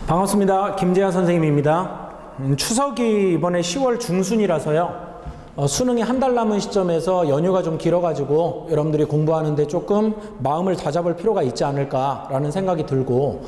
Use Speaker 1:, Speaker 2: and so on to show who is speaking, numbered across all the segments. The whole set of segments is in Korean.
Speaker 1: 반갑습니다. 김재하 선생님입니다. 추석이 이번에 10월 중순이라서요. 수능이 한 달 남은 시점에서 연휴가 좀 길어가지고 여러분들이 공부하는데 조금 마음을 다잡을 필요가 있지 않을까라는 생각이 들고,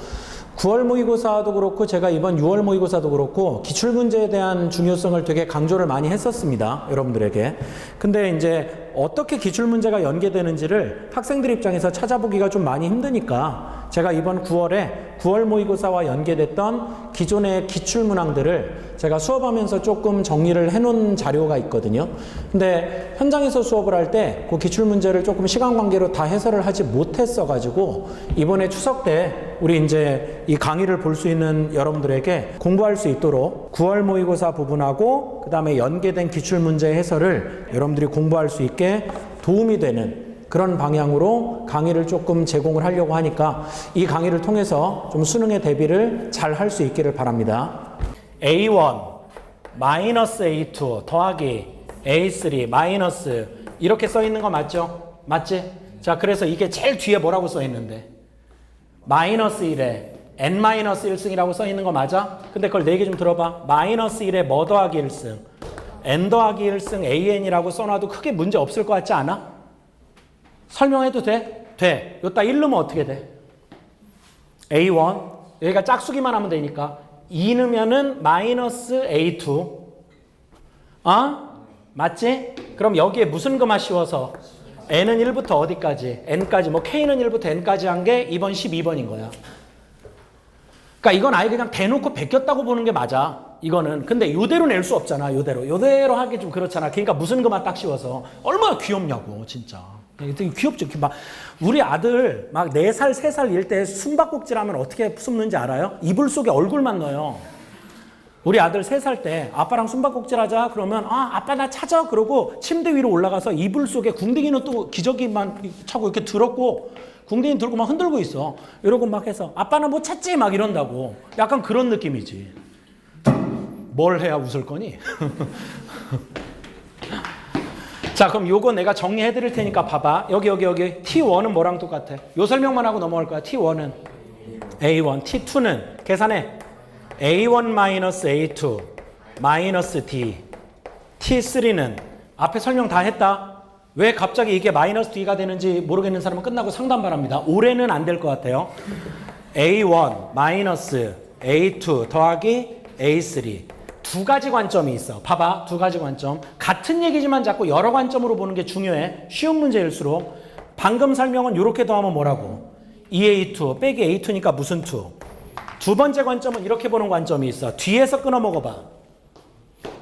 Speaker 1: 9월 모의고사도 그렇고 제가 이번 6월 모의고사도 그렇고 기출문제에 대한 중요성을 되게 강조를 많이 했었습니다, 여러분들에게. 근데 이제 어떻게 기출문제가 연계되는지를 학생들 입장에서 찾아보기가 좀 많이 힘드니까 제가 이번 9월에 9월 모의고사와 연계됐던 기존의 기출문항들을 제가 수업하면서 조금 정리를 해놓은 자료가 있거든요. 근데 현장에서 수업을 할 때 그 기출문제를 조금 시간 관계로 다 해설을 하지 못했어가지고 이번에 추석 때 우리 이제 이 강의를 볼 수 있는 여러분들에게 공부할 수 있도록 9월 모의고사 부분하고 그 다음에 연계된 기출문제 해설을 여러분들이 공부할 수 있게 도움이 되는 그런 방향으로 강의를 조금 제공을 하려고 하니까 이 강의를 통해서 좀 수능의 대비를 잘 할 수 있기를 바랍니다. A1 마이너스 A2 더하기 A3 마이너스 이렇게 써 있는 거 맞죠? 맞지? 자, 그래서 이게 제일 뒤에 뭐라고 써 있는데? 마이너스 1에 n-1승이라고 써 있는 거 맞아? 근데 그걸 내 얘기 좀 들어봐. 마이너스 1에 뭐 더하기 1승? n 더하기 1승 an이라고 써놔도 크게 문제 없을 것 같지 않아? 설명해도 돼? 돼. 요따 1 넣으면 어떻게 돼? A1 여기가 짝수기만 하면 되니까 2 넣으면은 마이너스 A2 맞지? 그럼 여기에 무슨 거만 씌워서 n은 1부터 어디까지? n까지 뭐 k는 1부터 n까지 한 게 2번 12번인 거야. 그러니까 이건 아예 그냥 대놓고 베꼈다고 보는 게 맞아. 이거는. 근데 요대로 낼 수 없잖아. 요대로 하기 좀 그렇잖아. 그러니까 무슨 거만 딱 씌워서. 얼마나 귀엽냐고 진짜. 되게 귀엽죠. 막 우리 아들 막 4살 3살 일 때 숨바꼭질하면 어떻게 숨는지 알아요? 이불 속에 얼굴만 넣어요. 우리 아들 3살 때 아빠랑 숨바꼭질 하자 그러면 아빠 나 찾아 그러고 침대 위로 올라가서 이불 속에 궁둥이는 또 기저귀만 차고 이렇게 들었고 궁둥이 들고 막 흔들고 있어. 이러고 막 해서 아빠는 뭐 찾지 막 이런다고. 약간 그런 느낌이지. 뭘 해야 웃을 거니? 자, 그럼 요거 내가 정리해 드릴 테니까 봐봐. 여기 T1은 뭐랑 똑같아? 요 설명만 하고 넘어갈 거야. T1은 A1, T2는 계산해. A1-A2 마이너스 D. T3는 앞에 설명 다 했다. 왜 갑자기 이게 마이너스 D가 되는지 모르겠는 사람은 끝나고 상담 바랍니다. 올해는 안 될 것 같아요. A1 마이너스 A2 더하기 A3. 두 가지 관점이 있어. 봐봐. 두 가지 관점. 같은 얘기지만 자꾸 여러 관점으로 보는 게 중요해. 쉬운 문제일수록. 방금 설명은 이렇게 더하면 뭐라고? 2A2 빼기 A2니까 무슨 2? 두 번째 관점은 이렇게 보는 관점이 있어. 뒤에서 끊어 먹어봐.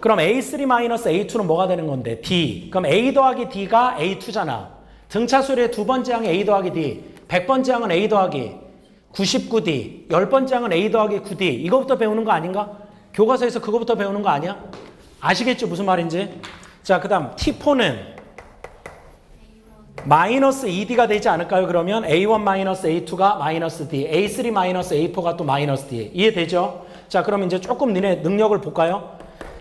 Speaker 1: 그럼 A3-A2는 뭐가 되는 건데? D. 그럼 A 더하기 D가 A2잖아. 등차수의 두 번째 항이 A 더하기 D. 100번째 항은 A 더하기 99D. 10번째 항은 A 더하기 9D. 이거부터 배우는 거 아닌가? 교과서에서 그거부터 배우는 거 아니야? 아시겠죠? 무슨 말인지? 자, 그 다음 T4는 마이너스 2D가 되지 않을까요? 그러면 A1-A2가 마이너스 D, A3-A4가 또 마이너스 D. 이해되죠? 자, 그럼 이제 조금 니네 능력을 볼까요?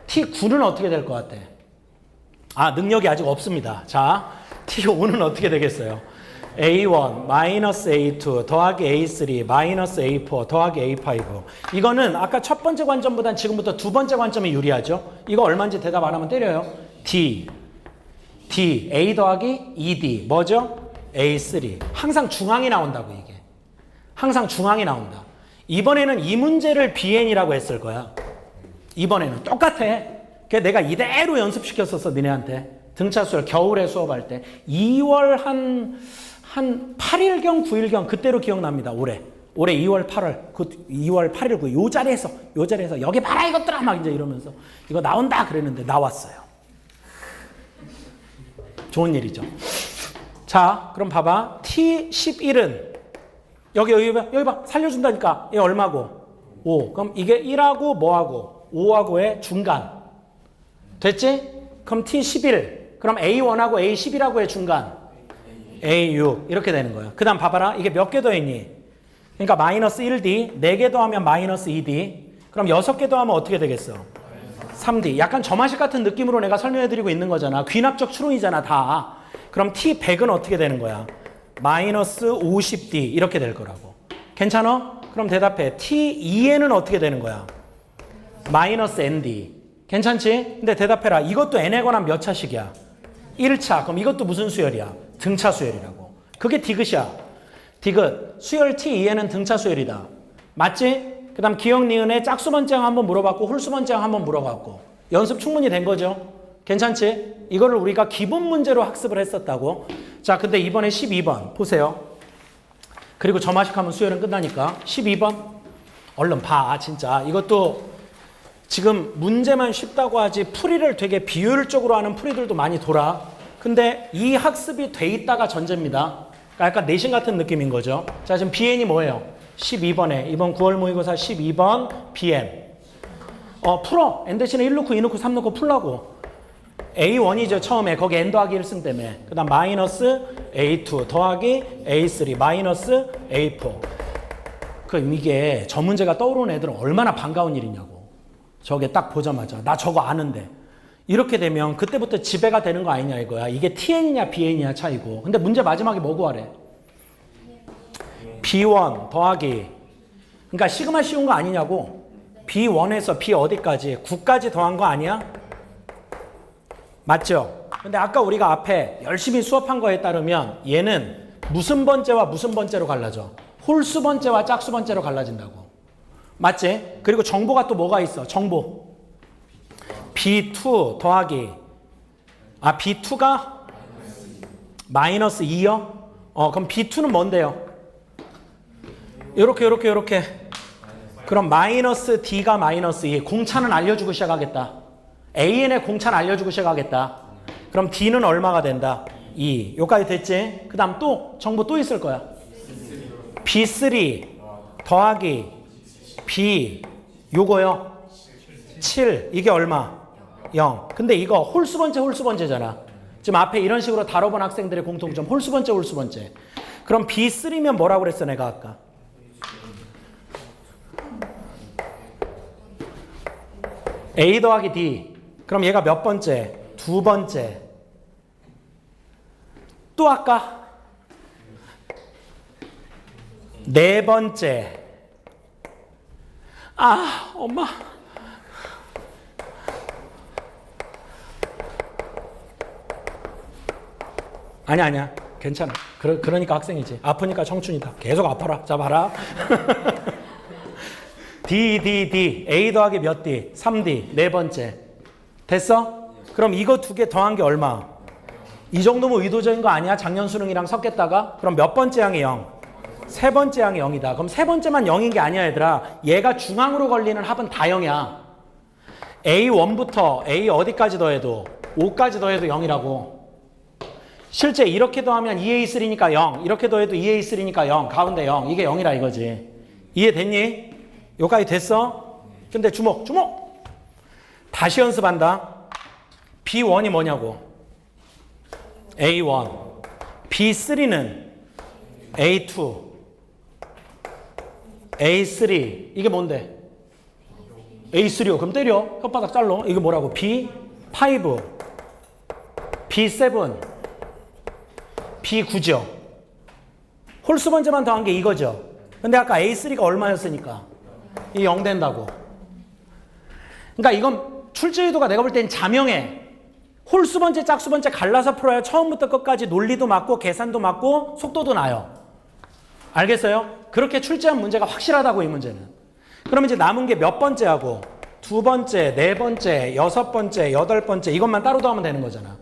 Speaker 1: T9는 어떻게 될 것 같아? 능력이 아직 없습니다. 자, T5는 어떻게 되겠어요? A1-A2 더하기 A3-A4 더하기 A5. 이거는 아까 첫 번째 관점보다는 지금부터 두 번째 관점이 유리하죠? 이거 얼마인지 대답 안 하면 때려요. D, A 더하기 2D. 뭐죠? A3. 항상 중앙이 나온다고 이게. 항상 중앙이 나온다. 이번에는 이 문제를 BN이라고 했을 거야. 이번에는 똑같아. 내가 이대로 연습시켰었어 니네한테. 등차수열 겨울에 수업할 때. 2월 한 8일경 9일경 그때로 기억납니다. 올해 2월 8월 2월 8일 9일 요 자리에서 여기 봐라 이것들아 막 이제 이러면서 이거 나온다 그랬는데 나왔어요. 좋은 일이죠. 자, 그럼 봐봐. T11은 여기 봐. 살려준다니까. 얘 얼마고? 5. 그럼 이게 1하고 뭐하고? 5하고의 중간. 됐지? 그럼 T11. 그럼 A1하고 A11하고의 중간. A6. 이렇게 되는 거야. 그 다음 봐봐라. 이게 몇 개 더했니? 그러니까 마이너스 1D. 4개 더하면 마이너스 2D. 그럼 6개 더하면 어떻게 되겠어? 3D. 약간 점화식 같은 느낌으로 내가 설명해드리고 있는 거잖아. 귀납적 추론이잖아 다. 그럼 T100은 어떻게 되는 거야? 마이너스 50D 이렇게 될 거라고. 괜찮아? 그럼 대답해. T2N은 어떻게 되는 거야? 마이너스 ND. 괜찮지? 근데 대답해라. 이것도 N에 관한 몇 차식이야? 1차. 그럼 이것도 무슨 수열이야? 등차 수열이라고. 그게 디귿이야. 디귿. 수열 T2N은 등차 수열이다. 맞지? 그 다음 기억 니은에 짝수번째항 한번 물어봤고 홀수번째항 한번 물어봤고 연습 충분히 된 거죠? 괜찮지? 이거를 우리가 기본 문제로 학습을 했었다고. 자, 근데 이번에 12번 보세요. 그리고 점화식하면 수열은 끝나니까 12번 얼른 봐. 진짜 이것도 지금 문제만 쉽다고 하지 풀이를 되게 비효율적으로 하는 풀이들도 많이 돌아. 근데 이 학습이 돼 있다가 전제입니다. 그러니까 약간 내신 같은 느낌인 거죠. 자, 지금 BN이 뭐예요? 12번에 이번 9월 모의고사 12번 BN. 풀어. N 대신에 1 넣고 2 넣고 3 넣고 풀라고. A1이죠. 처음에 거기 N 더하기 1쓴 때문에. 그 다음 마이너스 A2 더하기 A3 마이너스 A4. 그럼 이게 저 문제가 떠오르는 애들은 얼마나 반가운 일이냐고. 저게 딱 보자마자 나 저거 아는데. 이렇게 되면 그때부터 지배가 되는 거 아니냐 이거야. 이게 TN이냐 BN이냐 차이고. 근데 문제 마지막에 뭐 구하래? B1 더하기. 그러니까 시그마 씌운 거 아니냐고. B1에서 B 어디까지? 9까지 더한 거 아니야? 맞죠? 근데 아까 우리가 앞에 열심히 수업한 거에 따르면 얘는 무슨 번째와 무슨 번째로 갈라져? 홀수 번째와 짝수 번째로 갈라진다고. 맞지? 그리고 정보가 또 뭐가 있어? 정보. B2 더하기. B2가 마이너스 2요? 그럼 B2는 뭔데요? 요렇게. 그럼 마이너스 D가 마이너스 2. 공차는 알려주고 시작하겠다. AN의 공차는 알려주고 시작하겠다. 그럼 D는 얼마가 된다? 2. 요까지 됐지? 그 다음 또 정보 또 있을 거야. B3 더하기 B 요거요. 7. 이게 얼마? 0. 근데 이거 홀수번째잖아. 지금 앞에 이런 식으로 다뤄본 학생들의 공통점. 홀수번째. 그럼 B3면 뭐라고 그랬어 내가 아까? A 더하기 D. 그럼 얘가 몇 번째? 두 번째. 또 아까 네 번째. 엄마. 아니야. 괜찮아. 그러니까 학생이지. 아프니까 청춘이다. 계속 아파라. 자, 봐라. D. A 더하기 몇 D? 3D. 네 번째. 됐어? 그럼 이거 두 개 더한 게 얼마? 이 정도면 의도적인 거 아니야? 작년 수능이랑 섞였다가? 그럼 몇 번째 항이 0? 세 번째 항이 0이다. 그럼 세 번째만 0인 게 아니야, 얘들아. 얘가 중앙으로 걸리는 합은 다 0이야. A1부터 A 어디까지 더해도 5까지 더해도 0이라고. 실제 이렇게 더하면 2A3니까 0. 이렇게 더해도 2A3니까 0. 가운데 0. 이게 0이라 이거지. 이해됐니? 여기까지 됐어? 근데 주목! 다시 연습한다. B1이 뭐냐고. A1. B3는 A2. A3. 이게 뭔데? A3요. 그럼 때려. 혓바닥 잘라. 이게 뭐라고? B5. B7. B9죠. 홀수 번째만 더한 게 이거죠. 근데 아까 A3가 얼마였으니까 이 0 된다고. 그러니까 이건 출제 의도가 내가 볼 땐 자명해. 홀수 번째, 짝수 번째 갈라서 풀어야 처음부터 끝까지 논리도 맞고 계산도 맞고 속도도 나요. 알겠어요? 그렇게 출제한 문제가 확실하다고 이 문제는. 그럼 이제 남은 게 몇 번째하고 두 번째, 네 번째, 여섯 번째, 여덟 번째 이것만 따로 더하면 되는 거잖아.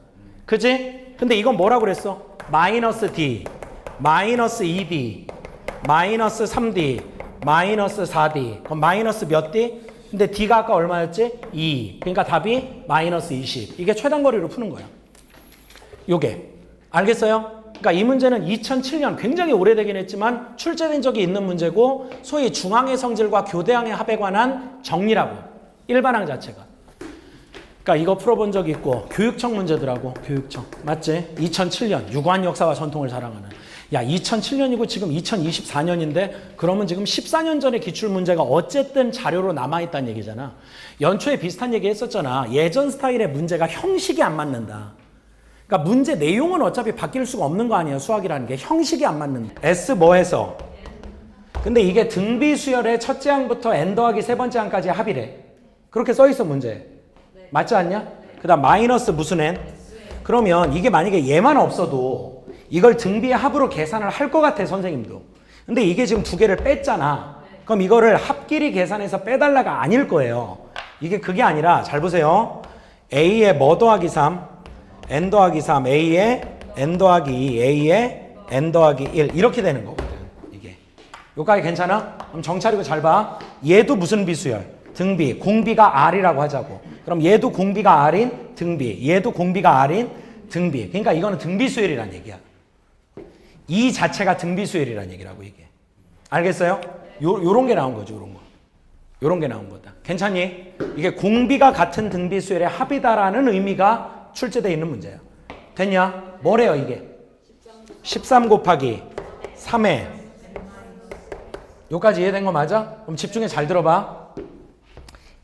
Speaker 1: 그지? 근데 이건 뭐라고 그랬어? 마이너스 D, 마이너스 2D, 마이너스 3D, 마이너스 4D. 그럼 마이너스 몇 D? 근데 D가 아까 얼마였지? 2. 그러니까 답이 마이너스 20. 이게 최단거리로 푸는 거야. 요게. 알겠어요? 그러니까 이 문제는 2007년 굉장히 오래되긴 했지만 출제된 적이 있는 문제고 소위 중항의 성질과 교대항의 합에 관한 정리라고. 일반항 자체가. 그러니까 이거 풀어본 적이 있고 교육청 문제더라고. 교육청. 맞지? 2007년 유구한 역사와 전통을 자랑하는. 야 2007년이고 지금 2024년인데 그러면 지금 14년 전의 기출문제가 어쨌든 자료로 남아있다는 얘기잖아. 연초에 비슷한 얘기 했었잖아. 예전 스타일의 문제가 형식이 안 맞는다. 그러니까 문제 내용은 어차피 바뀔 수가 없는 거 아니에요. 수학이라는 게. 형식이 안 맞는다. S 뭐해서? 근데 이게 등비수열의 첫째 항부터 n 더하기 세 번째 항까지 합이래. 그렇게 써 있어 문제. 맞지 않냐? 그 다음 마이너스 무슨 n? 그러면 이게 만약에 얘만 없어도 이걸 등비의 합으로 계산을 할 것 같아 선생님도. 근데 이게 지금 두 개를 뺐잖아. 그럼 이거를 합끼리 계산해서 빼달라가 아닐 거예요. 이게 그게 아니라 잘 보세요. a에 뭐 더하기 3, n 더하기 3, a에 n 더하기 2, a에 n 더하기 1 이렇게 되는 거거든. 이게 여기까지 괜찮아? 그럼 정차리고 잘 봐. 얘도 무슨 비수열? 등비, 공비가 r이라고 하자고. 그럼 얘도 공비가 r인 등비, 얘도 공비가 r인 등비. 그러니까 이거는 등비수열이란 얘기야. 이 자체가 등비수열이란 얘기라고 이게. 알겠어요? 요런 게 나온 거죠. 요런 거. 요런 게 나온 거다. 괜찮니? 이게 공비가 같은 등비수열의 합이다라는 의미가 출제되어 있는 문제야. 됐냐? 뭐래요 이게? 13 곱하기 3에 여기까지 이해된 거 맞아? 그럼 집중해 잘 들어봐.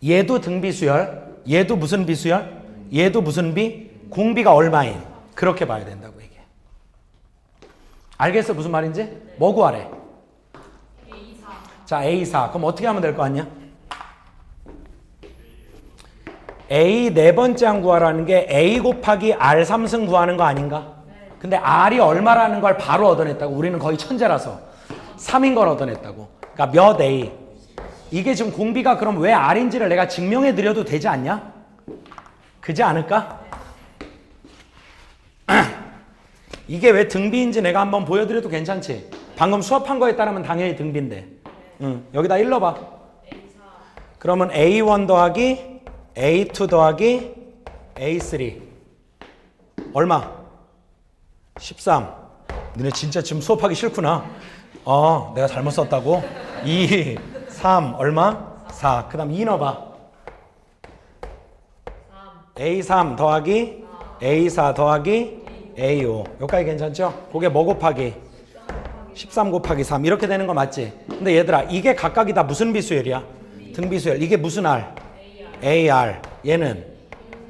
Speaker 1: 얘도 등비수열, 얘도 무슨 비수열? 얘도 무슨 비? 공비가 얼마인? 그렇게 봐야 된다고 이게. 알겠어 무슨 말인지? 뭐 구하래? 자 A4 그럼 어떻게 하면 될 거 아니야? A 네 번째 항 구하라는 게 A 곱하기 R 3승 구하는 거 아닌가? 근데 R이 얼마라는 걸 바로 얻어냈다고. 우리는 거의 천재라서 3인 걸 얻어냈다고. 그러니까 몇 A. 이게 지금 공비가 그럼 왜 R인지를 내가 증명해 드려도 되지 않냐? 그지 않을까? 이게 왜 등비인지 내가 한번 보여드려도 괜찮지? 방금 수업한 거에 따르면 당연히 등비인데. 여기다 일러봐. 그러면 A1 더하기 A2 더하기 A3 얼마? 13. 너네 진짜 지금 수업하기 싫구나. 내가 잘못 썼다고? 2, 3 얼마? 4. 그 다음 2 넣어봐. A3 더하기 A4 더하기 A5 여기까지 괜찮죠? 그게 뭐 곱하기? 13 곱하기 3 이렇게 되는 거 맞지? 근데 얘들아 이게 각각이 다 무슨 비수열이야? 등비수열. 이게 무슨 R? AR. 얘는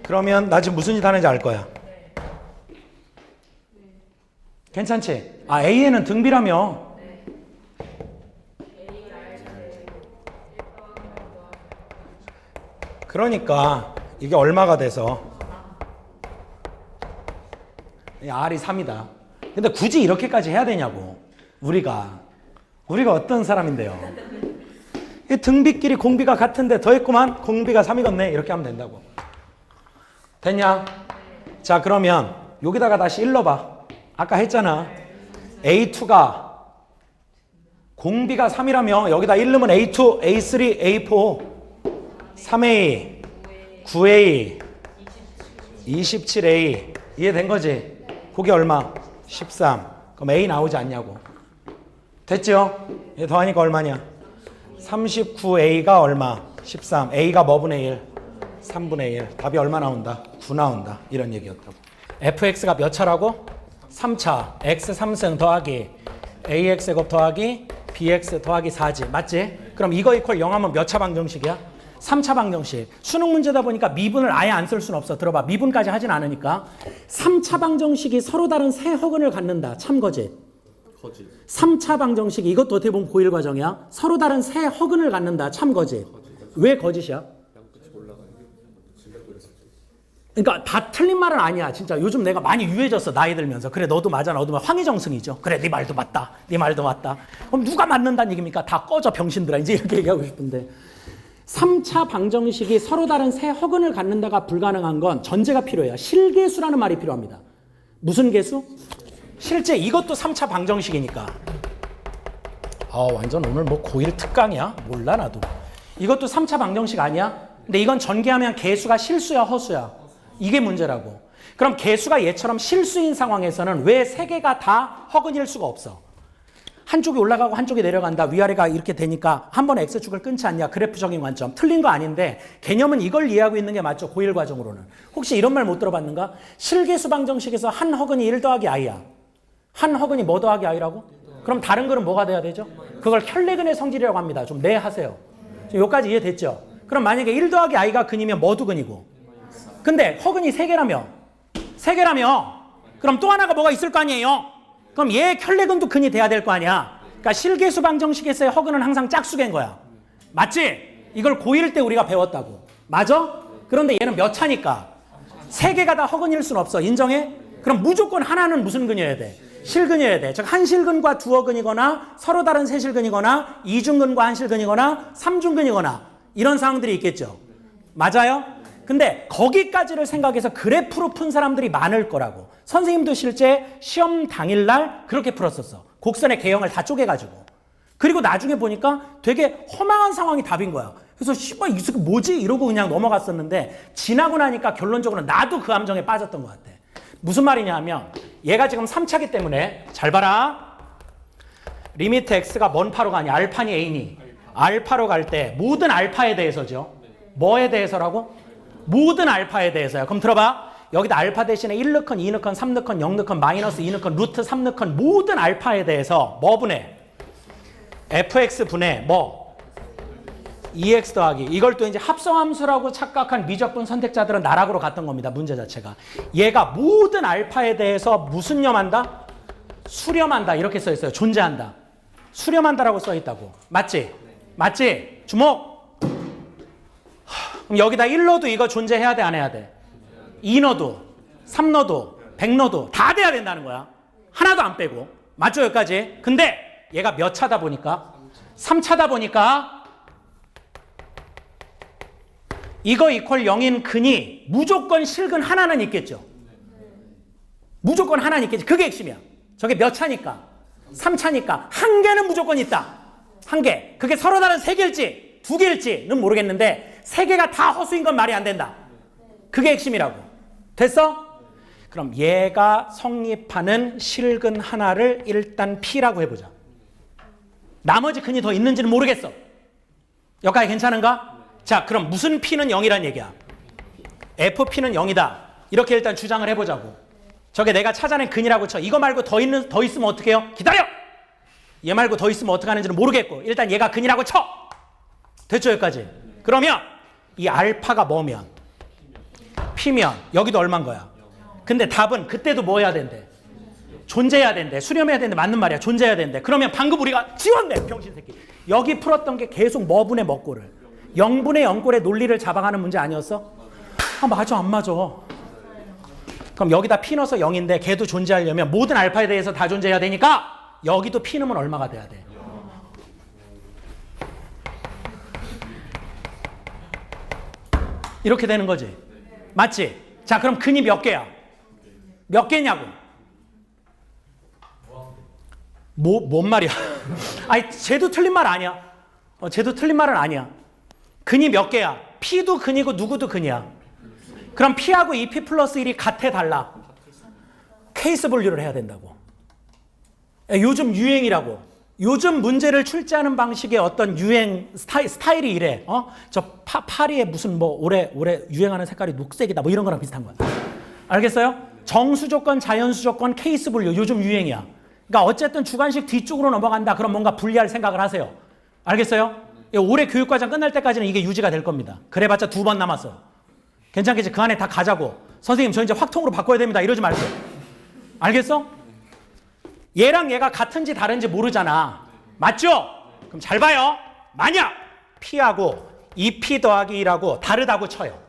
Speaker 1: 그러면 나 지금 무슨 짓 하는지 알 거야. 괜찮지? A에는 등비라며. 그러니까 이게 얼마가 돼서 R이 3이다. 근데 굳이 이렇게까지 해야 되냐고. 우리가 어떤 사람인데요. 등비끼리 공비가 같은데 더했구만. 공비가 3이겠네. 이렇게 하면 된다고. 됐냐? 자 그러면 여기다가 다시 일러봐. 아까 했잖아. A2가 공비가 3이라며 여기다 1넣으면 A2, A3, A4 3A, 9A, 27A 이해된 거지? 그게 얼마? 13. 그럼 A 나오지 않냐고. 됐죠? 얘 더하니까 얼마냐? 39A가 얼마? 13. A가 뭐 분의 1? 3분의 1. 답이 얼마 나온다? 9 나온다. 이런 얘기였다고. fx가 몇 차라고? 3차. x 3승 더하기 ax 곱 더하기 bx 더하기 4지. 맞지? 그럼 이거 이퀄 0 하면 몇 차 방정식이야? 3차 방정식. 수능 문제다 보니까 미분을 아예 안 쓸 수는 없어. 들어봐. 미분까지 하진 않으니까. 3차 방정식이 서로 다른 세 허근을 갖는다. 참거짓. 3차 방정식이 이것도 어떻게 보면 고일 과정이야. 서로 다른 세 허근을 갖는다. 참거짓. 왜 거짓이야? 그러니까 다 틀린 말은 아니야. 진짜 요즘 내가 많이 유해졌어. 나이 들면서. 그래 너도 맞아. 너도 황희정승이죠. 그래 네 말도 맞다. 네 말도 맞다. 그럼 누가 맞는다는 얘기입니까? 다 꺼져 병신들아. 이제 이렇게 얘기하고 싶은데 3차 방정식이 서로 다른 세 허근을 갖는다가 불가능한 건 전제가 필요해요. 실계수라는 말이 필요합니다. 무슨 계수? 실제 이것도 3차 방정식이니까. 완전 오늘 뭐 고1 특강이야? 몰라 나도. 이것도 3차 방정식 아니야? 근데 이건 전개하면 계수가 실수야 허수야? 이게 문제라고. 그럼 계수가 얘처럼 실수인 상황에서는 왜 세 개가 다 허근일 수가 없어? 한쪽이 올라가고 한쪽이 내려간다. 위아래가 이렇게 되니까 한 번에 x축을 끊지 않냐. 그래프적인 관점. 틀린 거 아닌데 개념은 이걸 이해하고 있는 게 맞죠. 고1 과정으로는. 혹시 이런 말 못 들어봤는가? 실계수 방정식에서 한 허근이 1 더하기 i야. 한 허근이 뭐 더하기 i라고? 그럼 다른 글은 뭐가 돼야 되죠? 그걸 혈내근의 성질이라고 합니다. 좀 하세요. 여기까지 이해됐죠? 그럼 만약에 1 더하기 i가 근이면 뭐도 근이고. 근데 허근이 3개라며. 3개라며. 그럼 또 하나가 뭐가 있을 거 아니에요? 그럼 얘 혈내근도 근이 돼야 될 거 아니야. 그러니까 실계수 방정식에서의 허근은 항상 짝수계인 거야. 맞지? 이걸 고1 때 우리가 배웠다고. 맞아? 그런데 얘는 몇 차니까? 세 개가 다 허근일 순 없어. 인정해? 그럼 무조건 하나는 무슨 근이어야 돼? 실근이어야 돼. 즉 한실근과 두어근이거나 서로 다른 세실근이거나 이중근과 한실근이거나 삼중근이거나 이런 상황들이 있겠죠. 맞아요? 근데 거기까지를 생각해서 그래프로 푼 사람들이 많을 거라고. 선생님도 실제 시험 당일날 그렇게 풀었었어. 곡선의 개형을 다 쪼개가지고. 그리고 나중에 보니까 되게 허망한 상황이 답인 거야. 그래서 씨발 이게 뭐지? 이러고 그냥 넘어갔었는데 지나고 나니까 결론적으로 나도 그 함정에 빠졌던 것 같아. 무슨 말이냐 하면 얘가 지금 3차기 때문에 잘 봐라. 리미트 x가 뭔 파로가 아니야. 알파니 a니. 알파로 갈 때 모든 알파에 대해서죠. 뭐에 대해서라고? 모든 알파에 대해서요. 그럼 들어봐. 여기다 알파 대신에 1 넣건 2 넣건 3 넣건 0 넣건 마이너스 2 넣건 루트 3 넣건 모든 알파에 대해서 뭐 분해? fx 분해 뭐? 2x 더하기. 이걸 또 이제 합성함수라고 착각한 미적분 선택자들은 나락으로 갔던 겁니다. 문제 자체가. 얘가 모든 알파에 대해서 무슨 염한다? 수렴한다. 이렇게 써 있어요. 존재한다. 수렴한다라고 써 있다고. 맞지? 맞지? 주목! 그럼 여기다 1 넣어도 이거 존재해야 돼? 안 해야 돼? 2 넣어도 3 넣어도 100 넣어도 다 돼야 된다는 거야. 하나도 안 빼고. 맞죠? 여기까지? 근데 얘가 몇 차다 보니까? 3차다 보니까 이거 이퀄 0인 근이 무조건 실근 하나는 있겠죠. 무조건 하나는 있겠지. 그게 핵심이야. 저게 몇 차니까? 3차니까 한 개는 무조건 있다. 한 개. 그게 서로 다른 세 개일지 두 개일지는 모르겠는데 세 개가 다 허수인 건 말이 안 된다. 그게 핵심이라고. 됐어? 그럼 얘가 성립하는 실근 하나를 일단 P라고 해보자. 나머지 근이 더 있는지는 모르겠어. 여기까지 괜찮은가? 자, 그럼 무슨 P는 0이란 얘기야? FP는 0이다. 이렇게 일단 주장을 해보자고. 저게 내가 찾아낸 근이라고 쳐. 이거 말고 더 있으면 어떻게 해요? 기다려! 얘 말고 더 있으면 어떻게 하는지는 모르겠고 일단 얘가 근이라고 쳐. 됐죠? 여기까지. 그러면 이 알파가 뭐면? P면 여기도 얼마인 거야? 근데 답은 그때도 뭐 해야 된대? 존재해야 된대. 수렴해야 된대. 맞는 말이야. 존재해야 된대. 그러면 방금 우리가 지웠네. 병신 새끼. 여기 풀었던 게 계속 뭐분의 뭐꼴을 0분의 0꼴의 논리를 잡아가는 문제 아니었어? 아 맞아 안 맞아. 그럼 여기다 P 넣어서 0인데 걔도 존재하려면 모든 알파에 대해서 다 존재해야 되니까 여기도 P 넣으면 얼마가 돼야 돼? 이렇게 되는 거지. 맞지? 자 그럼 근이 몇 개야? 몇 개냐고? 뭔 말이야? 아니 쟤도 틀린 말 아니야. 쟤도 틀린 말은 아니야. 근이 몇 개야? P도 근이고 누구도 근이야. 그럼 P하고 2P 플러스 1이 같아 달라? 케이스 분류를 해야 된다고. 요즘 유행이라고. 요즘 문제를 출제하는 방식의 어떤 유행 스타일이 이래. 저 파리에 무슨 뭐 올해 유행하는 색깔이 녹색이다. 뭐 이런 거랑 비슷한 거야. 알겠어요? 정수조건, 자연수조건, 케이스 분류. 요즘 유행이야. 그러니까 어쨌든 주관식 뒤쪽으로 넘어간다. 그럼 뭔가 분리할 생각을 하세요. 알겠어요? 올해 교육과정 끝날 때까지는 이게 유지가 될 겁니다. 그래봤자 2번 남았어. 괜찮겠지? 그 안에 다 가자고. 선생님 저 이제 확통으로 바꿔야 됩니다. 이러지 말고. 알겠어? 얘랑 얘가 같은지 다른지 모르잖아. 맞죠? 그럼 잘 봐요. 만약 P하고 2P 더하기 1하고 다르다고 쳐요.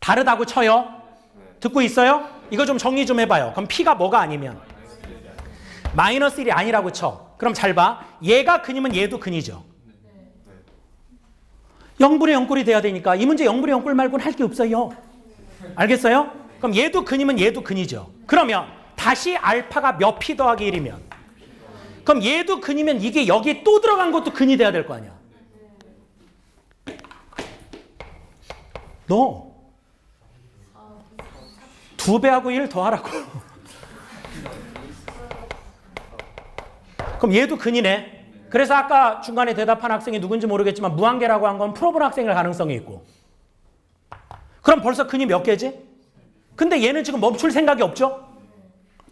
Speaker 1: 다르다고 쳐요. 듣고 있어요? 이거 좀 정리 좀 해봐요. 그럼 P가 뭐가 아니면? 마이너스 1이 아니라고 쳐. 그럼 잘 봐. 얘가 근이면 얘도 근이죠. 0분의 0꼴이 돼야 되니까 이 문제 0분의 0꼴 말고는 할 게 없어요. 알겠어요? 그럼 얘도 근이면 얘도 근이죠. 그러면 다시 알파가 몇 P 더하기 1이면 그럼 얘도 근이면 이게 여기 또 들어간 것도 근이 돼야 될 거 아니야. 너 2배하고 1 더하라고. 그럼 얘도 근이네. 그래서 아까 중간에 대답한 학생이 누군지 모르겠지만 무한계라고 한 건 풀어본 학생일 가능성이 있고. 그럼 벌써 근이 몇 개지? 근데 얘는 지금 멈출 생각이 없죠?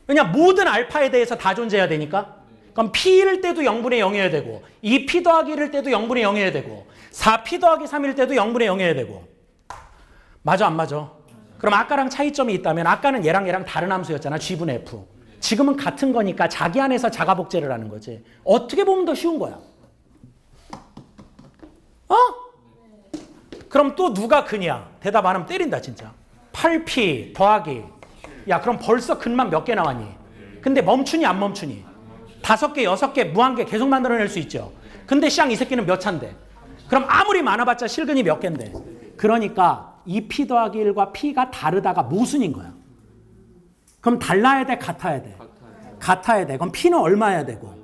Speaker 1: 왜냐 모든 알파에 대해서 다 존재해야 되니까. 그럼 P일 때도 0분의 0이어야 되고 2P 더하기 1일 때도 0분의 0이어야 되고 4P 더하기 3일 때도 0분의 0이어야 되고. 맞아 안 맞아? 그럼 아까랑 차이점이 있다면 아까는 얘랑 다른 함수였잖아. G분의 F. 지금은 같은 거니까 자기 안에서 자가 복제를 하는 거지. 어떻게 보면 더 쉬운 거야. 어? 그럼 또 누가 근이야? 대답 안 하면 때린다 진짜. 8p 더하기. 야 그럼 벌써 근만 몇 개 나왔니? 근데 멈추니 안 멈추니? 5개, 6개, 무한개 계속 만들어낼 수 있죠. 근데 쌍 이 새끼는 몇 차인데? 그럼 아무리 많아봤자 실근이 몇 개인데? 그러니까 이 p 더하기 1과 p가 다르다가 모순인 거야. 그럼 달라야 돼? 같아야 돼? 같아야 돼. 그럼 p는 얼마여야 되고?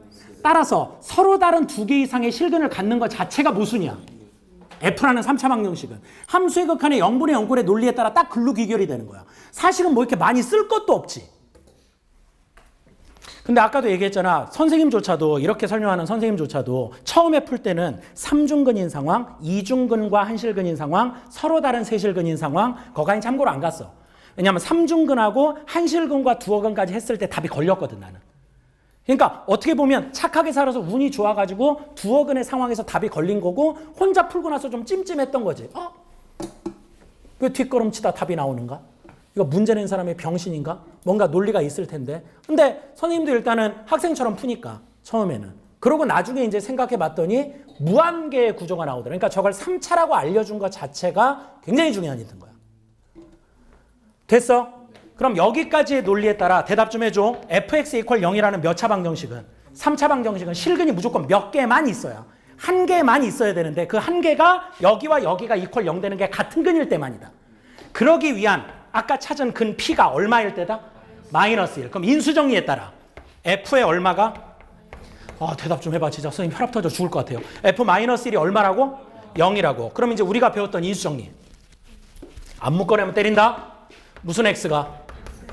Speaker 1: 따라서 서로 다른 2개 이상의 실근을 갖는 것 자체가 모순이야. F라는 3차 방정식은. 함수의 극한의 0분의 0꼴의 논리에 따라 딱 글로 귀결이 되는 거야. 사실은 뭐 이렇게 많이 쓸 것도 없지. 근데 아까도 얘기했잖아. 선생님조차도 이렇게 설명하는 선생님조차도 처음에 풀 때는 3중근인 상황, 2중근과 한실근인 상황, 서로 다른 세실근인 상황 거기까지 참고로 안 갔어. 왜냐하면 3중근하고 한실근과 두어근까지 했을 때 답이 걸렸거든 나는. 그러니까 어떻게 보면 착하게 살아서 운이 좋아가지고 두어근의 상황에서 답이 걸린 거고 혼자 풀고 나서 좀 찜찜했던 거지. 왜 뒷걸음치다 답이 나오는가? 이거 문제 낸 사람의 병신인가? 뭔가 논리가 있을 텐데. 근데 선생님도 일단은 학생처럼 푸니까 처음에는. 그러고 나중에 이제 생각해 봤더니 무한계의 구조가 나오더라. 그러니까 저걸 3차라고 알려준 것 자체가 굉장히 중요한 일인 거야. 됐어? 그럼 여기까지의 논리에 따라 대답 좀 해줘. fx = 0이라는 몇 차 방정식은? 3차 방정식은 실근이 무조건 몇 개만 있어야. 한 개만 있어야 되는데 그 한 개가 여기와 여기가 = 0 되는 게 같은 근일 때만이다. 그러기 위한 아까 찾은 근 P가 얼마일 때다? -1. 그럼 인수정리에 따라 F의 얼마가? 대답 좀 해봐. 진짜 선생님 혈압 터져 죽을 것 같아요. F-1이 얼마라고? 0이라고. 그럼 이제 우리가 배웠던 인수정리. 안 묶어내면 때린다? 무슨 X가?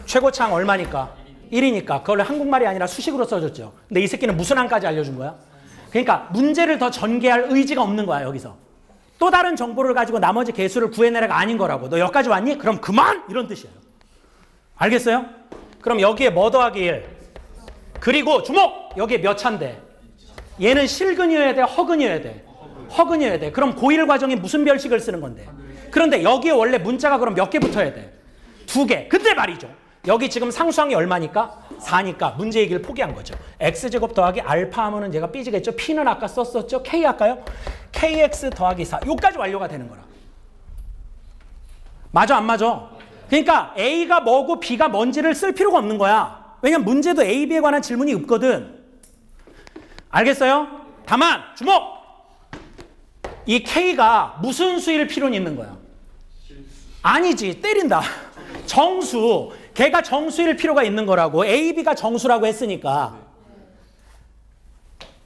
Speaker 1: 최고차항 얼마니까? 1이니까. 그걸 한국말이 아니라 수식으로 써줬죠. 근데 이 새끼는 무슨 항까지 알려준 거야? 그러니까 문제를 더 전개할 의지가 없는 거야 여기서. 또 다른 정보를 가지고 나머지 개수를 구해내라가 아닌 거라고. 너 여기까지 왔니? 그럼 그만! 이런 뜻이에요. 알겠어요? 그럼 여기에 뭐 더하기 1? 그리고 주목! 여기에 몇 차인데? 얘는 실근이어야 돼? 허근이어야 돼? 허근이어야 돼. 그럼 고1 과정이 무슨 별식을 쓰는 건데? 그런데 여기에 원래 문자가 그럼 몇 개 붙어야 돼? 2개. 근데 말이죠. 여기 지금 상수항이 얼마니까? 4니까 문제 얘기를 포기한 거죠. x제곱 더하기 알파 하면은 얘가 삐지겠죠. p는 아까 썼었죠. k 할까요? kx 더하기 4. 요까지 완료가 되는 거라. 맞아 안 맞아? 그러니까 a가 뭐고 b가 뭔지를 쓸 필요가 없는 거야. 왜냐면 문제도 a, b에 관한 질문이 없거든. 알겠어요? 다만 주목! 이 k가 무슨 수일 필요는 있는 거야? 아니지. 때린다. 정수. 걔가 정수일 필요가 있는 거라고. A, B가 정수라고 했으니까.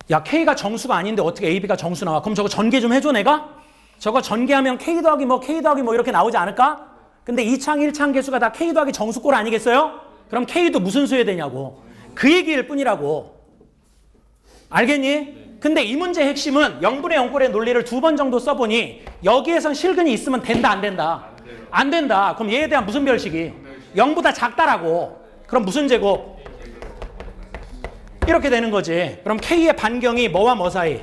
Speaker 1: 야, K가 정수가 아닌데 어떻게 A, B가 정수 나와? 그럼 저거 전개 좀 해줘 내가? 저거 전개하면 K 더하기 뭐 K 더하기 뭐 이렇게 나오지 않을까? 근데 2차항 1차항 개수가 다 K 더하기 정수꼴 아니겠어요? 그럼 K도 무슨 수여야 되냐고. 그 얘기일 뿐이라고. 알겠니? 근데 이 문제의 핵심은 0분의 0꼴의 논리를 2번 정도 써보니 여기에선 실근이 있으면 된다 안 된다? 안 된다. 그럼 얘에 대한 무슨 별식이? 0보다 작다라고. 그럼 무슨 제곱? 이렇게 되는 거지. 그럼 K의 반경이 뭐와 뭐 사이?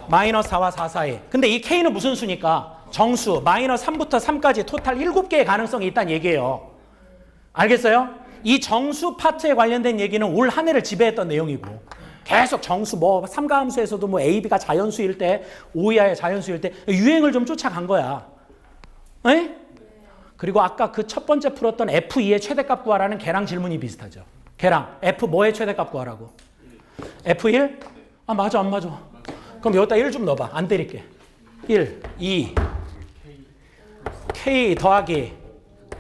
Speaker 1: -4와 4 사이. 근데 이 K는 무슨 수니까? 정수. -3부터 3까지 토탈 7개의 가능성이 있다는 얘기예요. 알겠어요? 이 정수 파트에 관련된 얘기는 올 한 해를 지배했던 내용이고 계속 정수 뭐 삼가함수에서도 뭐 A, B가 자연수일 때 O 이하의 자연수일 때 유행을 좀 쫓아간 거야. 에? 그리고 아까 그 첫 번째 풀었던 F2의 최대값 구하라는 걔랑 질문이 비슷하죠. 걔랑 F 뭐의 최대값 구하라고? F1? 아 맞아 안 맞아. 그럼 여기다 1 좀 넣어봐. 안 때릴게. 1, 2, K 더하기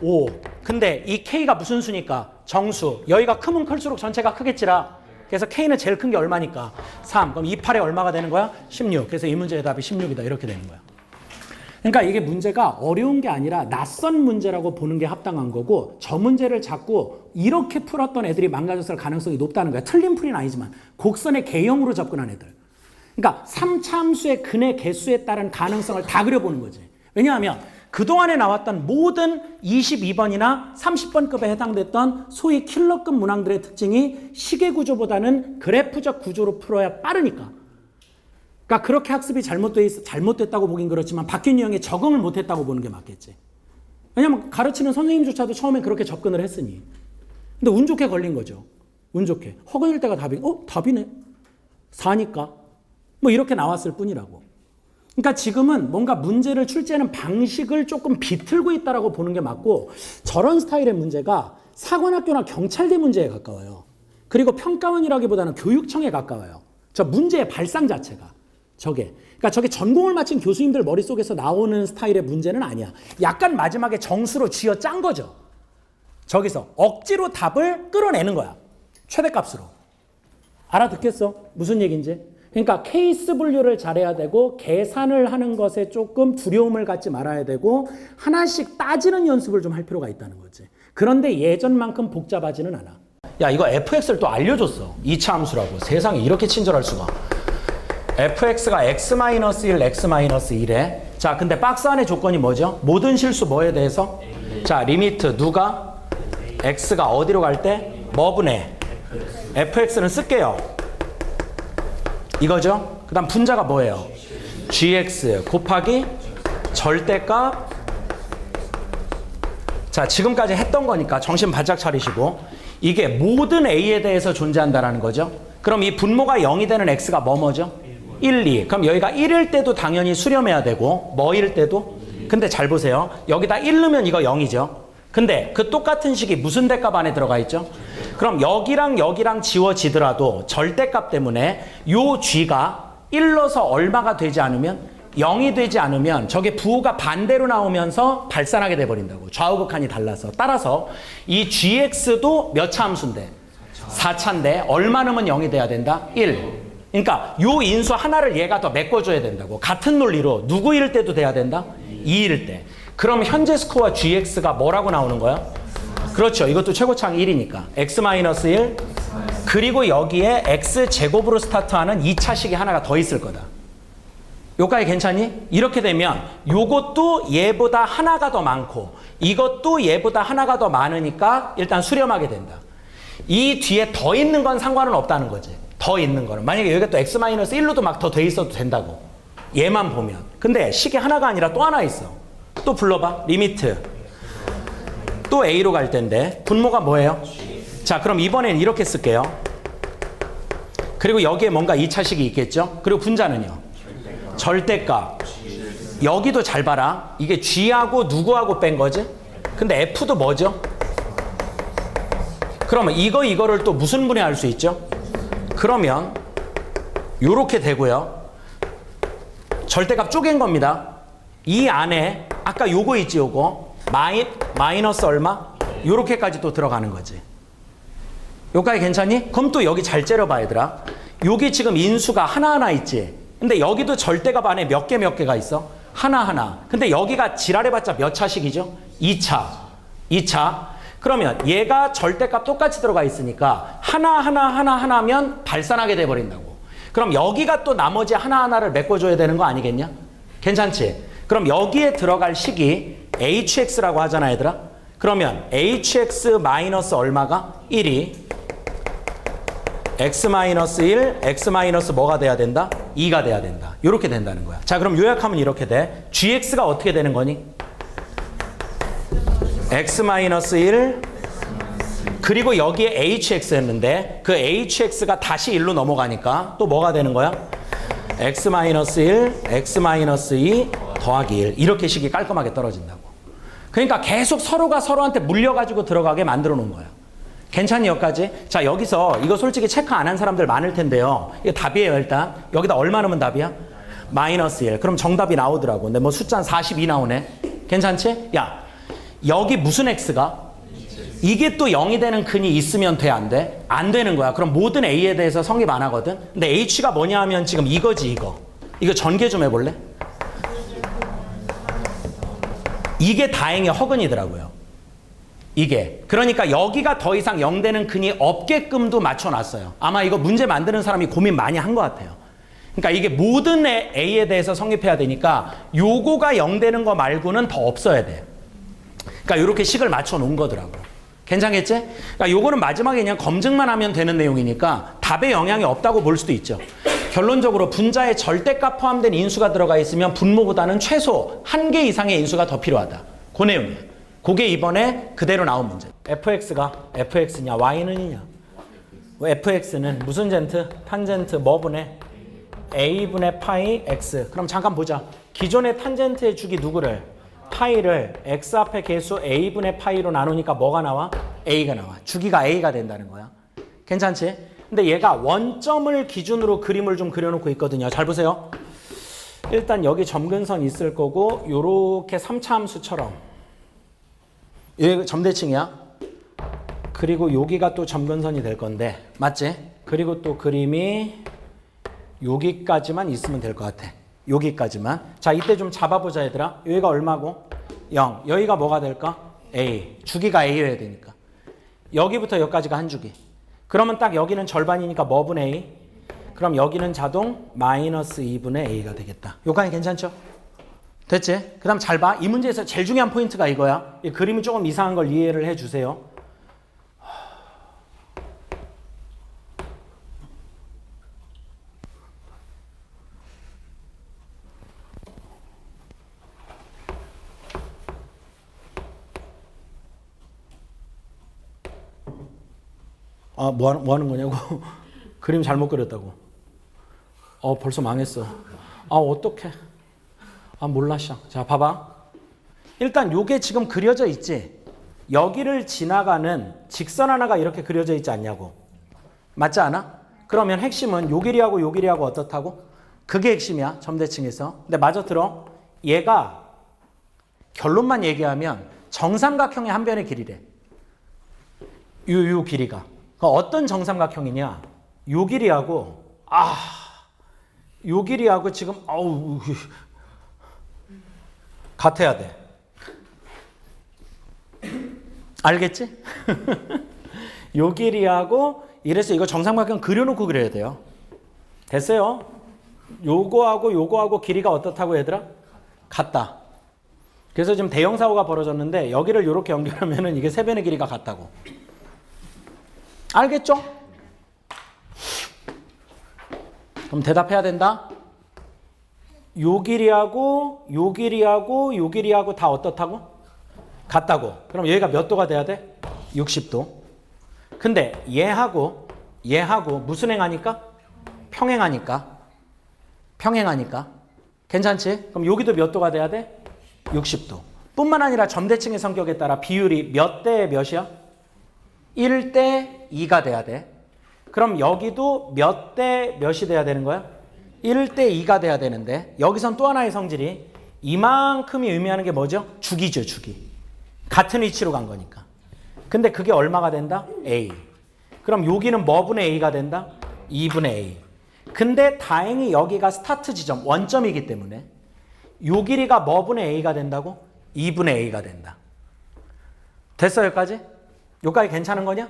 Speaker 1: 5. 근데 이 K가 무슨 수니까? 정수. 여기가 크면 클수록 전체가 크겠지라. 그래서 K는 제일 큰 게 얼마니까? 3. 그럼 2, 8에 얼마가 되는 거야? 16. 그래서 이 문제의 답이 16이다. 이렇게 되는 거야. 그러니까 이게 문제가 어려운 게 아니라 낯선 문제라고 보는 게 합당한 거고 저 문제를 자꾸 이렇게 풀었던 애들이 망가졌을 가능성이 높다는 거야. 틀린 풀이는 아니지만 곡선의 개형으로 접근한 애들. 그러니까 3차 함수의 근의 개수에 따른 가능성을 다 그려보는 거지. 왜냐하면 그동안에 나왔던 모든 22번이나 30번급에 해당됐던 소위 킬러급 문항들의 특징이 시계 구조보다는 그래프적 구조로 풀어야 빠르니까. 그러니까 그렇게 학습이 잘못됐다고 보긴 그렇지만 바뀐 유형에 적응을 못했다고 보는 게 맞겠지. 왜냐면 가르치는 선생님조차도 처음에 그렇게 접근을 했으니. 근데 운 좋게 걸린 거죠. 운 좋게. 허근일 때가 답이, 답이네. 4니까. 뭐 이렇게 나왔을 뿐이라고. 그러니까 지금은 뭔가 문제를 출제하는 방식을 조금 비틀고 있다라고 보는 게 맞고, 저런 스타일의 문제가 사관학교나 경찰대 문제에 가까워요. 그리고 평가원이라기보다는 교육청에 가까워요. 저 문제의 발상 자체가. 그러니까 저게 전공을 마친 교수님들 머릿속에서 나오는 스타일의 문제는 아니야. 약간 마지막에 정수로 쥐어 짠 거죠. 저기서 억지로 답을 끌어내는 거야. 최대값으로. 알아듣겠어? 무슨 얘기인지? 그러니까 케이스 분류를 잘해야 되고 계산을 하는 것에 조금 두려움을 갖지 말아야 되고 하나씩 따지는 연습을 좀 할 필요가 있다는 거지. 그런데 예전만큼 복잡하지는 않아. 야, 이거 fx를 또 알려줬어. 2차 함수라고. 세상에 이렇게 친절할 수가. fx가 x-1, x-1에. 자, 근데 박스 안의 조건이 뭐죠? 모든 실수 뭐에 대해서? 자, 리미트 누가? x가 어디로 갈 때? 뭐분해? fx는 쓸게요. 이거죠? 그 다음 분자가 뭐예요? gx 곱하기 절대값. 자, 지금까지 했던 거니까 정신 바짝 차리시고, 이게 모든 a에 대해서 존재한다는 거죠. 그럼 이 분모가 0이 되는 x가 뭐죠? 1, 2. 그럼 여기가 1일 때도 당연히 수렴해야 되고, 뭐일 때도? 근데 잘 보세요. 여기다 1 넣으면 이거 0이죠. 근데 그 똑같은 식이 무슨 대값 안에 들어가 있죠? 그럼 여기랑 지워지더라도 절대값 때문에 요 g가 1 넣어서 얼마가 되지 않으면, 0이 되지 않으면 저게 부호가 반대로 나오면서 발산하게 돼버린다고. 좌우극한이 달라서. 따라서 이 gx도 몇 차 함수인데? 4차인데 얼마 넣으면 0이 돼야 된다? 1. 그러니까 요 인수 하나를 얘가 더 메꿔줘야 된다고. 같은 논리로 누구일 때도 돼야 된다? 2일 때. 그럼 현재 스코어 gx가 뭐라고 나오는 거야? 그렇죠. 이것도 최고차항 1이니까. x-1 그리고 여기에 x제곱으로 스타트하는 2차식이 하나가 더 있을 거다. 요까지 괜찮니? 이렇게 되면 요것도 얘보다 하나가 더 많고 이것도 얘보다 하나가 더 많으니까 일단 수렴하게 된다. 이 뒤에 더 있는 건 상관은 없다는 거지. 더 있는 거는. 만약에 여기가 또 x-1로도 막 더 돼 있어도 된다고. 얘만 보면. 근데 식이 하나가 아니라 또 하나 있어. 또 불러봐. 리미트. 또 a로 갈 텐데 분모가 뭐예요? 자, 그럼 이번엔 이렇게 쓸게요. 그리고 여기에 뭔가 2차식이 있겠죠? 그리고 분자는요? 절대값. 여기도 잘 봐라. 이게 g하고 누구하고 뺀 거지? 근데 f도 뭐죠? 그러면 이거를 또 무슨 분해할 수 있죠? 그러면 요렇게 되고요. 절대값 쪼갠 겁니다. 이 안에 아까 요거 있지, 요거 마이너스 얼마? 요렇게까지 또 들어가는 거지. 요까지 괜찮니? 그럼 또 여기 잘 째려봐, 얘들아. 여기 지금 인수가 하나하나 있지. 근데 여기도 절대값 안에 몇 개가 있어? 하나하나. 근데 여기가 지랄해봤자 몇 차식이죠? 2차. 그러면 얘가 절대값 똑같이 들어가 있으니까 하나하나면 발산하게 돼버린다고. 그럼 여기가 또 나머지 하나하나를 메꿔줘야 되는 거 아니겠냐? 괜찮지? 그럼 여기에 들어갈 식이 hx라고 하잖아, 얘들아. 그러면 hx 마이너스 얼마가? 1이 x-1, x- 뭐가 돼야 된다? 2가 돼야 된다. 이렇게 된다는 거야. 자, 그럼 요약하면 이렇게 돼. gx가 어떻게 되는 거니? x-1 그리고 여기에 hx였는데 그 hx가 다시 1로 넘어가니까 또 뭐가 되는 거야? x-1, x-2 더하기 1. 이렇게 식이 깔끔하게 떨어진다고. 그러니까 계속 서로가 서로한테 물려가지고 들어가게 만들어 놓은 거야. 괜찮니, 여기까지? 자, 여기서 이거 솔직히 체크 안 한 사람들 많을 텐데요. 이게 답이에요, 일단. 여기다 얼마 넣으면 답이야? 마이너스 1. 그럼 정답이 나오더라고. 근데 뭐 숫자는 42 나오네. 괜찮지? 야, 여기 무슨 x가? 이게 또 0이 되는 근이 있으면 돼, 안 돼? 안 되는 거야. 그럼 모든 a에 대해서 성립 안 하거든? 근데 h가 뭐냐 하면 지금 이거지, 이거. 이거 전개 좀 해볼래? 이게 다행히 허근이더라고요. 이게. 그러니까 여기가 더 이상 0 되는 근이 없게끔도 맞춰놨어요. 아마 이거 문제 만드는 사람이 고민 많이 한 것 같아요. 그러니까 이게 모든 a에 대해서 성립해야 되니까 요거가 0 되는 거 말고는 더 없어야 돼. 그러니까 이렇게 식을 맞춰 놓은 거더라고요. 괜찮겠지? 그러니까 요거는 마지막에 그냥 검증만 하면 되는 내용이니까 답에 영향이 없다고 볼 수도 있죠. 결론적으로 분자에 절대값 포함된 인수가 들어가 있으면 분모보다는 최소 1개 이상의 인수가 더 필요하다. 그 내용이에요. 그게 이번에 그대로 나온 문제. fx가 fx냐 y는 이냐. fx는 무슨 젠트? 탄젠트 뭐분의? a분의 파이 x. 그럼 잠깐 보자. 기존의 탄젠트의 주기 누구를? 파이를 x 앞에 개수 a분의 파이로 나누니까 뭐가 나와? a가 나와. 주기가 a가 된다는 거야. 괜찮지? 근데 얘가 원점을 기준으로 그림을 좀 그려놓고 있거든요. 잘 보세요. 일단 여기 점근선 있을 거고 요렇게 3차 함수처럼 여기 점대칭이야. 그리고 여기가 또 점근선이 될 건데 맞지? 그리고 또 그림이 여기까지만 있으면 될 것 같아. 여기까지만. 자, 이때 좀 잡아보자 얘들아. 여기가 얼마고? 0. 여기가 뭐가 될까? A. 주기가 A여야 되니까. 여기부터 여기까지가 한 주기. 그러면 딱 여기는 절반이니까 뭐분의 A? 그럼 여기는 자동 마이너스 2분의 A가 되겠다. 요까지 괜찮죠? 됐지? 그 다음 잘 봐. 이 문제에서 제일 중요한 포인트가 이거야. 이 그림이 조금 이상한 걸 이해를 해주세요. 아, 뭐 하는 거냐고? 그림 잘못 그렸다고. 벌써 망했어. 어떡해. 몰라, 씨. 자, 봐봐. 일단 요게 지금 그려져 있지? 여기를 지나가는 직선 하나가 이렇게 그려져 있지 않냐고. 맞지 않아? 그러면 핵심은 요 길이하고 요 길이하고 어떻다고? 그게 핵심이야, 점대칭에서. 근데 마저 들어. 얘가 결론만 얘기하면 정삼각형의 한 변의 길이래. 요 길이가. 어떤 정삼각형이냐? 요 길이하고 요 길이하고 지금 같아야 돼. 알겠지? 요 길이하고 이래서 이거 정삼각형 그려놓고 그려야 돼요. 됐어요? 요거하고 길이가 어떻다고 얘들아? 같다. 그래서 지금 대형 사고가 벌어졌는데 여기를 이렇게 연결하면은 이게 세 변의 길이가 같다고. 알겠죠? 그럼 대답해야 된다. 요 길이하고 요 길이하고 요 길이하고 다 어떻다고? 같다고. 그럼 여기가 몇 도가 돼야 돼? 60도. 근데 얘하고 무슨 행하니까? 평행하니까. 괜찮지? 그럼 여기도 몇 도가 돼야 돼? 60도. 뿐만 아니라 점대칭의 성격에 따라 비율이 몇 대 몇이야? 1대 2가 돼야 돼. 그럼 여기도 몇 대 몇이 돼야 되는 거야? 1대 2가 돼야 되는데 여기선 또 하나의 성질이 이만큼이 의미하는 게 뭐죠? 주기죠, 주기. 같은 위치로 간 거니까. 근데 그게 얼마가 된다? A. 그럼 여기는 뭐분의 A가 된다? 2분의 A. 근데 다행히 여기가 스타트 지점, 원점이기 때문에 요 길이가 뭐분의 A가 된다고? 2분의 A가 된다. 됐어, 여기까지? 여기까지 괜찮은 거냐?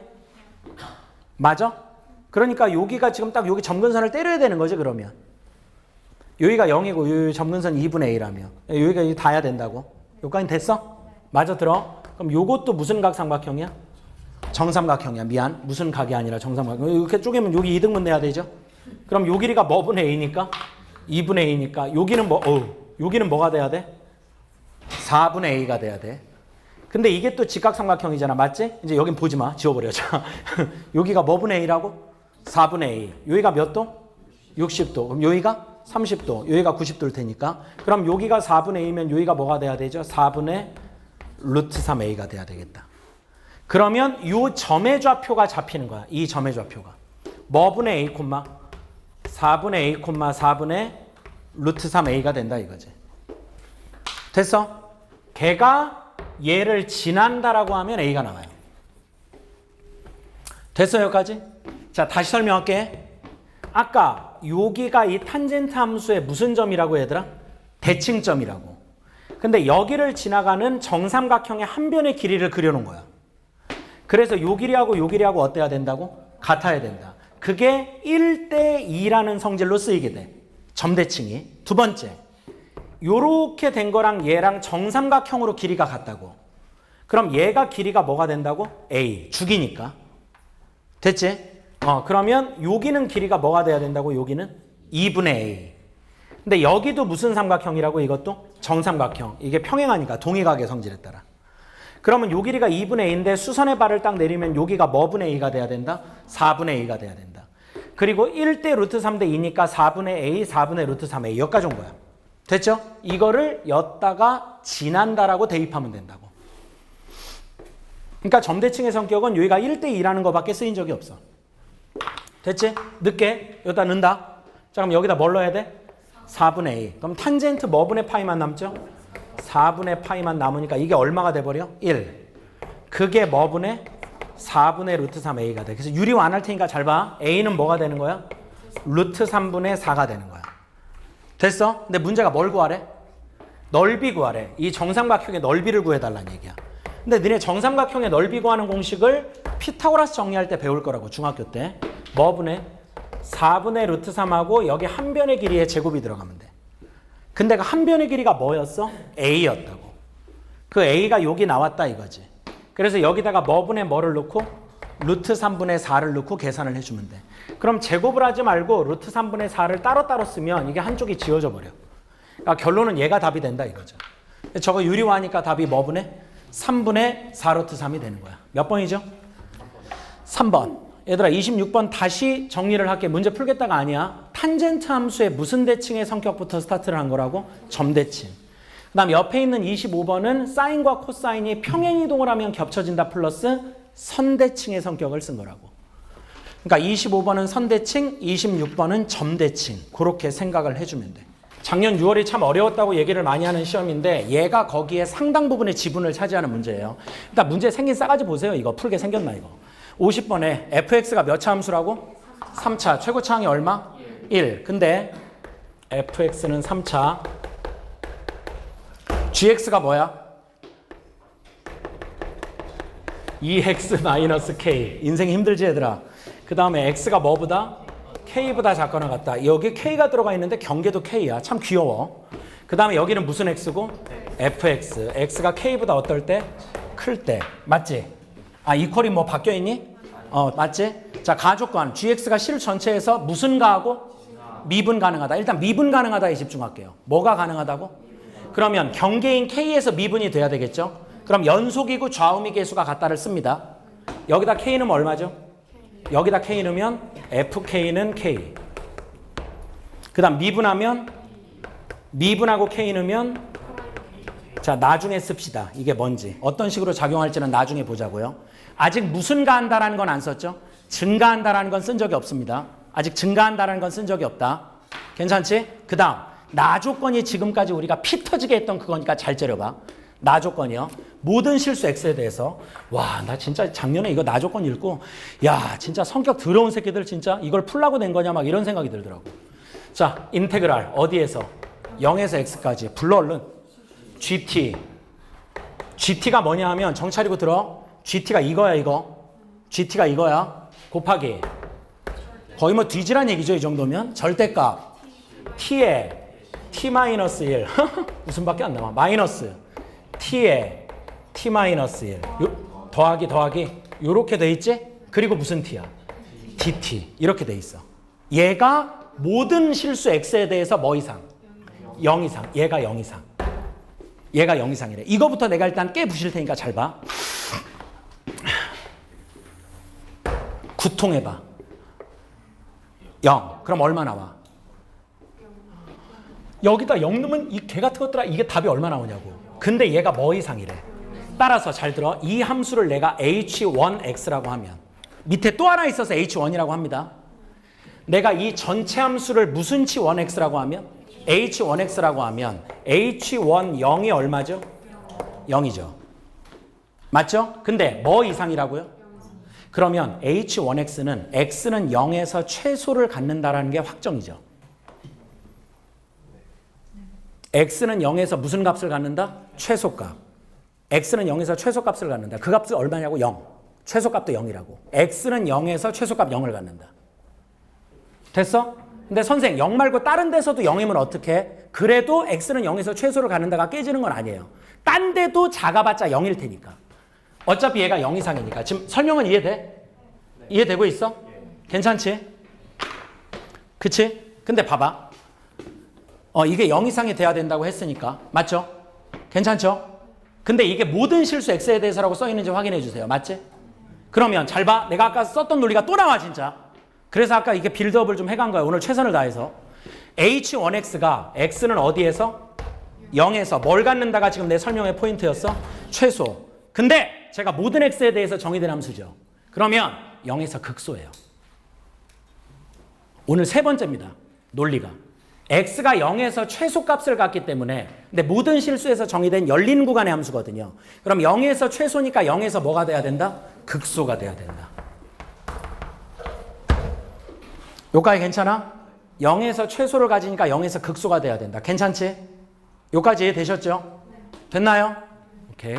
Speaker 1: 맞아? 그러니까 여기가 지금 딱 여기 점근선을 때려야 되는 거지, 그러면. 여기가 0이고 여기 점근선 2분의 A라며. 여기가 닿아야 된다고. 여기까지 됐어? 맞아, 들어? 그럼 요것도 무슨 각 삼각형이야? 정삼각형이야. 미안. 무슨 각이 아니라 정삼각형. 이렇게 쪼개면 여기 이등분 돼야 되죠? 그럼 요 길이가 뭐분의 A니까? 2분의 A니까. 여기는 뭐가 돼야 돼? 4분의 A가 돼야 돼. 근데 이게 또 직각삼각형이잖아. 맞지? 이제 여긴 보지 마. 지워버려. 자, 여기가 뭐분의 A라고? 4분의 A. 여기가 몇 도? 60도. 그럼 여기가 30도. 여기가 90도일 테니까. 그럼 여기가 4분의 A면 여기가 뭐가 돼야 되죠? 4분의 루트 3A가 돼야 되겠다. 그러면 이 점의 좌표가 잡히는 거야. 이 점의 좌표가. 뭐분의 A, 4분의 A, 4분의 루트 3A가 된다 이거지. 됐어? 걔가 얘를 지난다라고 하면 A가 나와요. 됐어, 여기까지? 자, 다시 설명할게. 아까 여기가 이 탄젠트 함수의 무슨 점이라고 얘들아? 대칭점이라고. 근데 여기를 지나가는 정삼각형의 한 변의 길이를 그려놓은 거야. 그래서 요 길이하고 요 길이하고 어때야 된다고? 같아야 된다. 그게 1대 2라는 성질로 쓰이게 돼. 점대칭이. 두 번째, 요렇게 된 거랑 얘랑 정삼각형으로 길이가 같다고. 그럼 얘가 길이가 뭐가 된다고? A, 주기니까. 됐지? 그러면 여기는 길이가 뭐가 돼야 된다고? 여기는 2분의 A. 근데 여기도 무슨 삼각형이라고? 이것도 정삼각형. 이게 평행하니까 동의각의 성질에 따라. 그러면 요 길이가 2분의 A인데 수선의 발을 딱 내리면 여기가 뭐분의 A가 돼야 된다? 4분의 A가 돼야 된다. 그리고 1대 루트 3대 2니까 4분의 A, 4분의 루트 3A 여기까지 온 거야. 됐죠? 이거를 였다가 지난다라고 대입하면 된다고. 그러니까 점대칭의 성격은 여기가 1대 2라는 거밖에 쓰인 적이 없어. 됐지? 늦게 여기다 넣는다. 자, 그럼 여기다 뭘 넣어야 돼? 4분의 A. 그럼 탄젠트 뭐분의 파이만 남죠? 4분의 파이만 남으니까 이게 얼마가 돼버려? 1. 그게 뭐분의? 4분의 루트 3A가 돼. 그래서 유리화 안 할 테니까 잘 봐. A는 뭐가 되는 거야? 루트 3분의 4가 되는 거야. 됐어? 근데 문제가 뭘 구하래? 넓이 구하래. 이 정삼각형의 넓이를 구해달라는 얘기야. 근데 너네 정삼각형의 넓이 구하는 공식을 피타고라스 정리할 때 배울 거라고, 중학교 때. 뭐분의? 4분의 루트 3하고 여기 한 변의 길이의 제곱이 들어가면 돼. 근데 그 한 변의 길이가 뭐였어? A였다고. 그 A가 여기 나왔다 이거지. 그래서 여기다가 뭐분의 뭐를 넣고 루트 3분의 4를 넣고 계산을 해주면 돼. 그럼 제곱을 하지 말고 루트 3분의 4를 따로따로 쓰면 이게 한쪽이 지워져 버려. 그러니까 결론은 얘가 답이 된다 이거죠. 저거 유리화하니까 답이 뭐분의? 3분의 4 루트 3이 되는 거야. 몇 번이죠? 3번. 얘들아 26번 다시 정리를 할게. 문제 풀겠다가 아니야. 탄젠트 함수의 무슨 대칭의 성격부터 스타트를 한 거라고? 점대칭. 그 다음 옆에 있는 25번은 사인과 코사인이 평행이동을 하면 겹쳐진다 플러스 선대칭의 성격을 쓴 거라고. 그러니까 25번은 선대칭, 26번은 점대칭. 그렇게 생각을 해주면 돼. 작년 6월이 참 어려웠다고 얘기를 많이 하는 시험인데 얘가 거기에 상당 부분의 지분을 차지하는 문제예요. 일단 문제 생긴 싸가지 보세요. 이거 풀게 생겼나 이거. 50번에 fx가 몇 차 함수라고? 3차. 최고차항이 얼마? 1. 근데 fx는 3차. gx가 뭐야? 2x-k. 인생이 힘들지 얘들아. 그 다음에 x가 뭐보다? k보다 작거나 같다. 여기 k가 들어가 있는데 경계도 k야. 참 귀여워. 그 다음에 여기는 무슨 x고? fx. x가 k보다 어떨 때? 클 때. 맞지? 아, 이퀄이 뭐 바뀌어 있니? 맞지? 자, 가조건. gx가 실 전체에서 무슨 가하고? 미분 가능하다. 일단 미분 가능하다에 집중할게요. 뭐가 가능하다고? 그러면 경계인 k에서 미분이 돼야 되겠죠? 그럼 연속이고 좌우미 계수가 같다를 씁니다. 여기다 k 넣으면 얼마죠? 여기다 k 넣으면 fk는 k. 그 다음 미분하면 미분하고 k 넣으면 자, 나중에 씁시다. 이게 뭔지. 어떤 식으로 작용할지는 나중에 보자고요. 아직 무슨 가한다라는 건 안 썼죠? 증가한다라는 건 쓴 적이 없습니다. 아직 증가한다라는 건 쓴 적이 없다. 괜찮지? 그 다음 나조건이 지금까지 우리가 피 터지게 했던 그거니까 잘 째려봐. 나조건이요. 모든 실수 x에 대해서 와, 나 진짜 작년에 이거 나조건 읽고 야, 진짜 성격 더러운 새끼들 진짜 이걸 풀라고 낸 거냐 막 이런 생각이 들더라고. 자, 인테그랄 어디에서? 0에서 x까지. 불러 얼른. gt. gt가 뭐냐 하면 정차리고 들어. gt가 이거야 이거. gt가 이거야. 곱하기. 거의 뭐 뒤지란 얘기죠 이 정도면. 절대값. t에 t-1. 웃음밖에 안 나와. 마이너스. t에 t-1. 더하기. 요렇게 돼 있지? 그리고 무슨 t야? dt. 이렇게 돼 있어. 얘가 모든 실수 x에 대해서 뭐 이상? 0 이상. 얘가 0 이상. 얘가 0 이상이래. 이거부터 내가 일단 깨 부실 테니까 잘 봐. 구통해봐. 0. 그럼 얼마 나와? 여기다 0 넣으면 이 개 같은 것들아 이게 답이 얼마 나오냐고. 근데 얘가 뭐 이상이래. 따라서 잘 들어. 이 함수를 내가 h1x라고 하면 밑에 또 하나 있어서 h1이라고 합니다. 내가 이 전체 함수를 무슨 치 1x라고 하면 h1x라고 하면 h1 0이 얼마죠? 0이죠. 맞죠? 근데 뭐 이상이라고요? 그러면 h1x는 x는 0에서 최소를 갖는다라는 게 확정이죠. x는 0에서 무슨 값을 갖는다? 최소값. x는 0에서 최소값을 갖는다. 그 값은 얼마냐고? 0. 최소값도 0이라고. x는 0에서 최소값 0을 갖는다. 됐어? 근데 선생 0 말고 다른 데서도 0이면 어떡해? 그래도 x는 0에서 최소를 갖는다가 깨지는 건 아니에요. 딴 데도 작아봤자 0일 테니까. 어차피 얘가 0 이상이니까. 지금 설명은 이해돼? 이해되고 있어? 괜찮지? 그치? 근데 봐봐. 이게 0 이상이 돼야 된다고 했으니까. 맞죠? 괜찮죠? 근데 이게 모든 실수 x에 대해서라고 써 있는지 확인해 주세요. 맞지? 그러면 잘 봐. 내가 아까 썼던 논리가 또 나와 진짜. 그래서 아까 이게 빌드업을 좀 해간 거야. 오늘 최선을 다해서. h1x가 x는 어디에서? 0에서 뭘 갖는다가 지금 내 설명의 포인트였어? 최소. 근데 제가 모든 x에 대해서 정의된 함수죠. 그러면 0에서 극소예요. 오늘 세 번째입니다. 논리가. x가 0에서 최소값을 갖기 때문에 근데 모든 실수에서 정의된 열린 구간의 함수거든요. 그럼 0에서 최소니까 0에서 뭐가 돼야 된다? 극소가 돼야 된다. 요까지 괜찮아? 0에서 최소를 가지니까 0에서 극소가 돼야 된다. 괜찮지? 요까지 이해되셨죠? 됐나요? 오케이.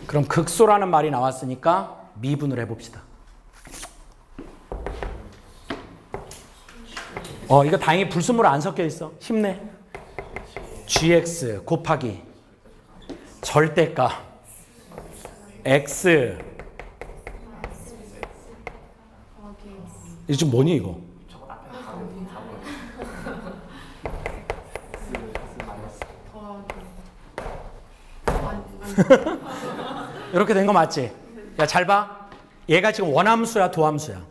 Speaker 1: 그럼 극소라는 말이 나왔으니까 미분을 해봅시다. 이거 다행히 불순물 안 섞여 있어. 쉽네. gx 곱하기 절대값 x. 이게 지금 뭐니 이거? 이렇게 된 거 맞지? 야, 잘 봐. 얘가 지금 원함수야, 도함수야?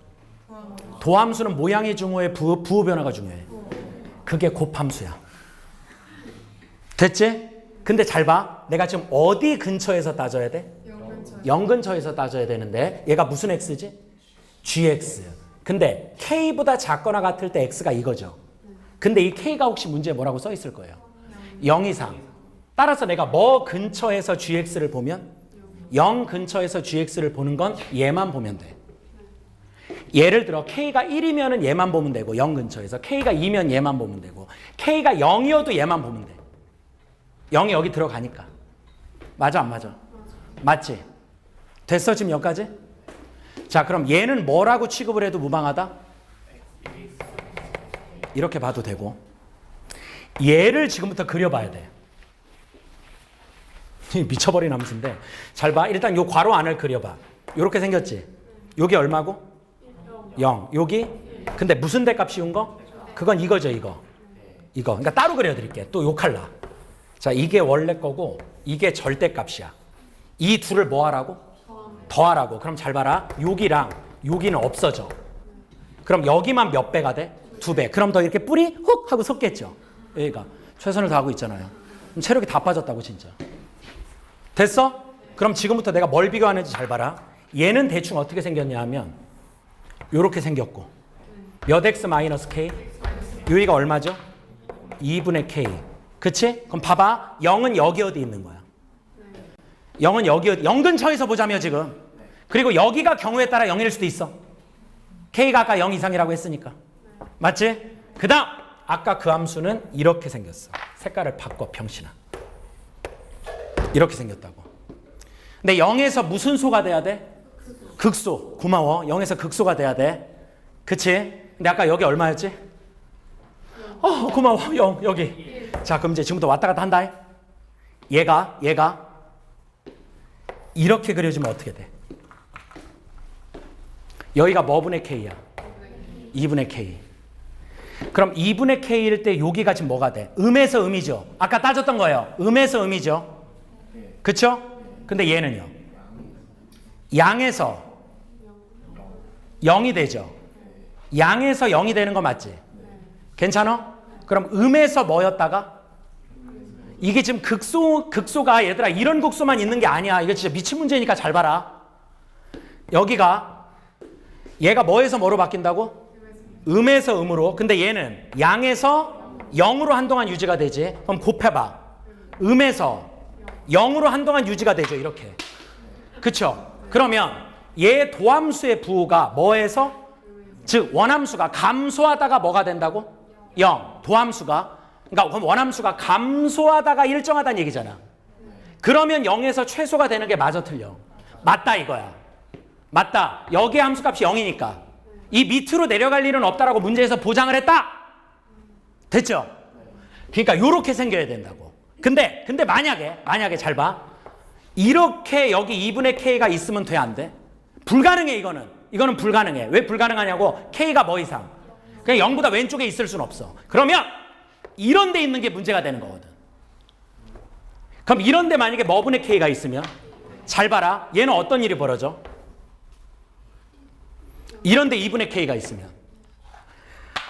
Speaker 1: 도함수는 모양이 중요해, 부호 변화가 중요해. 그게 곱함수야. 됐지? 근데 잘 봐. 내가 지금 어디 근처에서 따져야 돼? 0 근처에서 따져야 되는데 얘가 무슨 x지? gx. 근데 k보다 작거나 같을 때 x가 이거죠. 근데 이 k가 혹시 문제에 뭐라고 써 있을 거예요? 0 이상. 따라서 내가 뭐 근처에서 gx를 보면 0 근처에서 gx를 보는 건 얘만 보면 돼. 예를 들어 k가 1이면 얘만 보면 되고 0 근처에서 k가 2면 얘만 보면 되고 k가 0이어도 얘만 보면 돼. 0이 여기 들어가니까. 맞아 안 맞아? 맞지? 됐어 지금 여기까지? 자 그럼 얘는 뭐라고 취급을 해도 무방하다? 이렇게 봐도 되고 얘를 지금부터 그려봐야 돼. 미쳐버린 함수인데 잘 봐. 일단 요 괄호 안을 그려봐. 요렇게 생겼지? 요게 얼마고? 0. 여기? 근데 무슨 대값 씌운 거? 그건 이거죠 이거. 그러니까 따로 그려드릴게. 또 요 칼라. 자 이게 원래 거고 이게 절대값이야. 이 둘을 뭐 하라고? 더하라고. 그럼 잘 봐라. 여기랑 여기는 없어져. 그럼 여기만 몇 배가 돼? 2배. 그럼 더 이렇게 뿌리 훅 하고 섞겠죠. 여기가 최선을 다하고 있잖아요. 그럼 체력이 다 빠졌다고 진짜. 됐어? 그럼 지금부터 내가 뭘 비교하는지 잘 봐라. 얘는 대충 어떻게 생겼냐 하면 요렇게 생겼고 몇 x 마이너스 k? 여기가 얼마죠? 2분의 k. 그치? 그럼 봐봐. 0은 여기 어디 있는 거야? 0은 여기 어디? 0 근처에서 보자며 지금. 그리고 여기가 경우에 따라 0일 수도 있어. k가 아까 0 이상이라고 했으니까. 맞지? 그 다음 아까 그 함수는 이렇게 생겼어. 색깔을 바꿔 병신아. 이렇게 생겼다고. 근데 0에서 무슨 소가 돼야 돼? 극소. 고마워. 0에서 극소가 돼야 돼. 그치? 근데 아까 여기 얼마였지? 고마워. 0 여기. 자 그럼 이제 지금부터 왔다 갔다 한다. 얘가 이렇게 그려지면 어떻게 돼? 여기가 뭐 분의 k야? 2분의 k. 그럼 2분의 k일 때 여기가 지금 뭐가 돼? 음에서 음이죠. 아까 따졌던 거예요. 음에서 음이죠. 그쵸? 근데 얘는요? 양에서 0이 되죠. 양에서 0이 되는 거 맞지? 괜찮아? 그럼 음에서 뭐였다가? 이게 지금 극소가 얘들아 이런 극소만 있는 게 아니야. 이거 진짜 미친 문제니까 잘 봐라. 여기가 얘가 뭐에서 뭐로 바뀐다고? 음에서 음으로. 근데 얘는 양에서 0으로 한동안 유지가 되지. 그럼 곱해봐. 음에서 0으로 한동안 유지가 되죠. 이렇게. 그쵸? 그러면 얘 도함수의 부호가 뭐에서? 즉 원함수가 감소하다가 뭐가 된다고? 0. 도함수가. 그러니까 그럼 원함수가 감소하다가 일정하다는 얘기잖아. 그러면 0에서 최소가 되는 게 맞아 틀려? 맞다 이거야. 맞다. 여기의 함수값이 0이니까. 이 밑으로 내려갈 일은 없다라고 문제에서 보장을 했다. 됐죠? 그러니까 이렇게 생겨야 된다고. 근데 만약에 잘 봐. 이렇게 여기 2분의 k가 있으면 돼 안 돼? 불가능해 이거는. 이거는 불가능해. 왜 불가능하냐고? k가 뭐 이상? 그냥 0보다 왼쪽에 있을 수는 없어. 그러면 이런 데 있는 게 문제가 되는 거거든. 그럼 이런데 만약에 뭐분의 K가 있으면 잘 봐라. 얘는 어떤 일이 벌어져? 이런데 2분의 K가 있으면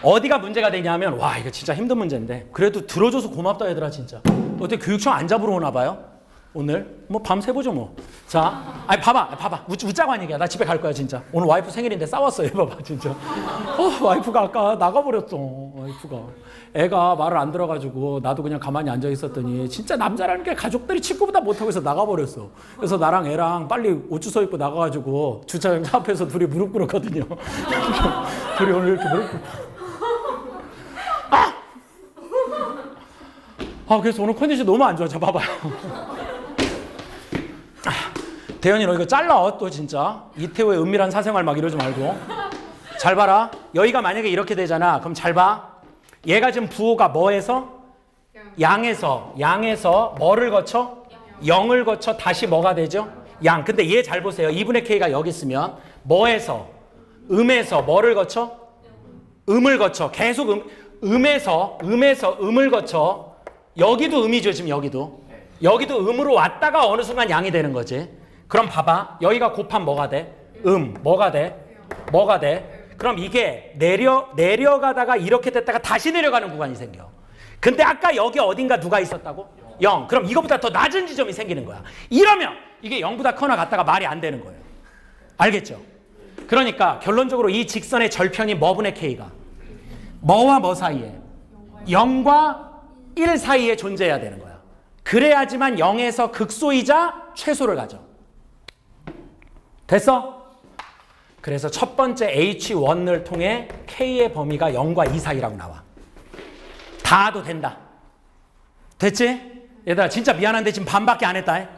Speaker 1: 어디가 문제가 되냐면 와 이거 진짜 힘든 문제인데 그래도 들어줘서 고맙다 얘들아 진짜. 어떻게 교육청 안 잡으러 오나 봐요? 오늘 뭐 밤새보죠 뭐. 자, 아니 봐봐 웃자고 한 얘기야. 나 집에 갈 거야 진짜. 오늘 와이프 생일인데 싸웠어요. 봐봐 진짜. 와이프가 아까 나가버렸어. 와이프가 애가 말을 안 들어가지고 나도 그냥 가만히 앉아 있었더니 진짜 남자라는 게 가족들이 친구보다 못하고 해서 나가버렸어. 그래서 나랑 애랑 빨리 옷 주워 입고 나가가지고 주차장 앞에서 둘이 무릎 꿇었거든요. 둘이 오늘 이렇게 무릎 꿇고. 그래서 오늘 컨디션 너무 안 좋아. 자, 봐봐요. 대현이 너 이거 잘라 또 진짜. 이태호의 은밀한 사생활 막 이러지 말고. 잘 봐라. 여기가 만약에 이렇게 되잖아. 그럼 잘 봐. 얘가 지금 부호가 뭐에서? 양에서 뭐를 거쳐? 0을 거쳐 다시 뭐가 되죠? 양. 근데 얘 잘 보세요. 2분의 K가 여기 있으면 뭐에서? 음에서 뭐를 거쳐? 음을 거쳐. 계속 음에서 음을 거쳐. 여기도 음이죠, 지금 여기도. 여기도 음으로 왔다가 어느 순간 양이 되는 거지. 그럼 봐봐. 여기가 곱하면 뭐가 돼? 뭐가 돼? 뭐가 돼? 그럼 이게 내려가다가 이렇게 됐다가 다시 내려가는 구간이 생겨. 근데 아까 여기 어딘가 누가 있었다고? 0. 그럼 이거보다 더 낮은 지점이 생기는 거야. 이러면 이게 0보다 커나 같다가 말이 안 되는 거예요. 알겠죠? 그러니까 결론적으로 이 직선의 절편이 뭐분의 K가? 뭐와 뭐 사이에? 0과 1 사이에 존재해야 되는 거야. 그래야지만 0에서 극소이자 최소를 가져. 됐어? 그래서 첫 번째 H1을 통해 K의 범위가 0과 2 사이라고 나와. 닿아도 된다. 됐지? 얘들아 진짜 미안한데 지금 반밖에 안 했다.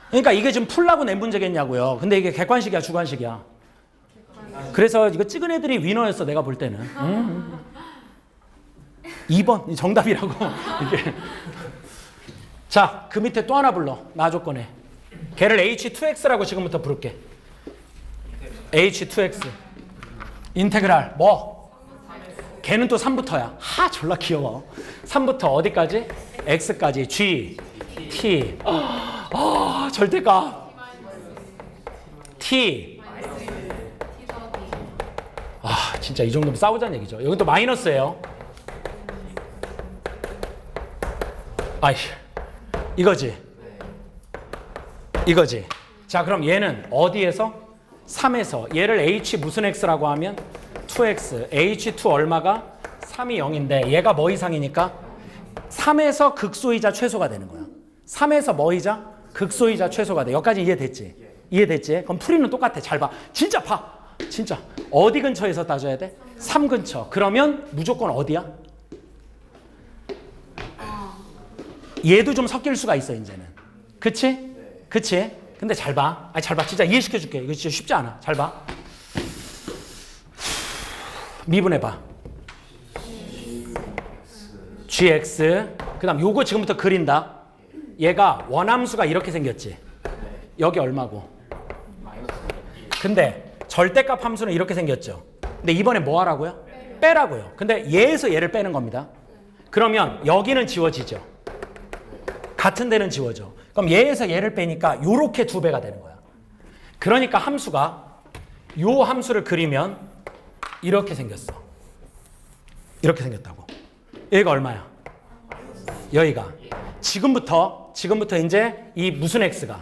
Speaker 1: 그러니까 이게 지금 풀라고 낸 문제겠냐고요. 근데 이게 객관식이야 주관식이야. 그래서 이거 찍은 애들이 위너였어 내가 볼 때는. 2번 정답이라고. 이게. 자, 그 밑에 또 하나 불러. 나 조건에. 걔를 H2X라고 지금부터 부를게. H2X. 인테그랄 뭐? 걔는 또 3부터야. 졸라 귀여워. 3부터 어디까지? X까지. G, T. 절대값. T. 진짜 이 정도면 싸우자는 얘기죠. 여기 또 마이너스예요. 이거지. 자, 그럼 얘는 어디에서? 3에서. 얘를 H 무슨 X라고 하면 2X. H2 얼마가? 3이 0인데 얘가 뭐 이상이니까? 3에서 극소이자 최소가 되는 거야. 3에서 뭐이자? 극소이자 최소가 돼. 여기까지 이해됐지? 이해됐지? 그럼 풀이는 똑같아. 잘 봐. 진짜 봐. 진짜. 어디 근처에서 따져야 돼? 3 근처. 그러면 무조건 어디야? 얘도 좀 섞일 수가 있어 이제는. 그치? 그치? 근데 잘 봐. 잘 봐. 진짜 이해시켜 줄게. 이거 진짜 쉽지 않아. 잘 봐. 미분해봐. gx. 그 다음 요거 지금부터 그린다. 얘가 원함수가 이렇게 생겼지. 여기 얼마고? 근데 절대값 함수는 이렇게 생겼죠. 근데 이번에 뭐 하라고요? 빼라고요. 근데 얘에서 얘를 빼는 겁니다. 그러면 여기는 지워지죠. 같은 데는 지워져. 그럼 얘에서 얘를 빼니까 요렇게 2배가 되는 거야. 그러니까 함수가 요 함수를 그리면 이렇게 생겼어. 이렇게 생겼다고. 얘가 얼마야? 여기가. 지금부터 이제 이 무슨 x가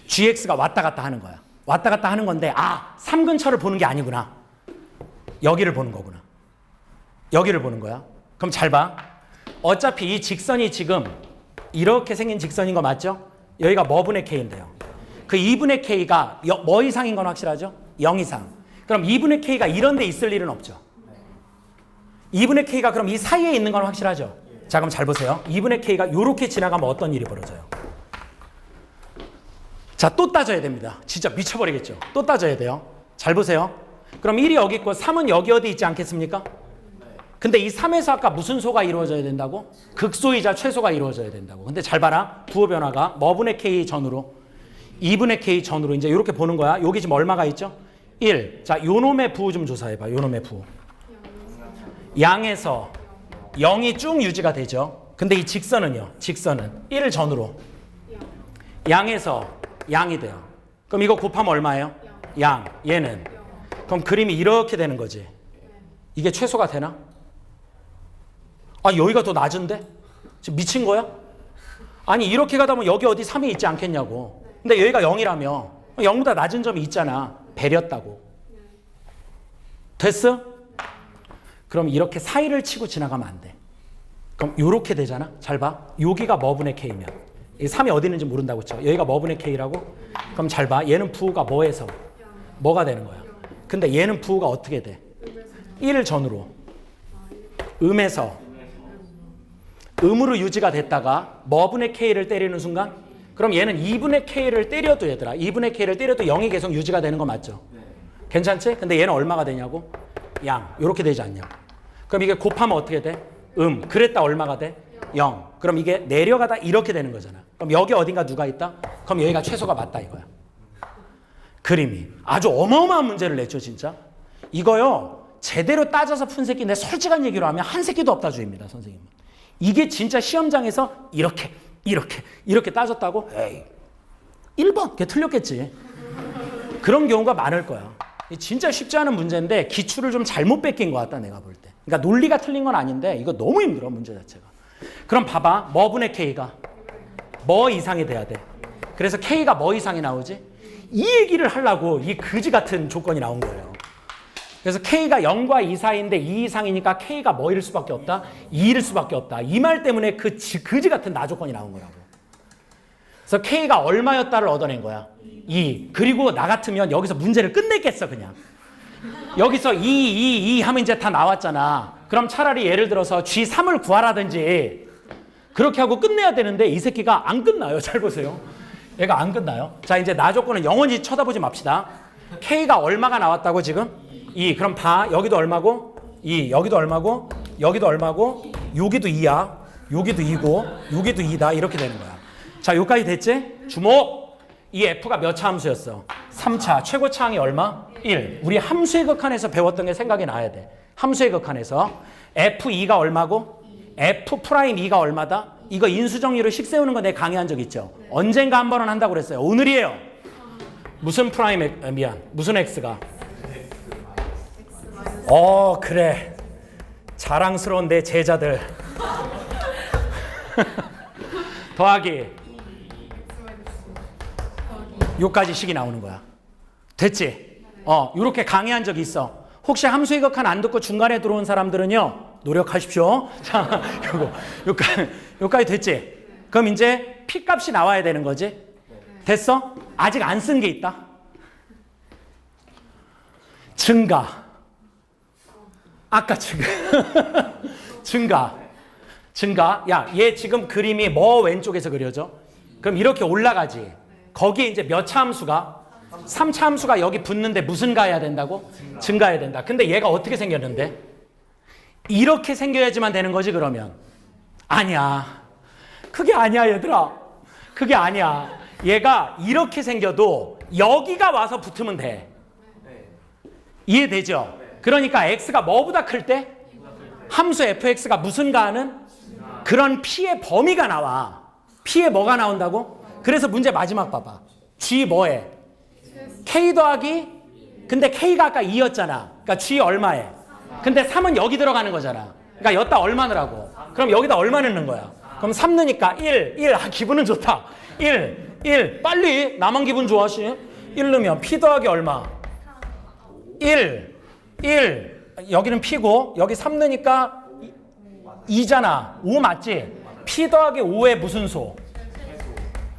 Speaker 1: gx가 왔다 갔다 하는 거야. 왔다 갔다 하는 건데 3 근처를 보는 게 아니구나. 여기를 보는 거구나. 여기를 보는 거야. 그럼 잘 봐. 어차피 이 직선이 지금 이렇게 생긴 직선인 거 맞죠? 여기가 뭐분의 k인데요. 그 2분의 k가 뭐 이상인 건 확실하죠? 0 이상. 그럼 2분의 k가 이런 데 있을 일은 없죠. 2분의 k가 그럼 이 사이에 있는 건 확실하죠? 자, 그럼 잘 보세요. 2분의 k가 이렇게 지나가면 어떤 일이 벌어져요? 자, 또 따져야 됩니다. 진짜 미쳐버리겠죠? 또 따져야 돼요. 잘 보세요. 그럼 1이 여기 있고 3은 여기 어디 있지 않겠습니까? 근데 이 3에서 아까 무슨 소가 이루어져야 된다고? 극소이자 최소가 이루어져야 된다고. 근데 잘 봐라. 부호 변화가 뭐분의 k 전으로 2분의 k 전으로 이제 이렇게 보는 거야. 여기 지금 얼마가 있죠? 1. 자, 요 놈의 부호 좀 조사해봐. 요 놈의 부호. 양에서 0이 쭉 유지가 되죠. 근데 이 직선은요. 직선은 1 전으로 양에서 양이 돼요. 그럼 이거 곱하면 얼마예요? 양. 얘는. 그럼 그림이 이렇게 되는 거지. 이게 최소가 되나? 아, 여기가 더 낮은데? 지금 미친 거야? 아니, 이렇게 가다 보면 여기 어디 3이 있지 않겠냐고. 근데 여기가 0이라며. 0보다 낮은 점이 있잖아. 배렸다고. 됐어? 그럼 이렇게 사이를 치고 지나가면 안 돼. 그럼 이렇게 되잖아. 잘 봐. 여기가 뭐분의 K면. 이 3이 어디 있는지 모른다고 했죠. 여기가 뭐분의 K라고? 그럼 잘 봐. 얘는 부호가 뭐에서? 뭐가 되는 거야? 근데 얘는 부호가 어떻게 돼? 1 전으로. 음에서. 음으로 유지가 됐다가 뭐분의 K를 때리는 순간? 그럼 얘는 2분의 K를 때려도 얘들아. 2분의 K를 때려도 0이 계속 유지가 되는 거 맞죠? 괜찮지? 근데 얘는 얼마가 되냐고? 양. 이렇게 되지 않냐고. 그럼 이게 곱하면 어떻게 돼? 그랬다 얼마가 돼? 0. 그럼 이게 내려가다 이렇게 되는 거잖아. 그럼 여기 어딘가 누가 있다? 그럼 여기가 최소가 맞다 이거야. 그림이. 아주 어마어마한 문제를 냈죠 진짜. 이거요. 제대로 따져서 푼 새끼 내 솔직한 얘기로 하면 한 새끼도 없다 주입니다 선생님은. 이게 진짜 시험장에서 이렇게 따졌다고? 에이. 1번. 그게 틀렸겠지. 그런 경우가 많을 거야. 진짜 쉽지 않은 문제인데 기출을 좀 잘못 뺏긴 것 같다 내가 볼 때. 그러니까 논리가 틀린 건 아닌데 이거 너무 힘들어 문제 자체가. 그럼 봐봐. 뭐분의 K가 뭐 이상이 돼야 돼. 그래서 K가 뭐 이상이 나오지? 이 얘기를 하려고 이 그지 같은 조건이 나온 거예요. 그래서 K가 0과 2 사이인데 2 이상이니까 K가 뭐일 수밖에 없다? 2일 수밖에 없다. 이 말 때문에 그 그지 같은 나 조건이 나온 거라고. 그래서 K가 얼마였다를 얻어낸 거야. 2. 그리고 나 같으면 여기서 문제를 끝냈겠어 그냥. 여기서 2 하면 이제 다 나왔잖아. 그럼 차라리 예를 들어서 G3을 구하라든지 그렇게 하고 끝내야 되는데 이 새끼가 안 끝나요. 잘 보세요. 얘가 안 끝나요. 자 이제 나 조건은 영원히 쳐다보지 맙시다. K가 얼마가 나왔다고 지금? 2. 그럼 봐. 여기도 얼마고? 2. 여기도 얼마고? 여기도 얼마고? 여기도 2야. 여기도 2고 여기도 2다. 이렇게 되는 거야. 자 여기까지 됐지? 주목! 이 F가 몇 차 함수였어? 3차. 최고차항이 얼마? 1. 우리 함수의 극한에서 배웠던 게 생각이 나야 돼. 함수의 극한에서. F2가 얼마고? F'2가 얼마다? 이거 인수정리로 식 세우는 거 내가 강의한 적 있죠? 언젠가 한 번은 한다고 그랬어요. 오늘이에요. 무슨 프라임, 미안. 무슨 X가? 그래. 자랑스러운 내 제자들. 더하기. 요까지 식이 나오는 거야. 됐지? 요렇게 강의한 적이 있어. 혹시 함수의 극한 안 듣고 중간에 들어온 사람들은요. 노력하십시오. 자, 요까지 됐지? 그럼 이제 P 값이 나와야 되는 거지? 됐어? 아직 안 쓴 게 있다. 증가. 아까 증가. 야, 얘 지금 그림이 뭐 왼쪽에서 그려져? 그럼 이렇게 올라가지. 거기에 이제 몇 차 함수가? 3차 함수가 여기 붙는데 무슨 가해야 된다고? 증가해야 된다. 근데 얘가 어떻게 생겼는데? 이렇게 생겨야지만 되는 거지 그러면? 아니야. 그게 아니야 얘들아. 그게 아니야. 얘가 이렇게 생겨도 여기가 와서 붙으면 돼. 이해되죠? 그러니까 x가 뭐보다 클 때? 함수 fx가 무슨 가하는? 그런 p의 범위가 나와. p의 뭐가 나온다고? 그래서 문제 마지막 봐봐. g 뭐해? k 더하기? 근데 k가 아까 2였잖아. 그러니까 g 얼마에? 근데 3은 여기 들어가는 거잖아. 그러니까 여기다 얼마 넣으라고? 그럼 여기다 얼마 넣는 거야? 그럼 3 넣으니까 1. 아, 기분은 좋다. 1. 빨리. 나만 기분 좋아하시? 1 넣으면 p 더하기 얼마? 1. 여기는 p고 여기 3 넣으니까 2잖아. 5 맞지? p 더하기 5의 무슨 소?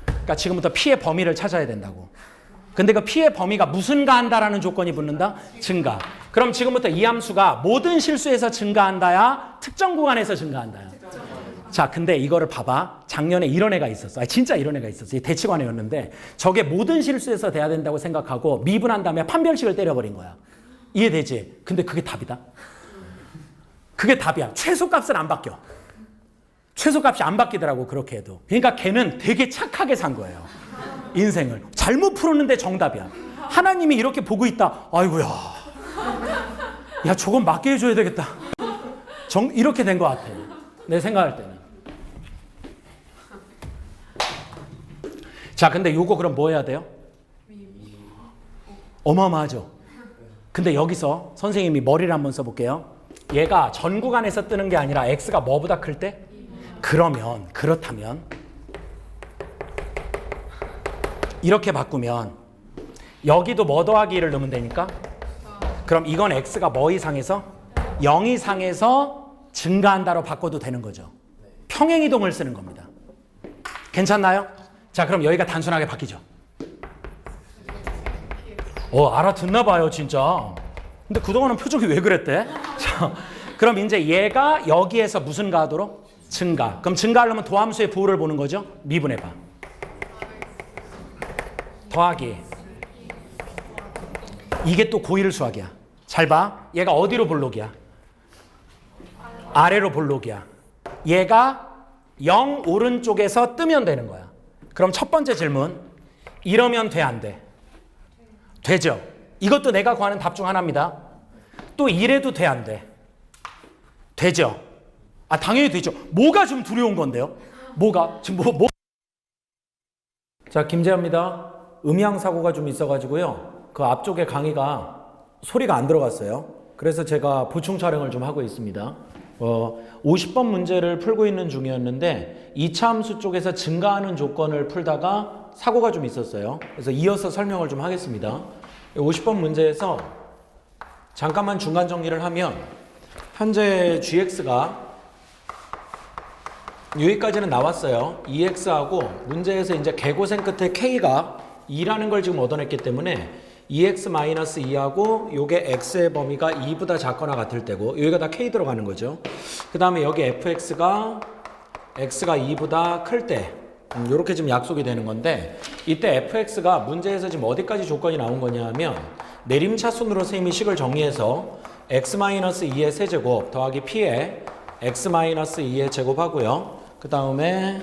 Speaker 1: 그러니까 지금부터 p의 범위를 찾아야 된다고. 근데 그 p의 범위가 무슨 가한다라는 조건이 붙는다? 증가. 그럼 지금부터 이 함수가 모든 실수에서 증가한다야? 특정 구간에서 증가한다야? 자, 근데 이거를 봐봐. 작년에 이런 애가 있었어. 진짜 이런 애가 있었어. 대치관이었는데 저게 모든 실수에서 돼야 된다고 생각하고 미분한 다음에 판별식을 때려버린 거야. 이해되지? 근데 그게 답이다. 그게 답이야. 최소값은 안 바뀌어. 최소값이 안 바뀌더라고 그렇게 해도. 그러니까 걔는 되게 착하게 산 거예요. 인생을. 잘못 풀었는데 정답이야. 하나님이 이렇게 보고 있다. 아이고야. 야 저건 맞게 해줘야 되겠다. 이렇게 된 것 같아. 내 생각할 때는. 자, 근데 요거 그럼 뭐 해야 돼요? 어마어마하죠. 근데 여기서 선생님이 머리를 한번 써볼게요. 얘가 전 구간에서 뜨는 게 아니라 x가 뭐보다 클 때? 그렇다면 이렇게 바꾸면 여기도 뭐 더하기 1을 넣으면 되니까 그럼 이건 x가 뭐 이상에서? 0 이상에서 증가한다로 바꿔도 되는 거죠. 평행이동을 쓰는 겁니다. 괜찮나요? 자, 그럼 여기가 단순하게 바뀌죠. 알아듣나 봐요, 진짜. 근데 그동안은 표정이 왜 그랬대? 자, 그럼 이제 얘가 여기에서 무슨 가하도록? 증가. 그럼 증가하려면 도함수의 부호를 보는 거죠? 미분해봐. 더하기. 이게 또 고1 수학이야. 잘 봐. 얘가 어디로 볼록이야? 아래로 볼록이야. 얘가 0 오른쪽에서 뜨면 되는 거야. 그럼 첫 번째 질문. 이러면 돼, 안 돼? 되죠. 이것도 내가 구하는 답 중 하나입니다. 또 이래도 돼, 안 돼? 되죠. 당연히 되죠. 뭐가 좀 두려운 건데요? 뭐가? 지금 뭐? 자, 김재현입니다. 음향 사고가 좀 있어가지고요. 그 앞쪽에 강의가 소리가 안 들어갔어요. 그래서 제가 보충 촬영을 좀 하고 있습니다. 50번 문제를 풀고 있는 중이었는데 2차 함수 쪽에서 증가하는 조건을 풀다가 사고가 좀 있었어요. 그래서 이어서 설명을 좀 하겠습니다. 50번 문제에서 잠깐만 중간 정리를 하면 현재 gx가 여기까지는 나왔어요. 2x하고 문제에서 이제 개고생 끝에 k가 2라는 걸 지금 얻어냈기 때문에 2x-2하고 요게 x의 범위가 2보다 작거나 같을 때고 여기가 다 k 들어가는 거죠. 그 다음에 여기 fx가 x가 2보다 클 때 이렇게 지금 약속이 되는 건데 이때 fx가 문제에서 지금 어디까지 조건이 나온 거냐 하면 내림차순으로 선생님이 식을 정리해서 x-2의 세제곱 더하기 p의 x-2의 제곱하고요. 그 다음에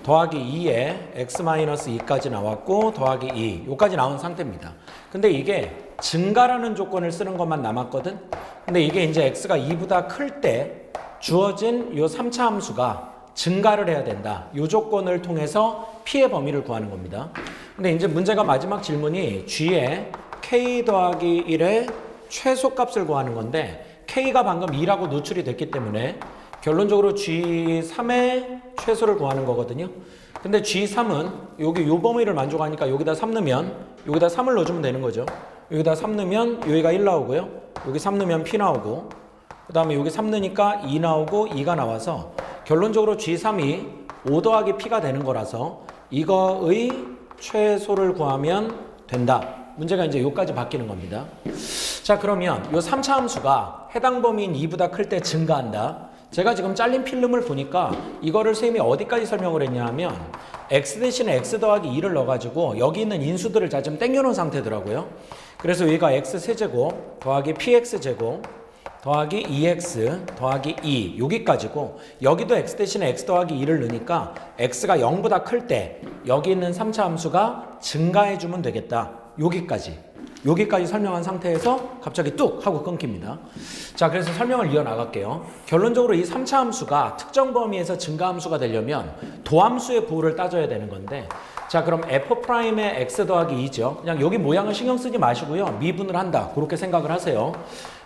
Speaker 1: 더하기 2에 x-2까지 나왔고 더하기 2 요까지 나온 상태입니다. 근데 이게 증가라는 조건을 쓰는 것만 남았거든. 근데 이게 이제 x가 2보다 클 때 주어진 요 3차 함수가 증가를 해야 된다. 요 조건을 통해서 p의 범위를 구하는 겁니다. 근데 이제 문제가 마지막 질문이 g의 k 더하기 1의 최소값을 구하는 건데 k가 방금 2라고 노출이 됐기 때문에 결론적으로 G3의 최소를 구하는 거거든요. 근데 G3은 여기 요 범위를 만족하니까 여기다 3 넣으면 여기다 3을 넣어주면 되는 거죠. 여기다 3 넣으면 여기가 1 나오고요. 여기 3 넣으면 P 나오고 그 다음에 여기 3 넣으니까 2 나오고 2가 나와서 결론적으로 G3이 5 더하기 P가 되는 거라서 이거의 최소를 구하면 된다. 문제가 이제 여기까지 바뀌는 겁니다. 자, 그러면 요 3차 함수가 해당 범위인 2보다 클 때 증가한다. 제가 지금 잘린 필름을 보니까 이거를 선생님이 어디까지 설명을 했냐 하면 x 대신에 x 더하기 2를 넣어가지고 여기 있는 인수들을 다 좀 땡겨놓은 상태더라고요. 그래서 여기가 x 세제곱 더하기 px 제곱 더하기 2x 더하기 2 여기까지고 여기도 x 대신에 x 더하기 2를 넣으니까 x가 0보다 클 때 여기 있는 3차 함수가 증가해주면 되겠다. 여기까지 설명한 상태에서 갑자기 뚝 하고 끊깁니다. 자, 그래서 설명을 이어나갈게요. 결론적으로 이 3차 함수가 특정 범위에서 증가 함수가 되려면 도함수의 부호를 따져야 되는 건데 자, 그럼 f'의 x 더하기 2죠. 그냥 여기 모양을 신경 쓰지 마시고요. 미분을 한다. 그렇게 생각을 하세요.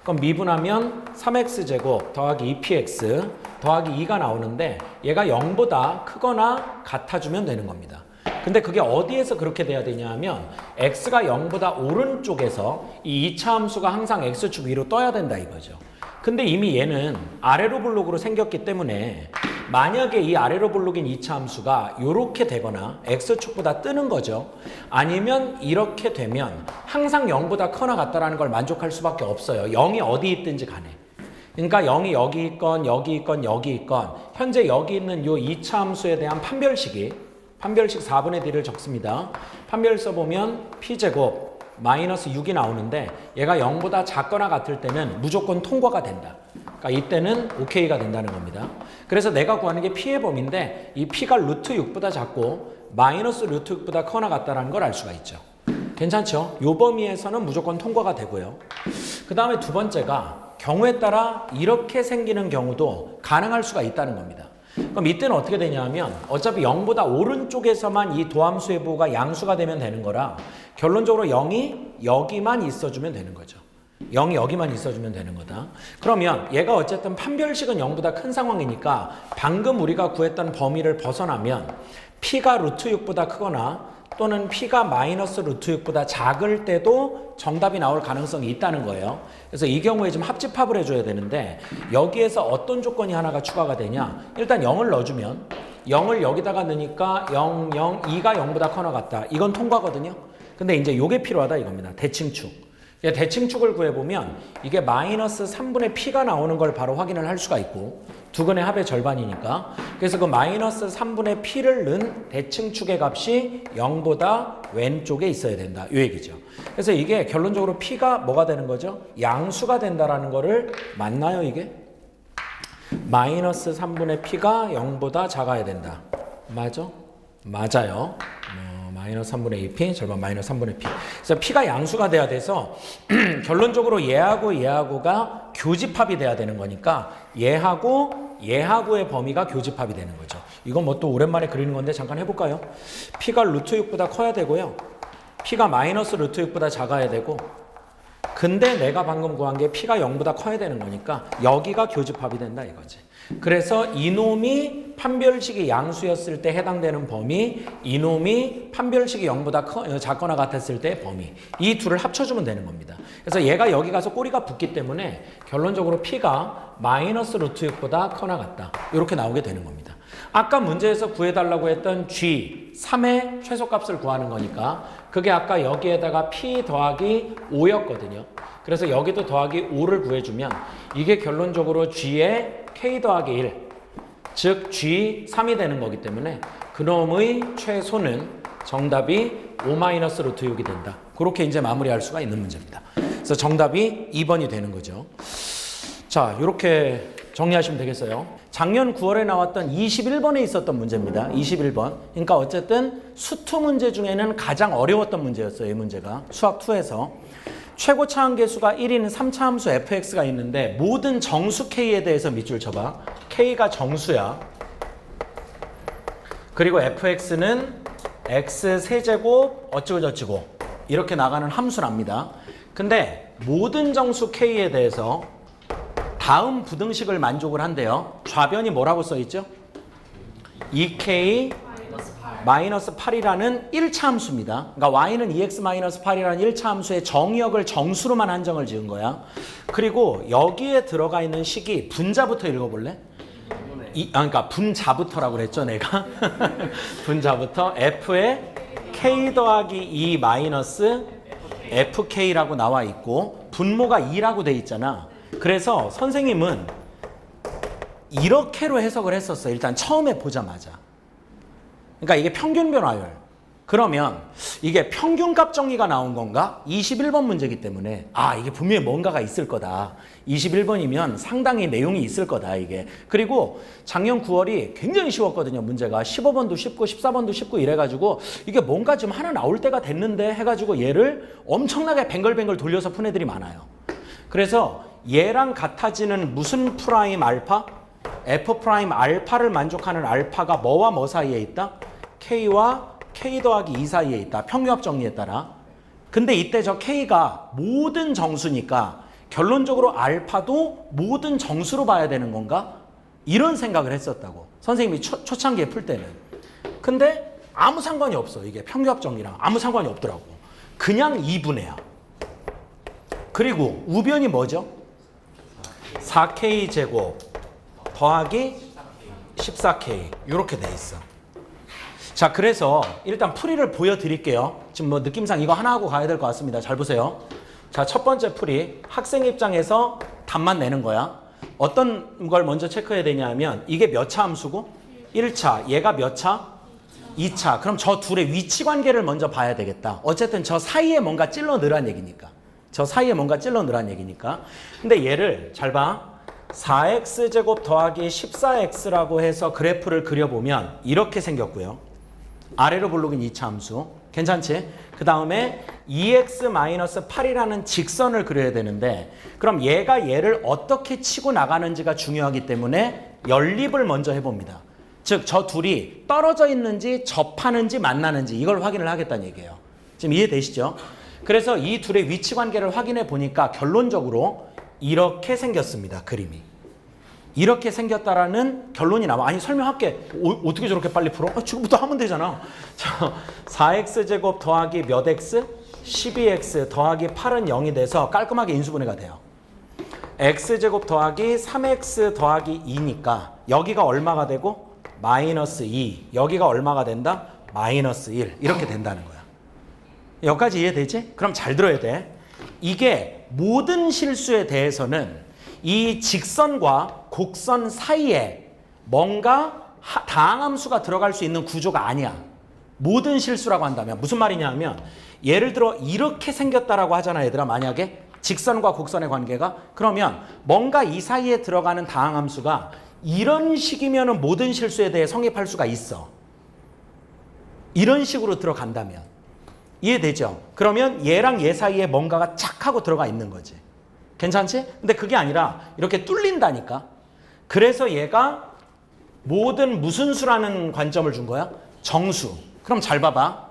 Speaker 1: 그럼 미분하면 3x제곱 더하기 2px 더하기 2가 나오는데 얘가 0보다 크거나 같아주면 되는 겁니다. 근데 그게 어디에서 그렇게 돼야 되냐 하면 x가 0보다 오른쪽에서 이 2차 함수가 항상 x축 위로 떠야 된다 이거죠. 근데 이미 얘는 아래로 볼록으로 생겼기 때문에 만약에 이 아래로 볼록인 2차 함수가 이렇게 되거나 x축보다 뜨는 거죠. 아니면 이렇게 되면 항상 0보다 커나 같다라는 걸 만족할 수밖에 없어요. 0이 어디 있든지 간에. 그러니까 0이 여기 있건 여기 있건 여기 있건 현재 여기 있는 이 2차 함수에 대한 판별식 4분의 d를 적습니다. 판별 써보면 p제곱 마이너스 6이 나오는데 얘가 0보다 작거나 같을 때는 무조건 통과가 된다. 그러니까 이때는 OK가 된다는 겁니다. 그래서 내가 구하는 게 p의 범위인데 이 p가 루트 6보다 작고 마이너스 루트 6보다 커나 같다는 걸 알 수가 있죠. 괜찮죠? 요 범위에서는 무조건 통과가 되고요. 그 다음에 2번째가 경우에 따라 이렇게 생기는 경우도 가능할 수가 있다는 겁니다. 그럼 이때는 어떻게 되냐면 어차피 0보다 오른쪽에서만 이 도함수의 부호가 양수가 되면 되는 거라 결론적으로 0이 여기만 있어주면 되는 거죠. 0이 여기만 있어주면 되는 거다. 그러면 얘가 어쨌든 판별식은 0보다 큰 상황이니까 방금 우리가 구했던 범위를 벗어나면 P가 루트 6보다 크거나 또는 P가 마이너스 루트 6보다 작을 때도 정답이 나올 가능성이 있다는 거예요. 그래서 이 경우에 지금 합집합을 해줘야 되는데 여기에서 어떤 조건이 하나가 추가가 되냐. 일단 0을 넣어주면 0을 여기다가 넣으니까 0, 0, 2가 0보다 커나 같다. 이건 통과거든요. 근데 이제 요게 필요하다 이겁니다. 대칭축. 대칭축을 구해보면 이게 마이너스 3분의 P가 나오는 걸 바로 확인을 할 수가 있고 두근의 합의 절반이니까 그래서 그 마이너스 3분의 P를 넣은 대칭축의 값이 0보다 왼쪽에 있어야 된다. 이 얘기죠. 그래서 이게 결론적으로 P가 뭐가 되는 거죠? 양수가 된다라는 거를 맞나요 이게? 마이너스 3분의 P가 0보다 작아야 된다. 맞아? 맞아요. 마이너스 3분의 2P 절반 마이너스 3분의 P. 그래서 P가 양수가 돼야 돼서 결론적으로 얘하고가 교집합이 돼야 되는 거니까 얘하고의 범위가 교집합이 되는 거죠. 이건 뭐 또 오랜만에 그리는 건데 잠깐 해볼까요? P가 루트 6보다 커야 되고요. P가 마이너스 루트 6보다 작아야 되고 근데 내가 방금 구한 게 P가 0보다 커야 되는 거니까 여기가 교집합이 된다 이거지. 그래서 이놈이 판별식이 양수였을 때 해당되는 범위, 이놈이 판별식이 0보다 작거나 같았을 때 범위. 이 둘을 합쳐주면 되는 겁니다. 그래서 얘가 여기 가서 꼬리가 붙기 때문에 결론적으로 P가 마이너스 루트 6보다 커나 같다. 이렇게 나오게 되는 겁니다. 아까 문제에서 구해달라고 했던 G, 3의 최소값을 구하는 거니까 그게 아까 여기에다가 P 더하기 5였거든요. 그래서 여기도 더하기 5를 구해주면 이게 결론적으로 G의 K 더하기 1, 즉 G 3이 되는 거기 때문에 그놈의 최소는 정답이 5 마이너스 루트 6이 된다. 그렇게 이제 마무리할 수가 있는 문제입니다. 그래서 정답이 2번이 되는 거죠. 자, 이렇게 정리하시면 되겠어요. 작년 9월에 나왔던 21번에 있었던 문제입니다. 21번. 그러니까 어쨌든 수투 문제 중에는 가장 어려웠던 문제였어요. 이 문제가. 수학 2에서. 최고 차함계수가 1인 3차 함수 fx가 있는데 모든 정수 k에 대해서 밑줄 쳐봐. k가 정수야. 그리고 fx는 x 세제곱 어쩌고저쩌고 이렇게 나가는 함수랍니다. 근데 모든 정수 k에 대해서 다음 부등식을 만족을 한대요. 좌변이 뭐라고 써있죠? 2k 마이너스 8이라는 1차 함수입니다. 그러니까 y는 2x 마이너스 8이라는 1차 함수의 정의역을 정수로만 한정을 지은 거야. 그리고 여기에 들어가 있는 식이 분자부터 읽어볼래? 그러니까 분자부터라고 그랬죠 내가. 분자부터 f에 k 더하기 2 마이너스 fk라고 나와 있고 분모가 2라고 돼 있잖아. 그래서 선생님은 이렇게로 해석을 했었어. 일단 처음에 보자마자. 그러니까 이게 평균 변화율. 그러면 이게 평균값 정의가 나온 건가? 21번 문제이기 때문에 이게 분명히 뭔가가 있을 거다. 21번이면 상당히 내용이 있을 거다 이게. 그리고 작년 9월이 굉장히 쉬웠거든요. 문제가 15번도 쉽고 14번도 쉽고 이래가지고 이게 뭔가 좀 하나 나올 때가 됐는데 해가지고 얘를 엄청나게 뱅글뱅글 돌려서 푼 애들이 많아요. 그래서 얘랑 같아지는 무슨 프라임 알파? F 프라임 알파를 만족하는 알파가 뭐와 뭐 사이에 있다? K와 K 더하기 2 사이에 있다. 평균합 정리에 따라. 근데 이때 저 K가 모든 정수니까 결론적으로 알파도 모든 정수로 봐야 되는 건가? 이런 생각을 했었다고. 선생님이 초창기에 풀 때는. 근데 아무 상관이 없어. 이게 평균합 정리랑 아무 상관이 없더라고. 그냥 2분해야. 그리고 우변이 뭐죠? 4K 제곱 더하기 14K 이렇게 돼 있어. 자, 그래서 일단 풀이를 보여드릴게요. 지금 뭐 느낌상 이거 하나 하고 가야 될 것 같습니다. 잘 보세요. 자, 첫 번째 풀이 학생 입장에서 답만 내는 거야. 어떤 걸 먼저 체크해야 되냐면 이게 몇 차 함수고? 1차. 얘가 몇 차? 2차. 그럼 저 둘의 위치 관계를 먼저 봐야 되겠다. 어쨌든 저 사이에 뭔가 찔러 넣으란 얘기니까. 저 사이에 뭔가 찔러 넣으란 얘기니까. 근데 얘를 잘 봐. 4x제곱 더하기 14x라고 해서 그래프를 그려보면 이렇게 생겼고요. 아래로 블록인 2차 함수. 괜찮지? 그 다음에 2x-8이라는 직선을 그려야 되는데 그럼 얘가 얘를 어떻게 치고 나가는지가 중요하기 때문에 연립을 먼저 해봅니다. 즉 저 둘이 떨어져 있는지 접하는지 만나는지 이걸 확인을 하겠다는 얘기예요. 지금 이해되시죠? 그래서 이 둘의 위치 관계를 확인해 보니까 결론적으로 이렇게 생겼습니다. 그림이. 이렇게 생겼다라는 결론이 나와. 아니 설명할게. 어떻게 저렇게 빨리 풀어? 지금부터 하면 되잖아. 자, 4x제곱 더하기 몇 x? 12x 더하기 8은 0이 돼서 깔끔하게 인수분해가 돼요. x제곱 더하기 3x 더하기 2니까 여기가 얼마가 되고? 마이너스 2. 여기가 얼마가 된다? 마이너스 1. 이렇게 된다는 거야. 여기까지 이해되지? 그럼 잘 들어야 돼. 이게 모든 실수에 대해서는 이 직선과 곡선 사이에 뭔가 다항함수가 들어갈 수 있는 구조가 아니야. 모든 실수라고 한다면 무슨 말이냐 하면 예를 들어 이렇게 생겼다라고 하잖아 얘들아. 만약에 직선과 곡선의 관계가 그러면 뭔가 이 사이에 들어가는 다항함수가 이런 식이면 모든 실수에 대해 성립할 수가 있어. 이런 식으로 들어간다면 이해되죠? 그러면 얘랑 얘 사이에 뭔가가 착 하고 들어가 있는 거지. 괜찮지? 근데 그게 아니라 이렇게 뚫린다니까. 그래서 얘가 모든 무슨 수라는 관점을 준 거야? 정수. 그럼 잘 봐봐.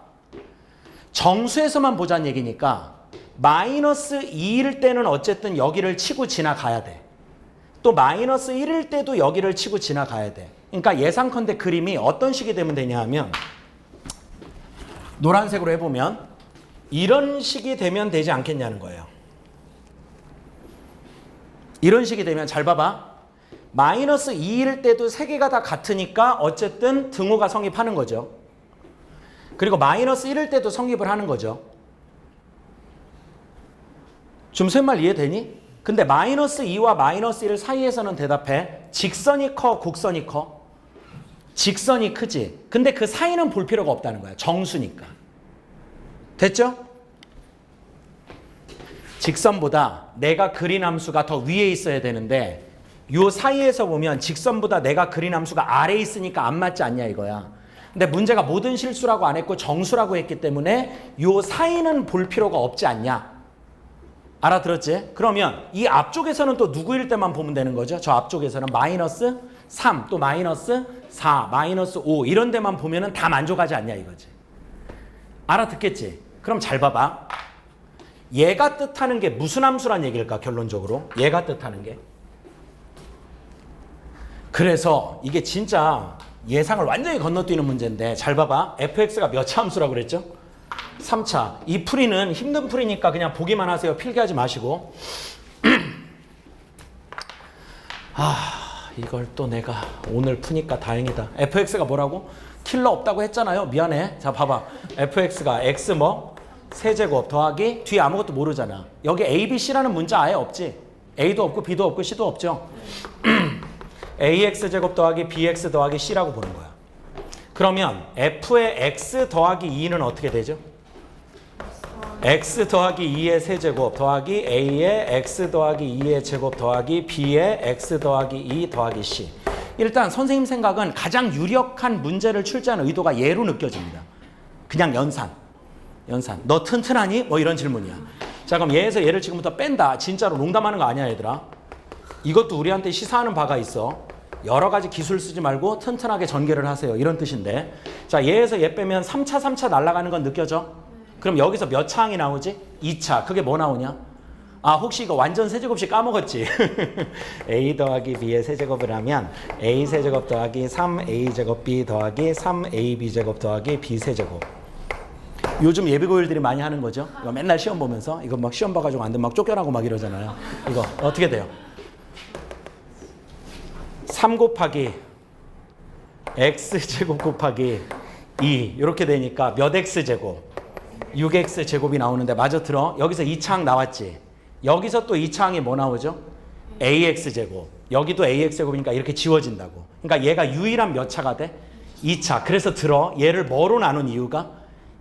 Speaker 1: 정수에서만 보자는 얘기니까 마이너스 2일 때는 어쨌든 여기를 치고 지나가야 돼. 또 마이너스 1일 때도 여기를 치고 지나가야 돼. 그러니까 예상컨대 그림이 어떤 식이 되면 되냐 하면 노란색으로 해보면 이런 식이 되면 되지 않겠냐는 거예요. 이런 식이 되면 잘 봐봐. 마이너스 2일 때도 세 개가 다 같으니까 어쨌든 등호가 성립하는 거죠. 그리고 마이너스 1일 때도 성립을 하는 거죠. 좀 쌤말 이해되니? 근데 마이너스 2와 마이너스 1 사이에서는 대답해. 직선이 커, 곡선이 커? 직선이 크지. 근데 그 사이는 볼 필요가 없다는 거야. 정수니까. 됐죠? 직선보다 내가 그린 함수가 더 위에 있어야 되는데 요 사이에서 보면 직선보다 내가 그린 함수가 아래에 있으니까 안 맞지 않냐 이거야. 근데 문제가 모든 실수라고 안 했고 정수라고 했기 때문에 요 사이는 볼 필요가 없지 않냐. 알아들었지? 그러면 이 앞쪽에서는 또 누구일 때만 보면 되는 거죠. 저 앞쪽에서는 마이너스 3, 또 마이너스 4, 마이너스 5 이런 데만 보면은 다 만족하지 않냐 이거지. 알아듣겠지? 그럼 잘 봐봐. 얘가 뜻하는 게 무슨 함수란 얘기일까 결론적으로? 얘가 뜻하는 게. 그래서 이게 진짜 예상을 완전히 건너뛰는 문제인데 잘 봐봐. fx가 몇 차 함수라고 그랬죠? 3차. 이 풀이는 힘든 풀이니까 그냥 보기만 하세요. 필기하지 마시고. 이걸 또 내가 오늘 푸니까 다행이다. fx가 뭐라고? 킬러 없다고 했잖아요. 미안해. 자 봐봐. fx가 x 뭐? 세제곱 더하기 뒤에 아무것도 모르잖아. 여기 a, b, c라는 문자 아예 없지. a도 없고 b도 없고 c도 없죠. ax제곱 더하기 bx 더하기 c라고 보는 거야. 그러면 f의 x 더하기 2는 어떻게 되죠? x 더하기 2의 세제곱 더하기 a의 x 더하기 2의 제곱 더하기 b의 x 더하기 2 더하기 c. 일단 선생님 생각은 가장 유력한 문제를 출제하는 의도가 얘로 느껴집니다. 그냥 연산. 너 튼튼하니? 뭐 이런 질문이야. 자 그럼 얘에서 얘를 지금부터 뺀다. 진짜로 농담하는 거 아니야 얘들아. 이것도 우리한테 시사하는 바가 있어. 여러 가지 기술 쓰지 말고 튼튼하게 전개를 하세요. 이런 뜻인데. 자 얘에서 얘 빼면 3차 날아가는 건 느껴져? 그럼 여기서 몇 차 항이 나오지? 2차. 그게 뭐 나오냐? 혹시 이거 완전 세제곱식 까먹었지? a 더하기 b의 세제곱을 하면 a 세제곱 더하기 3a 제곱 b 더하기 3ab 제곱 더하기 b 세제곱. 요즘 예비고일들이 많이 하는 거죠. 이거 맨날 시험 보면서 이거 막 시험 봐가지고 안 되면 막 쫓겨나고 막 이러잖아요. 이거 어떻게 돼요? 3 곱하기 x제곱 곱하기 2 이렇게 되니까 몇 x제곱? 6x제곱이 나오는데 마저 들어. 여기서 2차항 나왔지? 여기서 또 2차항이 뭐 나오죠? ax제곱. 여기도 ax제곱이니까 이렇게 지워진다고. 그러니까 얘가 유일한 몇 차가 돼? 2차. 그래서 들어. 얘를 뭐로 나눈 이유가?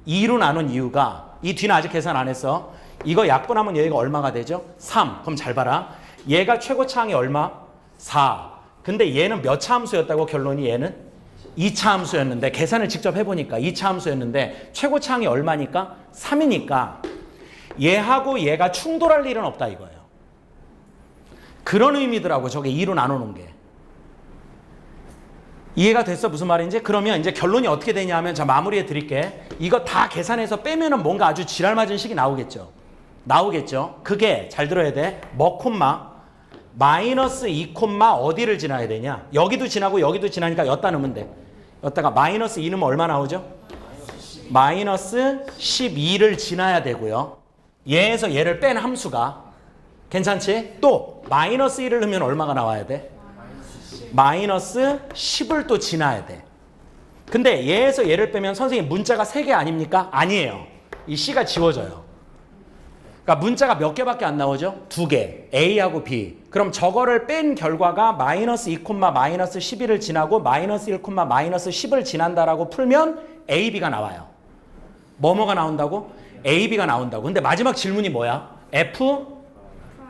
Speaker 1: 2로 나눈 이유가 이 뒤는 아직 계산 안 했어. 이거 약분하면 얘가 얼마가 되죠? 3. 그럼 잘 봐라. 얘가 최고차항이 얼마? 4. 근데 얘는 몇 차 함수였다고 결론이 얘는? 2차 함수였는데 계산을 직접 해보니까 2차 함수였는데 최고차항이 얼마니까? 3이니까 얘하고 얘가 충돌할 일은 없다 이거예요. 그런 의미더라고 저게 2로 나누는 게. 이해가 됐어? 무슨 말인지? 그러면 이제 결론이 어떻게 되냐 하면, 자, 마무리해 드릴게. 이거 다 계산해서 빼면은 뭔가 아주 지랄맞은 식이 나오겠죠. 그게 잘 들어야 돼. 뭐 콤마 마이너스 2 콤마 어디를 지나야 되냐? 여기도 지나고 여기도 지나니까 여기다 넣으면 돼. 여기다가 마이너스 2 넣으면 얼마 나오죠? 마이너스 12를 지나야 되고요. 얘에서 얘를 뺀 함수가, 괜찮지? 또 마이너스 1을 넣으면 얼마가 나와야 돼? 마이너스 10을 또 지나야 돼. 근데 얘에서 얘를 빼면 선생님 문자가 3개 아닙니까? 아니에요. 이 C가 지워져요. 그러니까 문자가 몇 개밖에 안 나오죠? 2개. A하고 B. 그럼 저거를 뺀 결과가 마이너스 2 콤마 마이너스 12를 지나고 마이너스 1 콤마 마이너스 10을 지난다라고 풀면 AB가 나와요. 뭐뭐가 나온다고? AB가 나온다고. 근데 마지막 질문이 뭐야? F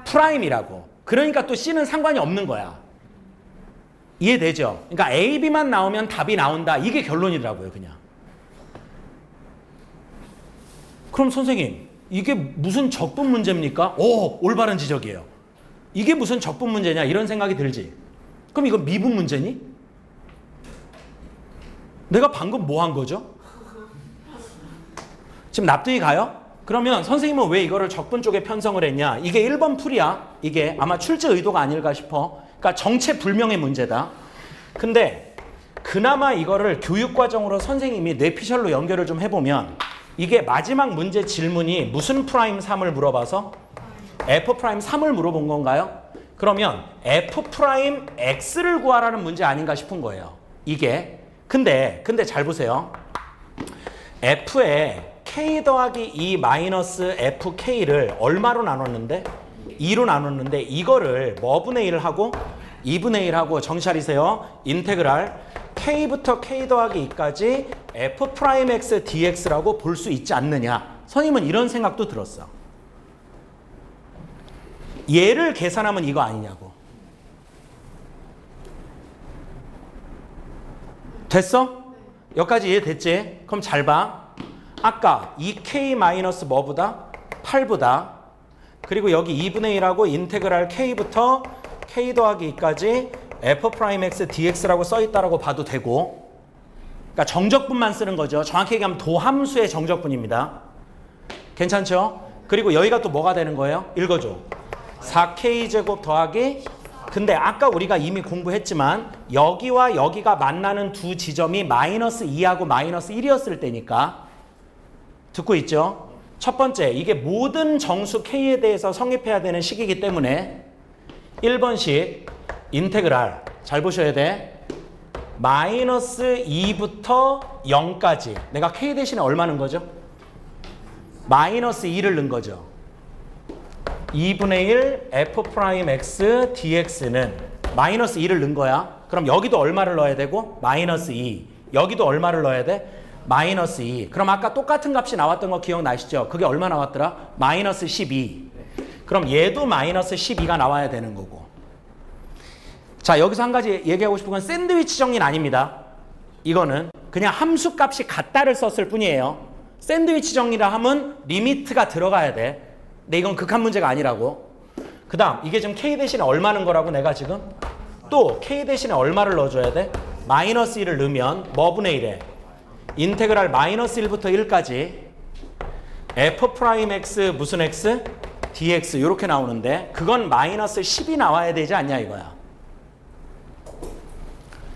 Speaker 1: 프라임이라고. 그러니까 또 C는 상관이 없는 거야. 이해되죠? 그러니까 AB만 나오면 답이 나온다. 이게 결론이더라고요, 그냥. 그럼 선생님, 이게 무슨 적분 문제입니까? 오, 올바른 지적이에요. 이게 무슨 적분 문제냐 이런 생각이 들지. 그럼 이거 미분 문제니? 내가 방금 뭐 한 거죠? 지금 납득이 가요? 그러면 선생님은 왜 이거를 적분 쪽에 편성을 했냐? 이게 1번 풀이야. 이게 아마 출제 의도가 아닐까 싶어. 그러니까 정체불명의 문제다. 근데 그나마 이거를 교육과정으로 선생님이 뇌피셜로 연결을 좀 해보면, 이게 마지막 문제 질문이 무슨 프라임 3을 물어봐서 F 프라임 3을 물어본 건가요? 그러면 F 프라임 X를 구하라는 문제 아닌가 싶은 거예요. 이게. 근데 잘 보세요. F에 K 더하기 2 마이너스 FK를 얼마로 나눴는데? 2로 나눴는데 이거를 뭐 분의 1 하고 2분의 1 하고 정신 차리세요. 인테그랄 K부터 K 더하기 2까지 F 프라임 X dx라고 볼 수 있지 않느냐. 선생님은 이런 생각도 들었어. 얘를 계산하면 이거 아니냐고. 됐어? 여기까지 이해됐지? 그럼 잘 봐. 아까 2K 마이너스 뭐보다? 8보다. 그리고 여기 2분의 1하고 인테그랄 K부터 K 더하기 2까지 F 프라임 X dx라고 써있다라고 봐도 되고, 그러니까 정적분만 쓰는 거죠. 정확히 얘기하면 도함수의 정적분입니다. 괜찮죠? 그리고 여기가 또 뭐가 되는 거예요? 읽어줘. 4K제곱 더하기, 근데 아까 우리가 이미 공부했지만 여기와 여기가 만나는 두 지점이 마이너스 2하고 마이너스 1이었을 때니까, 듣고 있죠? 첫 번째, 이게 모든 정수 K에 대해서 성립해야 되는 식이기 때문에 1번식 인테그랄 잘 보셔야 돼. 마이너스 2부터 0까지 내가 K 대신에 얼마 넣은 거죠? 마이너스 2를 넣은 거죠. 2분의 1 F 프라임 X dx는 마이너스 2를 넣은 거야. 그럼 여기도 얼마를 넣어야 되고? 마이너스 2. 여기도 얼마를 넣어야 돼? 마이너스 2. 그럼 아까 똑같은 값이 나왔던 거 기억나시죠? 그게 얼마 나왔더라? 마이너스 12. 그럼 얘도 마이너스 12가 나와야 되는 거고. 자, 여기서 한 가지 얘기하고 싶은 건 샌드위치 정리는 아닙니다. 이거는 그냥 함수값이 같다를 썼을 뿐이에요. 샌드위치 정리라 하면 리미트가 들어가야 돼. 근데 이건 극한 문제가 아니라고. 그 다음 이게 지금 K 대신에 얼마 넣은 거라고 내가 지금? 또 K 대신에 얼마를 넣어줘야 돼? 마이너스 1을 넣으면 뭐 분의 1에? 인테그랄 마이너스 1부터 1까지 F 프라임 X 무슨 X? dx 이렇게 나오는데 그건 마이너스 10이 나와야 되지 않냐 이거야.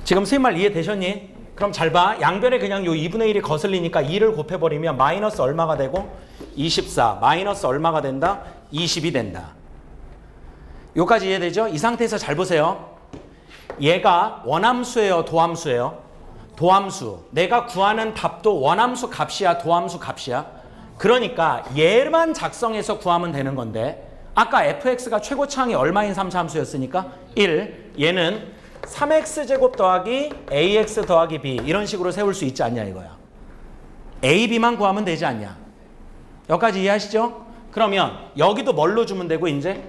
Speaker 1: 지금 선생님 말 이해되셨니? 그럼 잘 봐. 양변에 그냥 요 2분의 1이 거슬리니까 2를 곱해버리면 마이너스 얼마가 되고? 24. 마이너스 얼마가 된다? 20이 된다. 요까지 이해되죠? 이 상태에서 잘 보세요. 얘가 원함수예요? 도함수예요? 도함수. 내가 구하는 답도 원함수 값이야? 도함수 값이야? 그러니까 얘만 작성해서 구하면 되는 건데 아까 fx가 최고차항이 얼마인 3차함수였으니까 1. 얘는 3x제곱 더하기 ax 더하기 b 이런 식으로 세울 수 있지 않냐 이거야. a, b만 구하면 되지 않냐. 여기까지 이해하시죠? 그러면 여기도 뭘로 주면 되고 이제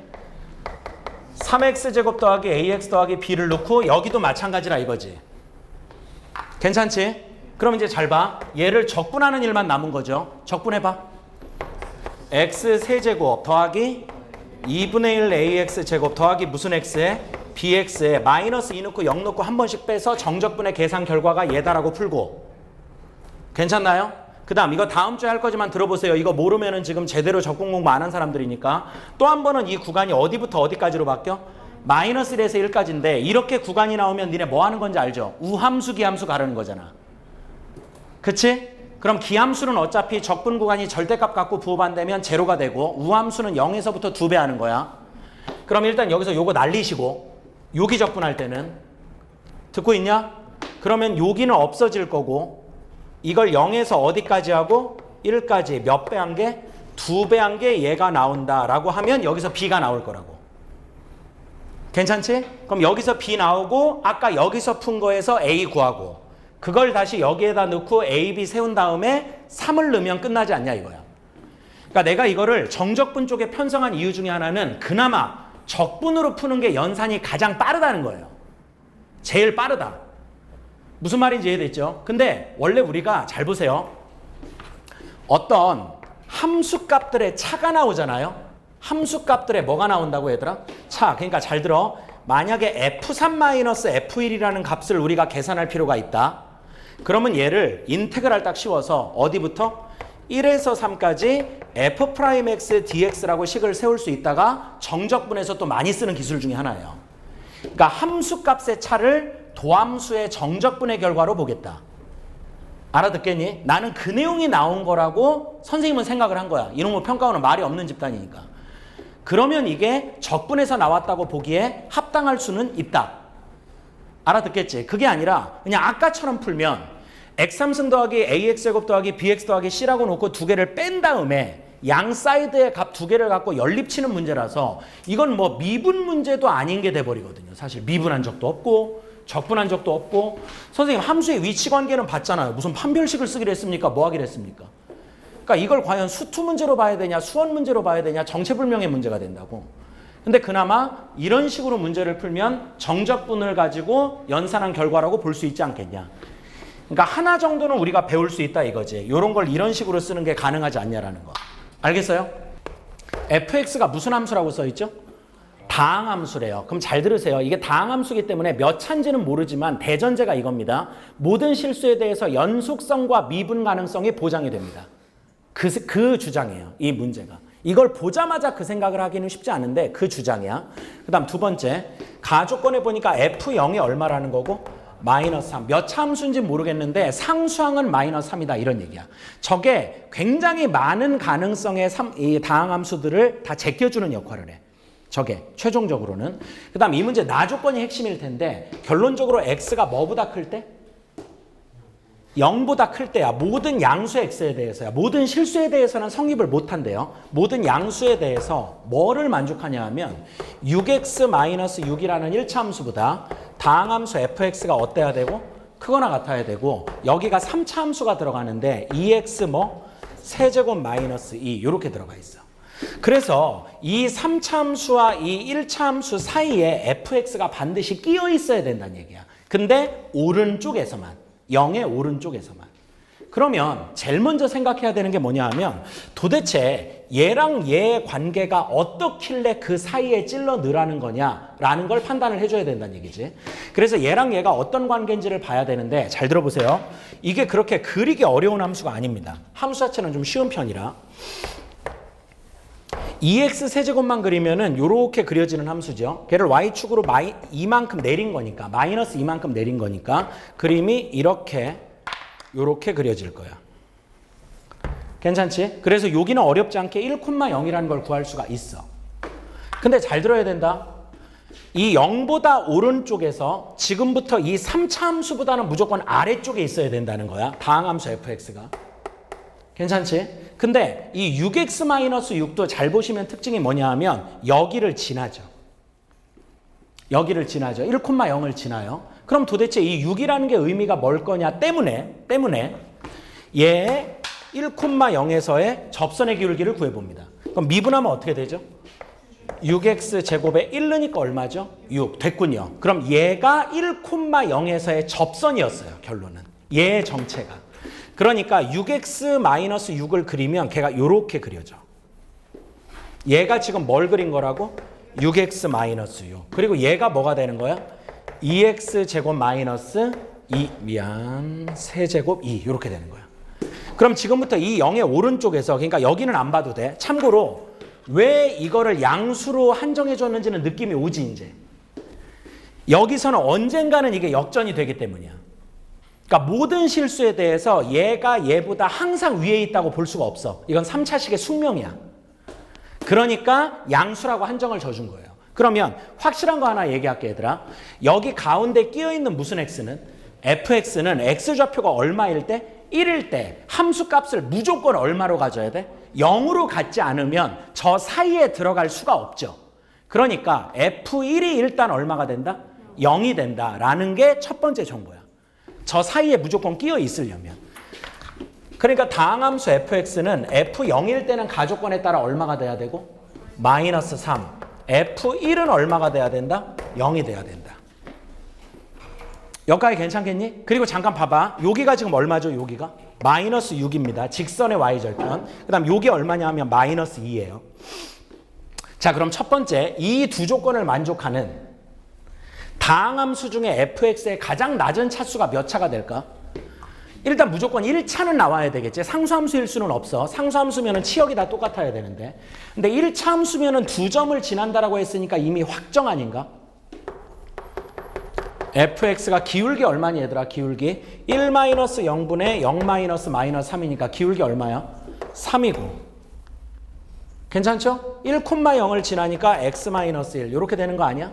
Speaker 1: 3x제곱 더하기 ax 더하기 b를 넣고 여기도 마찬가지라 이거지. 괜찮지? 그럼 이제 잘 봐. 얘를 적분하는 일만 남은 거죠. 적분해봐. x 세제곱 더하기 2분의 1 ax 제곱 더하기 무슨 x에? bx에 마이너스 2 넣고 0 넣고 한 번씩 빼서 정적분의 계산 결과가 얘다라고 풀고. 괜찮나요? 그 다음 이거 다음 주에 할 거지만 들어보세요. 이거 모르면은 지금 제대로 적분 공부 안 한 사람들이니까. 또 한 번은 이 구간이 어디부터 어디까지로 바뀌어? 마이너스 1에서 1까지인데 이렇게 구간이 나오면 니네 뭐 하는 건지 알죠? 우함수 기함수 가르는 거잖아. 그치? 그럼 기함수는 어차피 적분 구간이 절대값 갖고 부호반되면 제로가 되고 우함수는 0에서부터 2배 하는 거야. 그럼 일단 여기서 요거 날리시고 요기 적분할 때는 듣고 있냐? 그러면 요기는 없어질 거고 이걸 0에서 어디까지 하고 1까지 몇 배 한 게? 2배 한 게 얘가 나온다라고 하면 여기서 B가 나올 거라고. 괜찮지? 그럼 여기서 B 나오고 아까 여기서 푼 거에서 A 구하고 그걸 다시 여기에다 넣고 A, B 세운 다음에 3을 넣으면 끝나지 않냐 이거야. 그러니까 내가 이거를 정적분 쪽에 편성한 이유 중에 하나는 그나마 적분으로 푸는 게 연산이 가장 빠르다는 거예요. 제일 빠르다. 무슨 말인지 이해됐죠? 근데 원래 우리가 잘 보세요. 어떤 함수값들의 차가 나오잖아요. 함수값들의 뭐가 나온다고 얘들아? 차. 그러니까 잘 들어. 만약에 F3-F1이라는 값을 우리가 계산할 필요가 있다. 그러면 얘를 인테그랄 딱 씌워서 어디부터? 1에서 3까지 F'X dx라고 식을 세울 수 있다가 정적분에서 또 많이 쓰는 기술 중에 하나예요. 그러니까 함수값의 차를 도함수의 정적분의 결과로 보겠다. 알아듣겠니? 나는 그 내용이 나온 거라고 선생님은 생각을 한 거야. 이런 거 평가원은 말이 없는 집단이니까. 그러면 이게 적분에서 나왔다고 보기에 합당할 수는 있다. 알아듣겠지? 그게 아니라 그냥 아까처럼 풀면 x3승 더하기 ax제곱 더하기 bx 더하기 c라고 놓고 두 개를 뺀 다음에 양 사이드의 값 두 개를 갖고 연립치는 문제라서 이건 뭐 미분 문제도 아닌 게 돼버리거든요. 사실 미분한 적도 없고 적분한 적도 없고. 선생님 함수의 위치관계는 봤잖아요. 무슨 판별식을 쓰기로 했습니까? 뭐 하기로 했습니까? 그러니까 이걸 과연 수투 문제로 봐야 되냐 수원 문제로 봐야 되냐 정체불명의 문제가 된다고. 근데 그나마 이런 식으로 문제를 풀면 정적분을 가지고 연산한 결과라고 볼 수 있지 않겠냐. 그러니까 하나 정도는 우리가 배울 수 있다 이거지. 이런 걸 이런 식으로 쓰는 게 가능하지 않냐라는 거. 알겠어요? fx가 무슨 함수라고 써있죠? 다항함수래요. 그럼 잘 들으세요. 이게 다항함수이기 때문에 몇 차인지는 모르지만 대전제가 이겁니다. 모든 실수에 대해서 연속성과 미분 가능성이 보장이 됩니다. 그 주장이에요. 이 문제가. 이걸 보자마자 그 생각을 하기는 쉽지 않은데 그 주장이야. 그 다음 두 번째. 가조건에 보니까 F0이 얼마라는 거고 마이너스 3. 몇 차 함수인지 모르겠는데 상수항은 마이너스 3이다 이런 얘기야. 저게 굉장히 많은 가능성의 이 다항함수들을 다 제껴주는 역할을 해. 저게 최종적으로는. 그 다음 이 문제 나조건이 핵심일 텐데 결론적으로 x가 뭐보다 클 때? 0보다 클 때야. 모든 양수 x에 대해서야. 모든 실수에 대해서는 성립을 못한대요. 모든 양수에 대해서 뭐를 만족하냐 하면 6x-6이라는 1차 함수보다 다항함수 fx가 어때야 되고? 크거나 같아야 되고 여기가 3차 함수가 들어가는데 2x 뭐? 세제곱 마이너스 2 이렇게 들어가 있어. 그래서 이 3차 함수와 이 1차 함수 사이에 fx가 반드시 끼어 있어야 된다는 얘기야. 근데 오른쪽에서만. 0의 오른쪽에서만. 그러면 제일 먼저 생각해야 되는 게 뭐냐 하면 도대체 얘랑 얘의 관계가 어떻길래 그 사이에 찔러 넣으라는 거냐라는 걸 판단을 해줘야 된다는 얘기지. 그래서 얘랑 얘가 어떤 관계인지를 봐야 되는데 잘 들어보세요. 이게 그렇게 그리기 어려운 함수가 아닙니다. 함수 자체는 좀 쉬운 편이라. 2x 세제곱만 그리면은 요렇게 그려지는 함수죠. 걔를 y축으로 이만큼 내린 거니까 마이너스 이만큼 내린 거니까 그림이 이렇게 요렇게 그려질 거야. 괜찮지? 그래서 여기는 어렵지 않게 1,0이라는 걸 구할 수가 있어. 근데 잘 들어야 된다. 이 0보다 오른쪽에서 지금부터 이 3차 함수보다는 무조건 아래쪽에 있어야 된다는 거야. 다항함수 fx가. 괜찮지? 근데 이 6x-6도 잘 보시면 특징이 뭐냐 하면 여기를 지나죠. 여기를 지나죠. 1,0을 지나요. 그럼 도대체 이 6이라는 게 의미가 뭘 거냐 때문에 얘 1,0에서의 접선의 기울기를 구해봅니다. 그럼 미분하면 어떻게 되죠? 6x 제곱에 1 넣으니까 얼마죠? 6 됐군요. 그럼 얘가 1,0에서의 접선이었어요. 결론은. 얘의 정체가. 그러니까 6x-6을 그리면 걔가 이렇게 그려져. 얘가 지금 뭘 그린 거라고? 6x 마이너스 6. 그리고 얘가 뭐가 되는 거야? 2x 제곱 마이너스 3제곱 2 이렇게 되는 거야. 그럼 지금부터 이 0의 오른쪽에서, 그러니까 여기는 안 봐도 돼. 참고로 왜 이거를 양수로 한정해 줬는지는 느낌이 오지 이제. 여기서는 언젠가는 이게 역전이 되기 때문이야. 그러니까 모든 실수에 대해서 얘가 얘보다 항상 위에 있다고 볼 수가 없어. 이건 3차식의 숙명이야. 그러니까 양수라고 한정을 져준 거예요. 그러면 확실한 거 하나 얘기할게 얘들아. 여기 가운데 끼어있는 무슨 x는? fx는 x좌표가 얼마일 때? 1일 때 함수 값을 무조건 얼마로 가져야 돼? 0으로 갖지 않으면 저 사이에 들어갈 수가 없죠. 그러니까 f1이 일단 얼마가 된다? 0이 된다라는 게 첫 번째 정보야. 저 사이에 무조건 끼어 있으려면. 그러니까 다항함수 fx는 f0일 때는 가족권에 따라 얼마가 돼야 되고? 마이너스 3. f1은 얼마가 돼야 된다? 0이 돼야 된다. 여기까지 괜찮겠니? 그리고 잠깐 봐봐. 여기가 지금 얼마죠? 여기가? 마이너스 6입니다. 직선의 y절편. 그 다음 여기 얼마냐 하면 마이너스 2예요. 자, 그럼 첫 번째 이 두 조건을 만족하는 다항함수 중에 fx의 가장 낮은 차수가 몇 차가 될까? 일단 무조건 1차는 나와야 되겠지. 상수함수일 수는 없어. 상수함수면 치역이 다 똑같아야 되는데. 근데 1차 함수면 두 점을 지난다라고 했으니까 이미 확정 아닌가? fx가 기울기 얼마니 얘들아? 기울기 1-0분의 0-−3이니까 기울기 얼마야? 3이고. 괜찮죠? 1,0을 지나니까 x-1 이렇게 되는 거 아니야?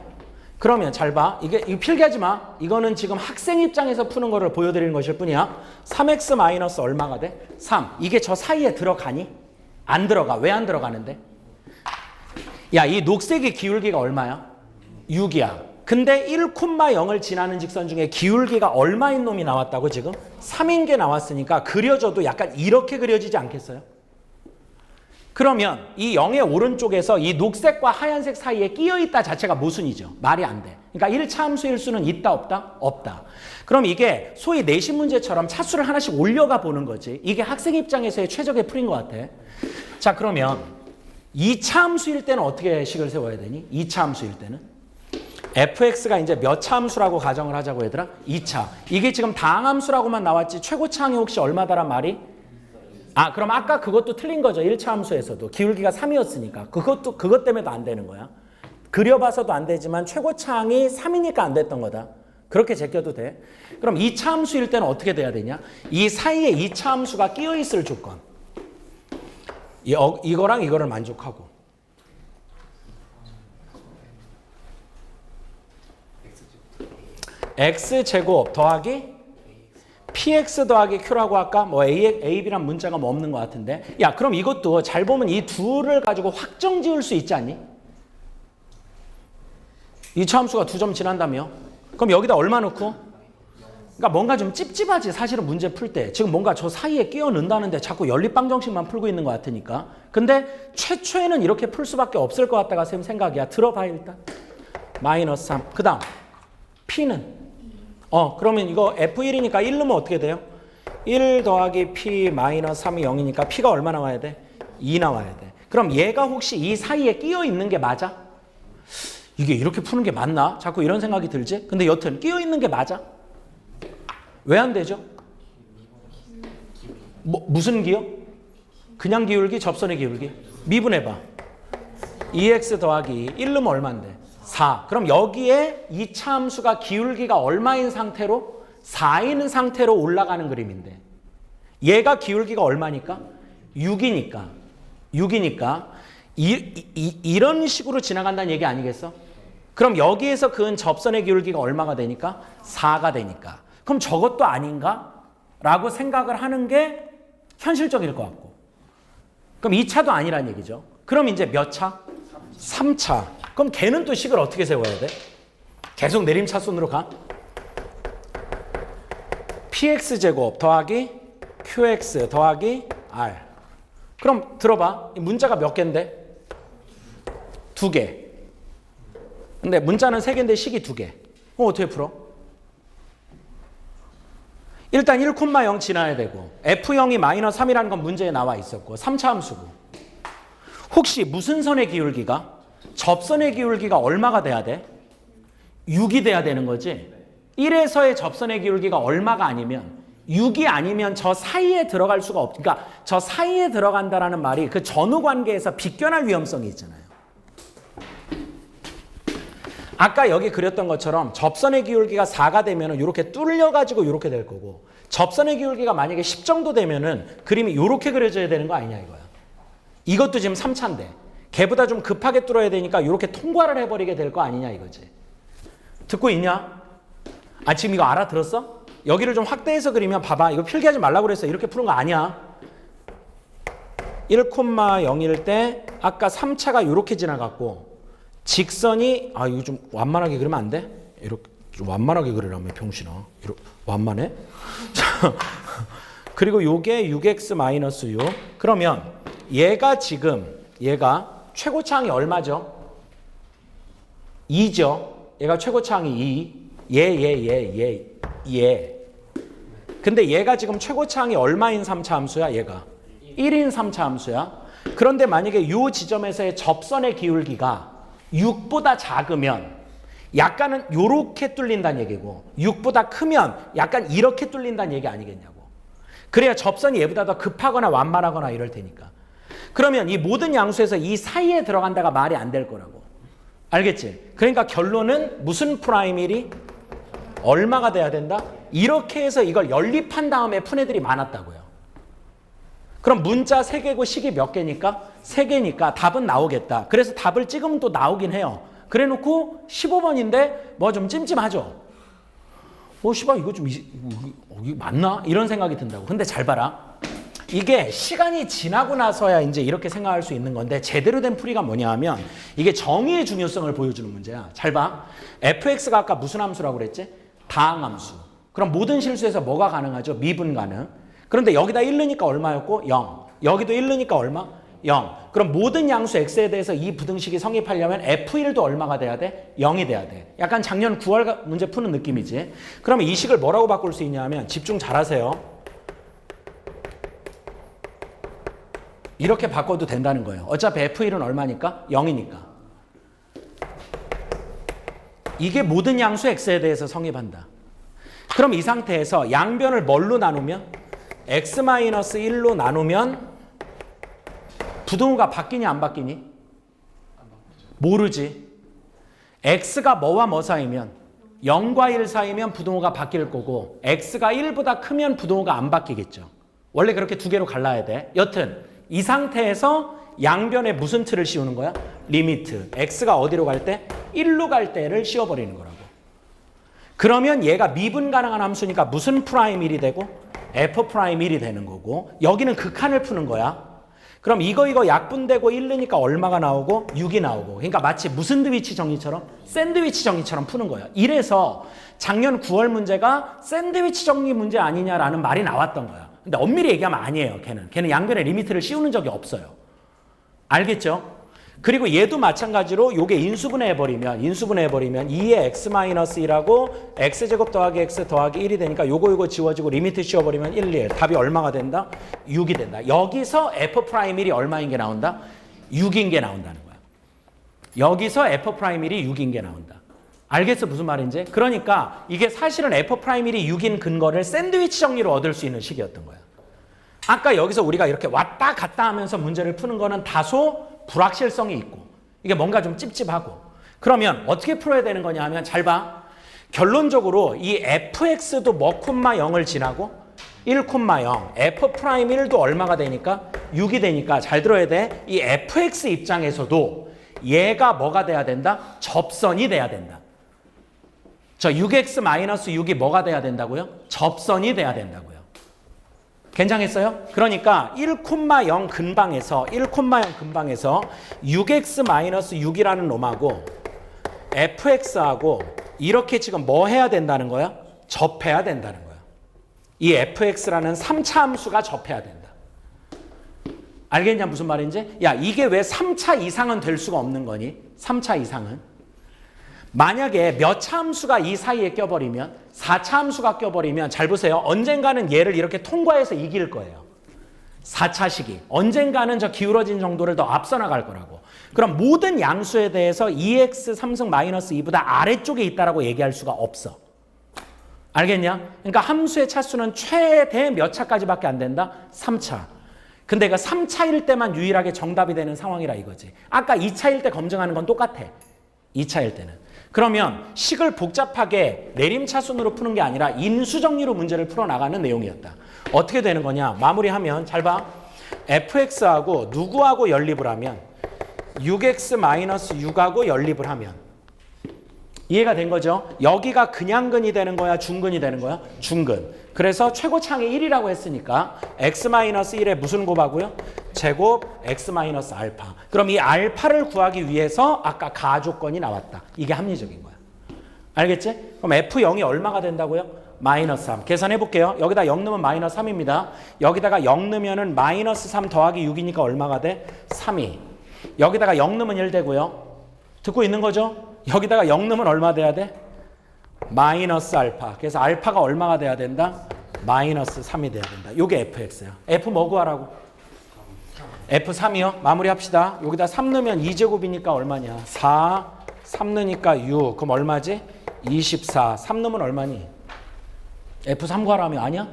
Speaker 1: 그러면 잘 봐. 이거 필기하지 마. 이거는 지금 학생 입장에서 푸는 거를 보여드리는 것일 뿐이야. 3x- 얼마가 돼? 3. 이게 저 사이에 들어가니? 안 들어가. 왜 안 들어가는데? 야, 이 녹색의 기울기가 얼마야? 6이야. 근데 1,0을 지나는 직선 중에 기울기가 얼마인 놈이 나왔다고 지금? 3인 게 나왔으니까 그려줘도 약간 이렇게 그려지지 않겠어요? 그러면 이 0의 오른쪽에서 이 녹색과 하얀색 사이에 끼어있다 자체가 모순이죠. 말이 안 돼. 그러니까 1차 함수일 수는 있다 없다? 없다. 그럼 이게 소위 내신 문제처럼 차수를 하나씩 올려가 보는 거지. 이게 학생 입장에서의 최적의 풀인 것 같아. 자, 그러면 2차 함수일 때는 어떻게 식을 세워야 되니? 2차 함수일 때는? fx가 이제 몇 차 함수라고 가정을 하자고 얘들아? 2차. 이게 지금 다항함수라고만 나왔지 최고차항이 혹시 얼마다란 말이? 아, 그럼 아까 그것도 틀린 거죠. 1차 함수에서도. 기울기가 3이었으니까. 그것 때문에도 안 되는 거야. 그려봐서도 안 되지만 최고차항이 3이니까 안 됐던 거다. 그렇게 제껴도 돼. 그럼 2차 함수일 때는 어떻게 돼야 되냐? 이 사이에 2차 함수가 끼어있을 조건. 이거랑 이거를 만족하고. x제곱 더하기 px 더하기 q라고 할까? 뭐 a, b란 문자가 뭐 없는 것 같은데. 야, 그럼 이것도 잘 보면 이 둘을 가지고 확정 지을 수 있지 않니? 이 차함수가 두 점 지난다며? 그럼 여기다 얼마 넣고? 그러니까 뭔가 좀 찝찝하지 사실은 문제 풀 때. 지금 뭔가 저 사이에 끼어 넣는다는데 자꾸 연립방정식만 풀고 있는 것 같으니까. 근데 최초에는 이렇게 풀 수밖에 없을 것 같다가 쌤 생각이야. 들어봐 일단. 마이너스 3. 그 다음 p는? 그러면 이거 F1이니까 1 넣으면 어떻게 돼요? 1 더하기 P 마이너스 3이 0이니까 P가 얼마 나와야 돼? 2 나와야 돼. 그럼 얘가 혹시 이 사이에 끼어 있는 게 맞아? 이게 이렇게 푸는 게 맞나? 자꾸 이런 생각이 들지? 근데 여튼 끼어 있는 게 맞아? 왜 안 되죠? 무슨 기어? 그냥 기울기, 접선의 기울기? 미분해봐. 2x 더하기 1 넣으면 얼마인데? 4. 그럼 여기에 2차 함수가 기울기가 얼마인 상태로? 4인 상태로 올라가는 그림인데 얘가 기울기가 얼마니까? 6이니까 이런 식으로 지나간다는 얘기 아니겠어? 그럼 여기에서 그은 접선의 기울기가 얼마가 되니까? 4가 되니까. 그럼 저것도 아닌가? 라고 생각을 하는 게 현실적일 것 같고. 그럼 2차도 아니란 얘기죠. 그럼 이제 몇 차? 3차. 그럼 걔는 또 식을 어떻게 세워야 돼? 계속 내림차순으로 가? px제곱 더하기 qx 더하기 r. 그럼 들어봐. 이 문자가 몇 개인데? 2개. 근데 문자는 3개인데 식이 2개. 그럼 어떻게 풀어? 일단 1,0 지나야 되고 f0이 마이너스 3이라는 건 문제에 나와 있었고 3차 함수고. 혹시 무슨 선의 기울기가? 접선의 기울기가 얼마가 돼야 돼? 6이 돼야 되는 거지. 1에서의 접선의 기울기가 얼마가 아니면 6이 아니면 저 사이에 들어갈 수가 없. 그러니까 저 사이에 들어간다라는 말이 그 전후 관계에서 비껴날 위험성이 있잖아요. 아까 여기 그렸던 것처럼 접선의 기울기가 4가 되면은 이렇게 뚫려가지고 이렇게 될 거고, 접선의 기울기가 만약에 10 정도 되면은 그림이 이렇게 그려져야 되는 거 아니냐 이거야. 이것도 지금 3차인데 걔보다 좀 급하게 뚫어야 되니까 이렇게 통과를 해버리게 될 거 아니냐 이거지. 듣고 있냐? 아, 지금 이거 알아들었어? 여기를 좀 확대해서 그리면 봐봐. 이거 필기하지 말라고 그랬어. 이렇게 푸는 거 아니야. 1,0일 때 아까 3차가 이렇게 지나갔고, 직선이, 아, 이거 좀 완만하게 그리면 안 돼? 이렇게 좀 완만하게 그리라며, 병신아. 이렇게 완만해? 자, 그리고 요게 6x-6. 그러면 얘가 최고차항이 얼마죠? 2죠. 얘가 최고차항이 2. 근데 얘가 지금 최고차항이 얼마인 3차 함수야? 얘가 1인 3차 함수야. 그런데 만약에 이 지점에서의 접선의 기울기가 6보다 작으면 약간은 이렇게 뚫린다는 얘기고, 6보다 크면 약간 이렇게 뚫린다는 얘기 아니겠냐고. 그래야 접선이 얘보다 더 급하거나 완만하거나 이럴 테니까. 그러면 이 모든 양수에서 이 사이에 들어간다가 말이 안 될 거라고. 알겠지? 그러니까 결론은 무슨 프라이밀이 얼마가 돼야 된다? 이렇게 해서 이걸 연립한 다음에 푼 애들이 많았다고요. 그럼 문자 3개고 식이 몇 개니까? 3개니까 답은 나오겠다. 그래서 답을 찍으면 또 나오긴 해요. 그래 놓고 15번인데 뭐 좀 찜찜하죠. 씨발 이거 좀 이거 맞나? 이런 생각이 든다고. 근데 잘 봐라. 이게 시간이 지나고 나서야 이제 이렇게 생각할 수 있는 건데, 제대로 된 풀이가 뭐냐 하면 이게 정의의 중요성을 보여주는 문제야. 잘 봐. fx가 아까 무슨 함수라고 그랬지? 다항함수. 그럼 모든 실수에서 뭐가 가능하죠? 미분 가능. 그런데 여기다 1 넣으니까 얼마였고? 0. 여기도 1 넣으니까 얼마? 0. 그럼 모든 양수 x에 대해서 이 부등식이 성립하려면 f1도 얼마가 돼야 돼? 0이 돼야 돼. 약간 작년 9월 문제 푸는 느낌이지. 그러면 이 식을 뭐라고 바꿀 수 있냐 하면, 집중 잘하세요. 이렇게 바꿔도 된다는 거예요. 어차피 f1은 얼마니까? 0이니까. 이게 모든 양수 x에 대해서 성립한다. 그럼 이 상태에서 양변을 뭘로 나누면? x-1로 나누면 부등호가 바뀌냐 안 바뀌니? 모르지. x가 뭐와 뭐 사이면? 0과 1 사이면 부등호가 바뀔 거고, x가 1보다 크면 부등호가 안 바뀌겠죠. 원래 그렇게 두 개로 갈라야 돼. 여튼 이 상태에서 양변에 무슨 틀을 씌우는 거야? 리미트. x가 어디로 갈 때? 1로 갈 때를 씌워버리는 거라고. 그러면 얘가 미분 가능한 함수니까 무슨 프라임1이 되고? f'1이 되는 거고, 여기는 극한을 푸는 거야. 그럼 이거 약분되고 1 넣으니까 얼마가 나오고? 6이 나오고. 그러니까 마치 무슨 샌드위치 정리처럼? 샌드위치 정리처럼 푸는 거야. 이래서 작년 9월 문제가 샌드위치 정리 문제 아니냐라는 말이 나왔던 거야. 근데 엄밀히 얘기하면 아니에요. 걔는 양변에 리미트를 씌우는 적이 없어요. 알겠죠? 그리고 얘도 마찬가지로 요게 인수분해해버리면 2의 x-1하고 x제곱 더하기 x 더하기 1이 되니까 요거 지워지고 리미트 씌워버리면 1, 1. 답이 얼마가 된다? 6이 된다. 여기서 f'1이 얼마인 게 나온다? 6인 게 나온다는 거야. 여기서 f'1이 6인 게 나온다. 알겠어? 무슨 말인지? 그러니까 이게 사실은 f'1이 6인 근거를 샌드위치 정리로 얻을 수 있는 식이었던 거야. 아까 여기서 우리가 이렇게 왔다 갔다 하면서 문제를 푸는 거는 다소 불확실성이 있고 이게 뭔가 좀 찝찝하고, 그러면 어떻게 풀어야 되는 거냐 하면, 잘 봐. 결론적으로 이 fx도 뭐 콤마 0을 지나고 1,0 f'1도 얼마가 되니까 6이 되니까 잘 들어야 돼. 이 fx 입장에서도 얘가 뭐가 돼야 된다? 접선이 돼야 된다. 저 6x-6이 뭐가 돼야 된다고요? 접선이 돼야 된다고요. 괜찮겠어요? 그러니까 1,0 근방에서 6x-6이라는 놈하고 fx하고 이렇게 지금 뭐 해야 된다는 거야? 접해야 된다는 거야. 이 fx라는 3차 함수가 접해야 된다. 알겠냐 무슨 말인지? 야, 이게 왜 3차 이상은 될 수가 없는 거니? 3차 이상은? 만약에 몇 차 함수가 이 사이에 껴버리면, 4차 함수가 껴버리면, 잘 보세요. 언젠가는 얘를 이렇게 통과해서 이길 거예요. 4차 시기. 언젠가는 저 기울어진 정도를 더 앞서 나갈 거라고. 그럼 모든 양수에 대해서 2x 3승 마이너스 2보다 아래쪽에 있다라고 얘기할 수가 없어. 알겠냐? 그러니까 함수의 차수는 최대 몇 차까지밖에 안 된다? 3차. 근데 그 3차일 때만 유일하게 정답이 되는 상황이라 이거지. 아까 2차일 때 검증하는 건 똑같아. 2차일 때는. 그러면 식을 복잡하게 내림차순으로 푸는 게 아니라 인수정리로 문제를 풀어나가는 내용이었다. 어떻게 되는 거냐? 마무리하면 잘 봐. fx하고 누구하고 연립을 하면 6x-6하고 연립을 하면 이해가 된 거죠? 여기가 그냥 근이 되는 거야? 중근이 되는 거야? 중근. 그래서 최고차항이 1이라고 했으니까 x-1에 무슨 곱하고요? 제곱 x-알파. 그럼 이 알파를 구하기 위해서 아까 가조건이 나왔다. 이게 합리적인 거야. 알겠지? 그럼 f0이 얼마가 된다고요? 마이너스 3. 계산해 볼게요. 여기다 0 넣으면 마이너스 3입니다. 여기다가 0 넣으면은 마이너스 3 더하기 6이니까 얼마가 돼? 3이. 여기다가 0 넣으면 1 되고요. 듣고 있는 거죠? 여기다가 0 넣으면 얼마 돼야 돼? 마이너스 알파. 그래서 알파가 얼마가 돼야 된다? 마이너스 3이 돼야 된다. 요게 fx야. f 뭐 구하라고? f3이요? 마무리합시다. 여기다 3 넣으면 2제곱이니까 얼마냐? 4, 3 넣으니까 6. 그럼 얼마지? 24. 3 넣으면 얼마니? f3 구하라면 아니야?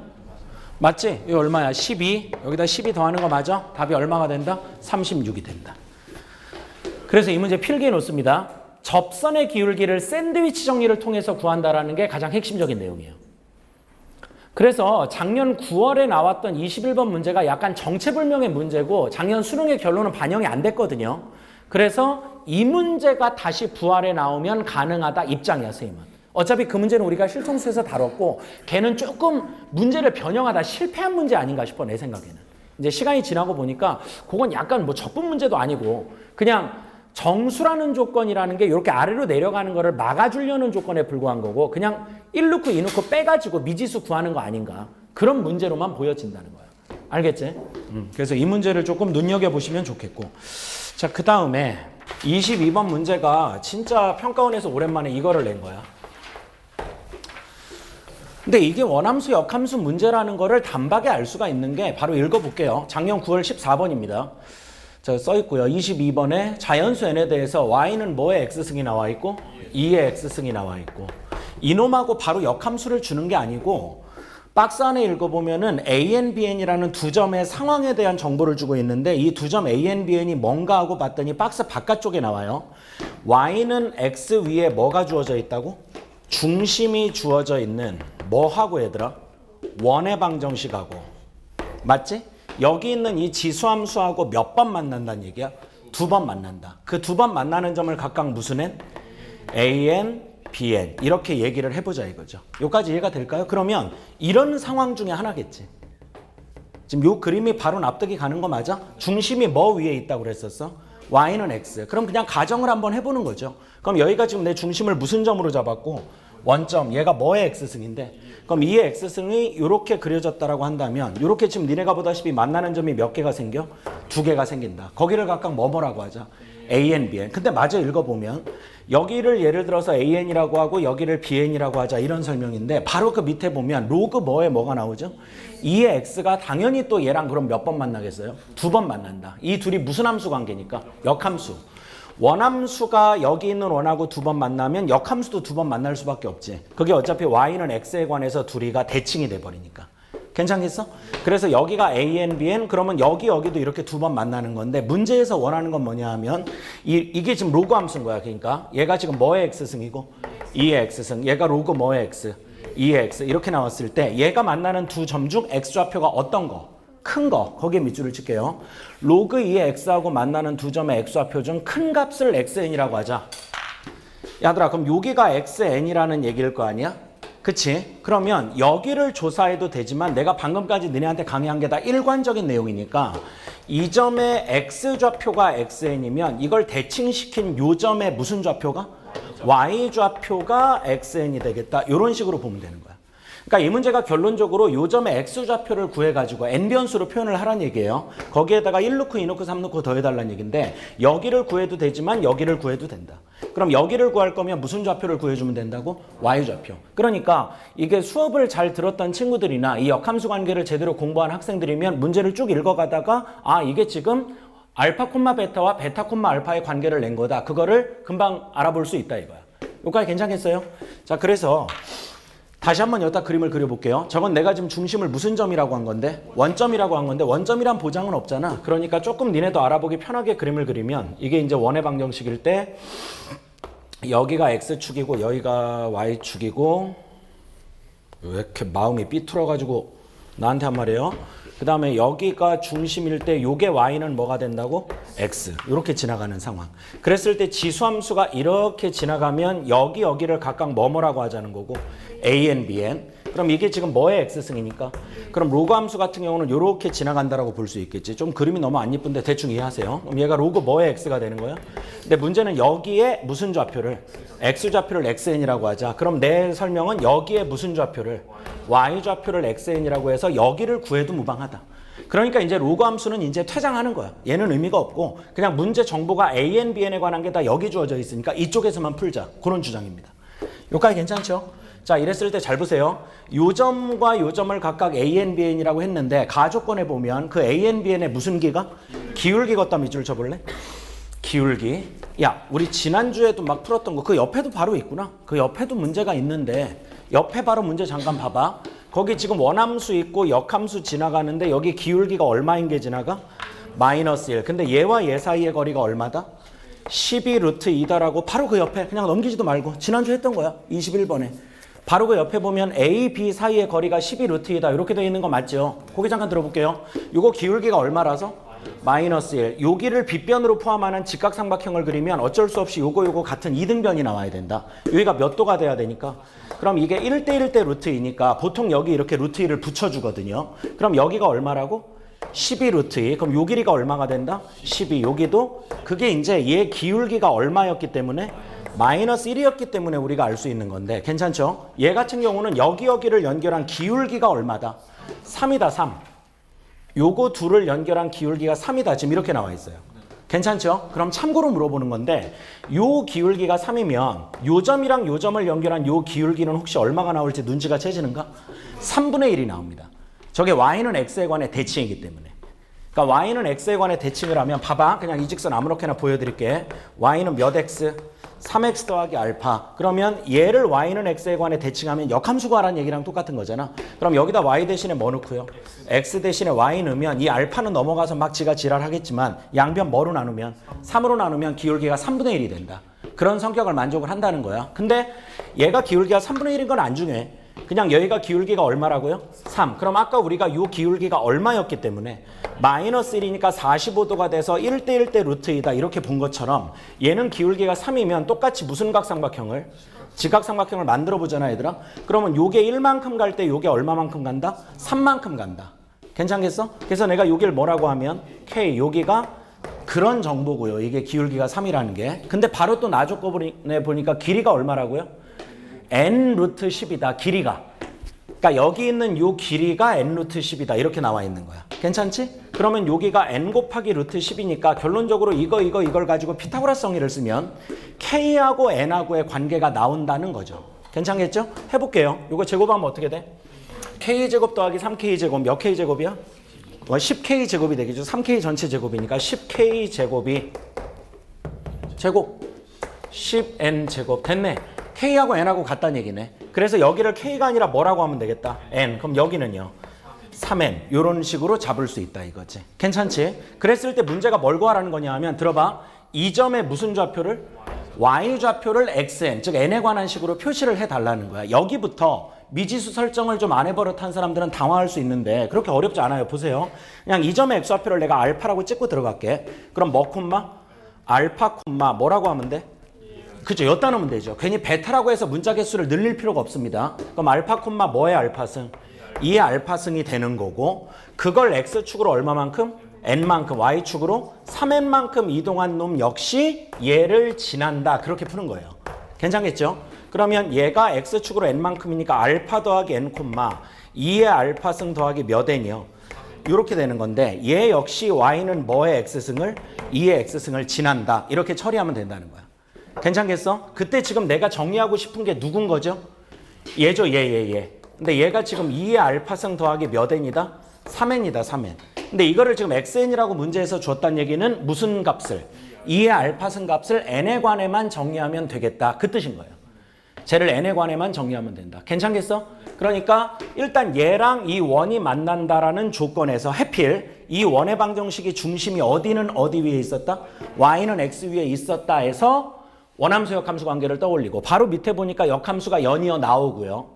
Speaker 1: 맞지? 이거 얼마야? 12. 여기다 12 더하는 거 맞아? 답이 얼마가 된다? 36이 된다. 그래서 이 문제 필기해 놓습니다. 접선의 기울기를 샌드위치 정리를 통해서 구한다라는 게 가장 핵심적인 내용이에요. 그래서 작년 9월에 나왔던 21번 문제가 약간 정체불명의 문제고 작년 수능의 결론은 반영이 안 됐거든요. 그래서 이 문제가 다시 부활해 나오면 가능하다 입장이야, 선생님은. 어차피 그 문제는 우리가 실통수에서 다뤘고 걔는 조금 문제를 변형하다 실패한 문제 아닌가 싶어, 내 생각에는. 이제 시간이 지나고 보니까 그건 약간 뭐 접근 문제도 아니고 그냥 정수라는 조건이라는 게 이렇게 아래로 내려가는 거를 막아주려는 조건에 불과한 거고 그냥 1 넣고 2 넣고 빼가지고 미지수 구하는 거 아닌가. 그런 문제로만 보여진다는 거야. 알겠지? 그래서 이 문제를 조금 눈여겨보시면 좋겠고. 자, 그 다음에 22번 문제가 진짜 평가원에서 오랜만에 이거를 낸 거야. 근데 이게 원함수, 역함수 문제라는 거를 단박에 알 수가 있는 게 바로 읽어볼게요. 작년 9월 14번입니다. 저 써있고요. 22번에 자연수 n에 대해서 y는 뭐의 x승이 나와 있고 2의 x승이 나와 있고 이놈하고 바로 역함수를 주는 게 아니고 박스 안에 읽어보면은 AN, BN이라는 두 점의 상황에 대한 정보를 주고 있는데 이 두 점 AN, BN이 뭔가 하고 봤더니 박스 바깥쪽에 나와요. y는 x 위에 뭐가 주어져 있다고? 중심이 주어져 있는 뭐하고 얘들아? 원의 방정식하고. 맞지? 여기 있는 이 지수함수하고 몇 번 만난다는 얘기야? 2번 만난다. 그 2번 만나는 점을 각각 무슨 n? AN, BN 이렇게 얘기를 해보자 이거죠. 여기까지 이해가 될까요? 그러면 이런 상황 중에 하나겠지. 지금 요 그림이 바로 납득이 가는 거 맞아? 중심이 뭐 위에 있다고 그랬었어? y는 x. 그럼 그냥 가정을 한번 해보는 거죠. 그럼 여기가 지금 내 중심을 무슨 점으로 잡았고? 원점, 얘가 뭐의 x승인데? 그럼 이의 x승이 이렇게 그려졌다라고 한다면 이렇게 지금 니네가 보다시피 만나는 점이 몇 개가 생겨? 2개가 생긴다. 거기를 각각 뭐라고 하자? AN, BN. 근데 마저 읽어보면 여기를 예를 들어서 AN이라고 하고 여기를 BN이라고 하자 이런 설명인데 바로 그 밑에 보면 로그 뭐에 뭐가 나오죠? 2의 x가 당연히 또 얘랑 그럼 몇 번 만나겠어요? 2번 만난다. 이 둘이 무슨 함수 관계니까? 역함수. 원함수가 여기 있는 원하고 2번 만나면 역함수도 2번 만날 수밖에 없지. 그게 어차피 y는 x에 관해서 둘이가 대칭이 돼버리니까. 괜찮겠어? 그래서 여기가 AN, BN 그러면 여기도 이렇게 2번 만나는 건데 문제에서 원하는 건 뭐냐 하면 이게 지금 로그 함수인 거야. 그러니까 얘가 지금 뭐의 x승이고 2의 x승. 얘가 로그 뭐의 x? 2의 x. 이렇게 나왔을 때 얘가 만나는 두 점 중 x좌표가 어떤 거? 큰 거, 거기에 밑줄을 칠게요. 로그 2의 x하고 만나는 두 점의 x좌표 중 큰 값을 xn이라고 하자. 야들아, 그럼 여기가 xn이라는 얘기일 거 아니야? 그치? 그러면 여기를 조사해도 되지만 내가 방금까지 너네한테 강의한 게 다 일관적인 내용이니까 이 점의 x좌표가 xn이면 이걸 대칭시킨 요 점의 무슨 좌표가? y좌표가 xn이 되겠다. 이런 식으로 보면 되는 거야. 그러니까 이 문제가 결론적으로 요점의 x좌표를 구해가지고 n변수로 표현을 하라는 얘기예요. 거기에다가 1 넣고 2 넣고 3 넣고 더해달라는 얘기인데 여기를 구해도 되지만 여기를 구해도 된다. 그럼 여기를 구할 거면 무슨 좌표를 구해주면 된다고? y좌표. 그러니까 이게 수업을 잘 들었던 친구들이나 이 역함수 관계를 제대로 공부한 학생들이면 문제를 쭉 읽어가다가 아 이게 지금 알파 콤마 베타와 베타 콤마 알파의 관계를 낸 거다. 그거를 금방 알아볼 수 있다 이거야. 여기까지 괜찮겠어요? 자 그래서 다시 한번 여기다 그림을 그려볼게요. 저건 내가 지금 중심을 무슨 점이라고 한 건데? 원점이라고 한 건데 원점이란 보장은 없잖아. 그러니까 조금 니네도 알아보기 편하게 그림을 그리면 이게 이제 원의 방정식일 때 여기가 x축이고 여기가 y축이고 왜 이렇게 마음이 삐뚤어가지고 나한테 한 말이에요. 그 다음에 여기가 중심일 때 요게 y는 뭐가 된다고? x. 이렇게 지나가는 상황. 그랬을 때 지수함수가 이렇게 지나가면 여기를 각각 뭐라고 하자는 거고 a,n, b,n. 그럼 이게 지금 뭐의 x승이니까? 그럼 로그 함수 같은 경우는 이렇게 지나간다라고 볼 수 있겠지. 좀 그림이 너무 안 이쁜데 대충 이해하세요. 그럼 얘가 로그 뭐의 x가 되는 거야? 근데 문제는 여기에 무슨 좌표를? x좌표를 xn이라고 하자. 그럼 내 설명은 여기에 무슨 좌표를? y좌표를 xn이라고 해서 여기를 구해도 무방하다. 그러니까 이제 로그 함수는 이제 퇴장하는 거야. 얘는 의미가 없고 그냥 문제 정보가 a,n, b,n에 관한 게 다 여기 주어져 있으니까 이쪽에서만 풀자. 그런 주장입니다. 여기까지 괜찮죠? 자 이랬을 때 잘 보세요. 요 점과 요 점을 각각 a,n, b,n이라고 했는데 가조건에 보면 그 a,n, b,n의 무슨 기가? 기울기 걷다 밑줄 쳐볼래? 기울기. 야 우리 지난주에도 막 풀었던 거 그 옆에도 바로 있구나. 그 옆에도 문제가 있는데 옆에 바로 문제 잠깐 봐봐. 거기 지금 원함수 있고 역함수 지나가는데 여기 기울기가 얼마인 게 지나가? 마이너스 1. 근데 얘와 얘 사이의 거리가 얼마다? 12 루트 2다라고 바로 그 옆에 그냥 넘기지도 말고 지난주 했던 거야. 21번에. 바로 그 옆에 보면 A, B 사이의 거리가 12 루트 2다. 이렇게 되어 있는 거 맞죠? 거기 잠깐 들어볼게요. 이거 기울기가 얼마라서? 마이너스 1. 여기를 빗변으로 포함하는 직각삼각형을 그리면 어쩔 수 없이 요거 같은 이등변이 나와야 된다. 여기가 몇 도가 돼야 되니까. 그럼 이게 1대 1대 루트 2니까 보통 여기 이렇게 루트 2를 붙여주거든요. 그럼 여기가 얼마라고? 12 루트 2. 그럼 요 길이가 얼마가 된다? 12. 여기도 그게 이제 얘 기울기가 얼마였기 때문에 마이너스 1이었기 때문에 우리가 알 수 있는 건데 괜찮죠? 얘 같은 경우는 여기를 연결한 기울기가 얼마다? 3이다 3. 요거 둘을 연결한 기울기가 3이다. 지금 이렇게 나와 있어요. 괜찮죠? 그럼 참고로 물어보는 건데 요 기울기가 3이면 요 점이랑 요 점을 연결한 요 기울기는 혹시 얼마가 나올지 눈치가 채지는가? 3분의 1이 나옵니다. 저게 y는 x에 관해 대칭이기 때문에. 그러니까 y는 x에 관해 대칭을 하면 봐봐. 그냥 이 직선 아무렇게나 보여드릴게. y는 몇 x? 3x 더하기 알파. 그러면 얘를 y는 x에 관해 대칭하면 역함수 구하라는 얘기랑 똑같은 거잖아. 그럼 여기다 y 대신에 뭐 넣고요? x 대신에 y 넣으면 이 알파는 넘어가서 막 지가 지랄하겠지만 양변 뭐로 나누면? 3으로 나누면 기울기가 3분의 1이 된다. 그런 성격을 만족을 한다는 거야. 근데 얘가 기울기가 3분의 1인 건 안 중요해. 그냥 여기가 기울기가 얼마라고요? 3. 그럼 아까 우리가 요 기울기가 얼마였기 때문에 마이너스 1이니까 45도가 돼서 1대 1대 루트 2다 이렇게 본 것처럼 얘는 기울기가 3이면 똑같이 무슨 각삼각형을? 직각삼각형을 만들어 보잖아 얘들아. 그러면 요게 1만큼 갈 때 요게 얼마만큼 간다? 3만큼 간다. 괜찮겠어? 그래서 내가 요길 뭐라고 하면 K 여기가 그런 정보고요. 이게 기울기가 3이라는 게. 근데 바로 또 나조건에 보니까 길이가 얼마라고요? n 루트 10이다. 길이가. 그러니까 여기 있는 요 길이가 n 루트 10이다. 이렇게 나와 있는 거야. 괜찮지? 그러면 여기가 n 곱하기 루트 10이니까 결론적으로 이걸 가지고 피타고라스 정의를 쓰면 k하고 n하고의 관계가 나온다는 거죠. 괜찮겠죠? 해볼게요. 이거 제곱하면 어떻게 돼? k제곱 더하기 3k제곱 몇 k제곱이야? 10k제곱이 되겠죠. 3k 전체 제곱이니까 10k제곱이 제곱 10n제곱 됐네. K하고 N하고 같다는 얘기네. 그래서 여기를 K가 아니라 뭐라고 하면 되겠다? N. 그럼 여기는요? 3N. 이런 식으로 잡을 수 있다 이거지. 괜찮지? 그랬을 때 문제가 뭘 구하라는 거냐 하면 들어봐. 이 점에 무슨 좌표를? Y좌표를 XN, 즉 N에 관한 식으로 표시를 해달라는 거야. 여기부터 미지수 설정을 좀 안 해버릇한 사람들은 당황할 수 있는데 그렇게 어렵지 않아요. 보세요. 그냥 이 점의 X좌표를 내가 알파라고 찍고 들어갈게. 그럼 뭐 콤마? 알파 콤마 뭐라고 하면 돼? 그죠? 엿다 놓으면 되죠. 괜히 베타라고 해서 문자 개수를 늘릴 필요가 없습니다. 그럼 알파 콤마 뭐의 알파승? 2의 알파승이 되는 거고 그걸 X축으로 얼마만큼? N만큼 Y축으로 3N만큼 이동한 놈 역시 얘를 지난다. 그렇게 푸는 거예요. 괜찮겠죠? 그러면 얘가 x축으로 n만큼이니까 알파 더하기 n 콤마 2의 알파승 더하기 몇 n이요? 이렇게 되는 건데 얘 역시 y는 뭐의 x승을? 2의 x승을 지난다. 이렇게 처리하면 된다는 거야. 괜찮겠어? 그때 지금 내가 정리하고 싶은 게 누군 거죠? 얘죠. 얘. 근데 얘가 지금 2의 알파승 더하기 몇 n이다? 3n이다. 3n. 근데 이거를 지금 xn이라고 문제에서 줬다는 얘기는 무슨 값을? 2의 알파승 값을 n에 관해만 정리하면 되겠다. 그 뜻인 거예요. 쟤를 n에 관해만 정리하면 된다. 괜찮겠어? 그러니까 일단 얘랑 이 원이 만난다라는 조건에서 해필 이 원의 방정식이 중심이 어디는 어디 위에 있었다? y는 x 위에 있었다 해서 원함수 역함수 관계를 떠올리고 바로 밑에 보니까 역함수가 연이어 나오고요.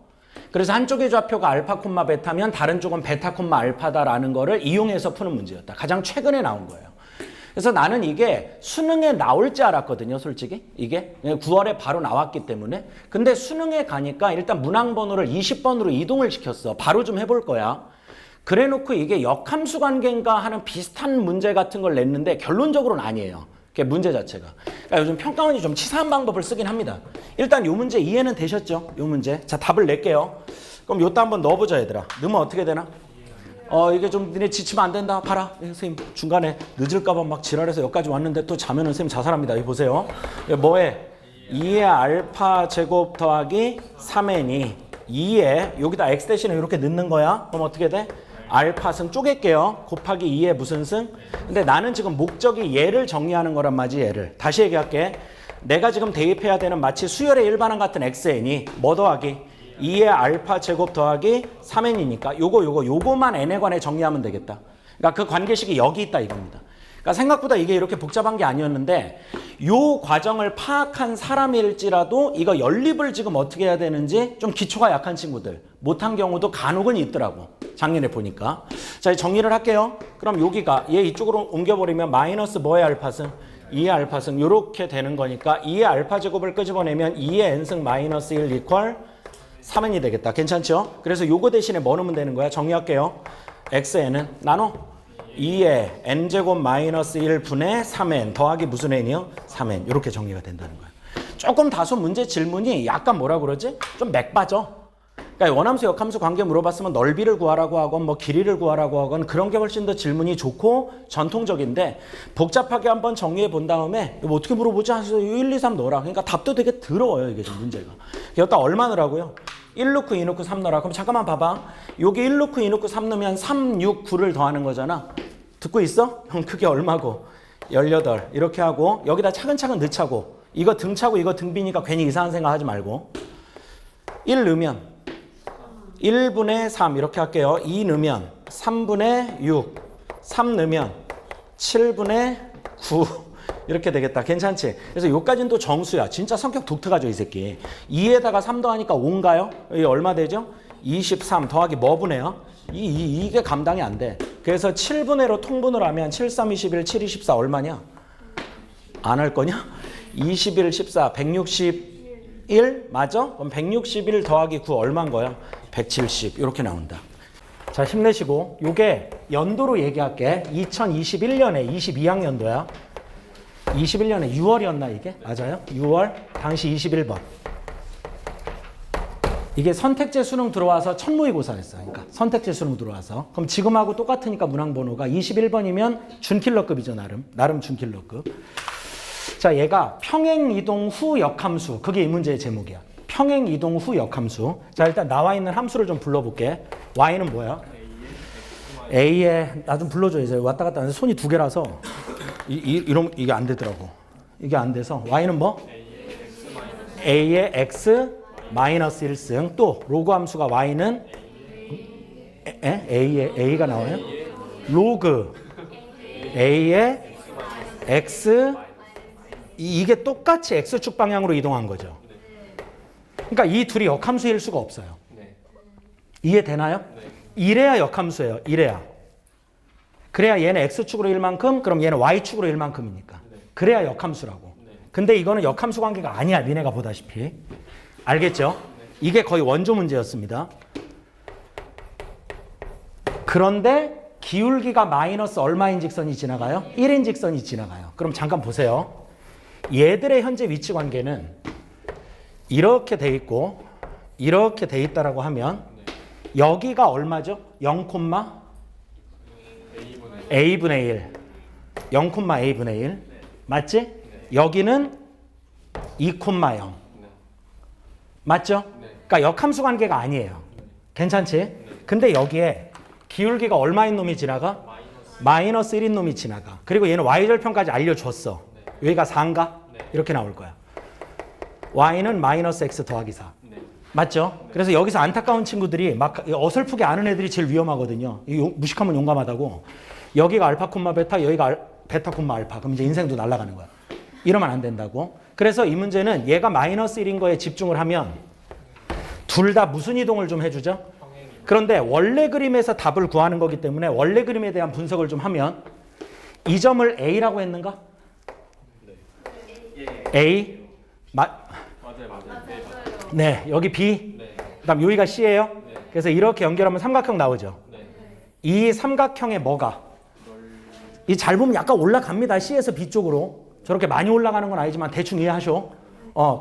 Speaker 1: 그래서 한쪽의 좌표가 알파 콤마 베타면 다른 쪽은 베타 콤마 알파다라는 거를 이용해서 푸는 문제였다. 가장 최근에 나온 거예요. 그래서 나는 이게 수능에 나올 줄 알았거든요, 솔직히. 이게 9월에 바로 나왔기 때문에. 근데 수능에 가니까 일단 문항번호를 20번으로 이동을 시켰어. 바로 좀 해볼 거야. 그래 놓고 이게 역함수 관계인가 하는 비슷한 문제 같은 걸 냈는데 결론적으로는 아니에요. 문제 자체가. 그러니까 요즘 평가원이 좀 치사한 방법을 쓰긴 합니다. 일단 요 문제 이해는 되셨죠? 요 문제. 자, 답을 낼게요. 그럼 요따 한번 넣어보자, 얘들아. 넣으면 어떻게 되나? 이게 좀 니네 지치면 안 된다. 봐라. 선생님 중간에 늦을까봐 막 지랄해서 여기까지 왔는데 또 자면은 선생님 자살합니다. 이거 보세요. 뭐해? 2의 알파 제곱 더하기 3n이 2에 여기다 x 대신에 이렇게 넣는 거야. 그럼 어떻게 돼? 알파승 쪼갤게요. 곱하기 2의 무슨 승? 근데 나는 지금 목적이 얘를 정리하는 거란 말이지, 얘를. 다시 얘기할게. 내가 지금 대입해야 되는 마치 수열의 일반항 같은 xn이 뭐 더하기? 2의 알파 제곱 더하기 3n이니까 요거만 n에 관해 정리하면 되겠다. 그러니까 그 관계식이 여기 있다 이겁니다. 그러니까 생각보다 이게 이렇게 복잡한 게 아니었는데 요 과정을 파악한 사람일지라도 이거 연립을 지금 어떻게 해야 되는지 좀 기초가 약한 친구들 못한 경우도 간혹은 있더라고. 작년에 보니까. 자, 정리를 할게요. 그럼 여기가 얘 이쪽으로 옮겨버리면 마이너스 뭐의 알파승? 2의 알파승 요렇게 되는 거니까 2의 알파 제곱을 끄집어내면 2의 n승 마이너스 1 이퀄 3n이 되겠다. 괜찮죠? 그래서 요거 대신에 뭐 넣으면 되는 거야? 정리할게요. xn은 나눠 2의 n제곱 마이너스 1분의 3n 더하기 무슨 n이요? 3n. 이렇게 정리가 된다는 거야. 조금 다소 문제 질문이 약간 뭐라 그러지? 좀 맥 빠져. 그러니까 원함수 역함수 관계 물어봤으면 넓이를 구하라고 하건 뭐 길이를 구하라고 하건 그런 게 훨씬 더 질문이 좋고 전통적인데 복잡하게 한번 정리해 본 다음에 뭐 어떻게 물어보지? 하셔서 1, 2, 3 넣어라. 그러니까 답도 되게 더러워요. 이게 좀 문제가. 여기다 얼마 넣으라고요? 1 넣고 2 넣고 3 넣어라. 그럼 잠깐만 봐봐. 여기 1 넣고 2 넣고 3 넣으면 3, 6, 9를 더하는 거잖아. 듣고 있어? 형 그게 얼마고? 18 이렇게 하고 여기다 차근차근 넣자고. 이거 등차고 이거 등비니까 괜히 이상한 생각 하지 말고 1 넣으면 1분의 3 이렇게 할게요. 2 넣으면 3분의 6 3 넣으면 7분의 9 이렇게 되겠다. 괜찮지? 그래서 요까지는 또 정수야. 진짜 성격 독특하죠 이 새끼. 2에다가 3 더하니까 5인가요? 이게 얼마 되죠? 23 더하기 뭐 분해요? 이게 감당이 안 돼. 그래서 7분해로 통분을 하면 7, 3, 21, 7, 24 얼마냐? 안 할 거냐? 21, 14, 161 맞아? 그럼 161 더하기 9 얼마인 거야? 170 이렇게 나온다. 자, 힘내시고 요게 연도로 얘기할게. 2021년에 22학년도야. 21년에 6월이었나 이게? 맞아요? 6월 당시 21번. 이게 선택제 수능 들어와서 첫 모의고사 했어. 그러니까 선택제 수능 들어와서. 그럼 지금하고 똑같으니까 문항번호가 21번이면 준킬러급이죠. 나름 준킬러급. 자, 얘가 평행이동 후 역함수. 그게 이 문제의 제목이야. 평행이동 후 역함수. 자, 일단 나와 있는 함수를 좀 불러볼게. y는 뭐야? a에 나 좀 불러줘. 이제 왔다 갔다 하는데 손이 두 개라서 이러면 이게 안 되더라고. 이게 안 돼서 y는 뭐? a의 x 마이너스 1승. 또 로그 함수가 y는 a의 a가 나와요? 로그 a의 x 이게 똑같이 x축 방향으로 이동한 거죠. 그러니까 이 둘이 역함수일 수가 없어요. 이해되나요? 이래야 역함수예요. 이래야. 그래야 얘는 x축으로 1만큼 그럼 얘는 y축으로 1만큼이니까. 그래야 역함수라고. 근데 이거는 역함수 관계가 아니야. 니네가 보다시피. 알겠죠? 이게 거의 원조 문제였습니다. 그런데 기울기가 마이너스 얼마인 직선이 지나가요? 1인 직선이 지나가요. 그럼 잠깐 보세요. 얘들의 현재 위치 관계는 이렇게 돼 있고 이렇게 돼 있다라고 하면 여기가 얼마죠? 0, a분의 1 0, a분의 1 맞지? 여기는 2, 0 맞죠? 그러니까 역함수 관계가 아니에요. 괜찮지? 근데 여기에 기울기가 얼마인 놈이 지나가? 마이너스 1인 놈이 지나가. 그리고 얘는 y절편까지 알려줬어. 여기가 4인가? 이렇게 나올 거야. y는 마이너스 x 더하기 4. 맞죠? 그래서 여기서 안타까운 친구들이 막 어설프게 아는 애들이 제일 위험하거든요. 무식하면 용감하다고. 여기가 알파 콤마 베타, 여기가 베타 콤마 알파. 그럼 이제 인생도 날아가는 거야. 이러면 안 된다고. 그래서 이 문제는 얘가 마이너스 1인 거에 집중을 하면 둘 다 무슨 이동을 좀 해주죠? 그런데 원래 그림에서 답을 구하는 거기 때문에 원래 그림에 대한 분석을 좀 하면 이 점을 A라고 했는가? A? 맞아요. 네, 여기 B. 그다음 여기가 C예요. 그래서 이렇게 연결하면 삼각형 나오죠. 이 삼각형의 뭐가? 이 잘 보면 약간 올라갑니다. C에서 B 쪽으로. 저렇게 많이 올라가는 건 아니지만 대충 이해하셔.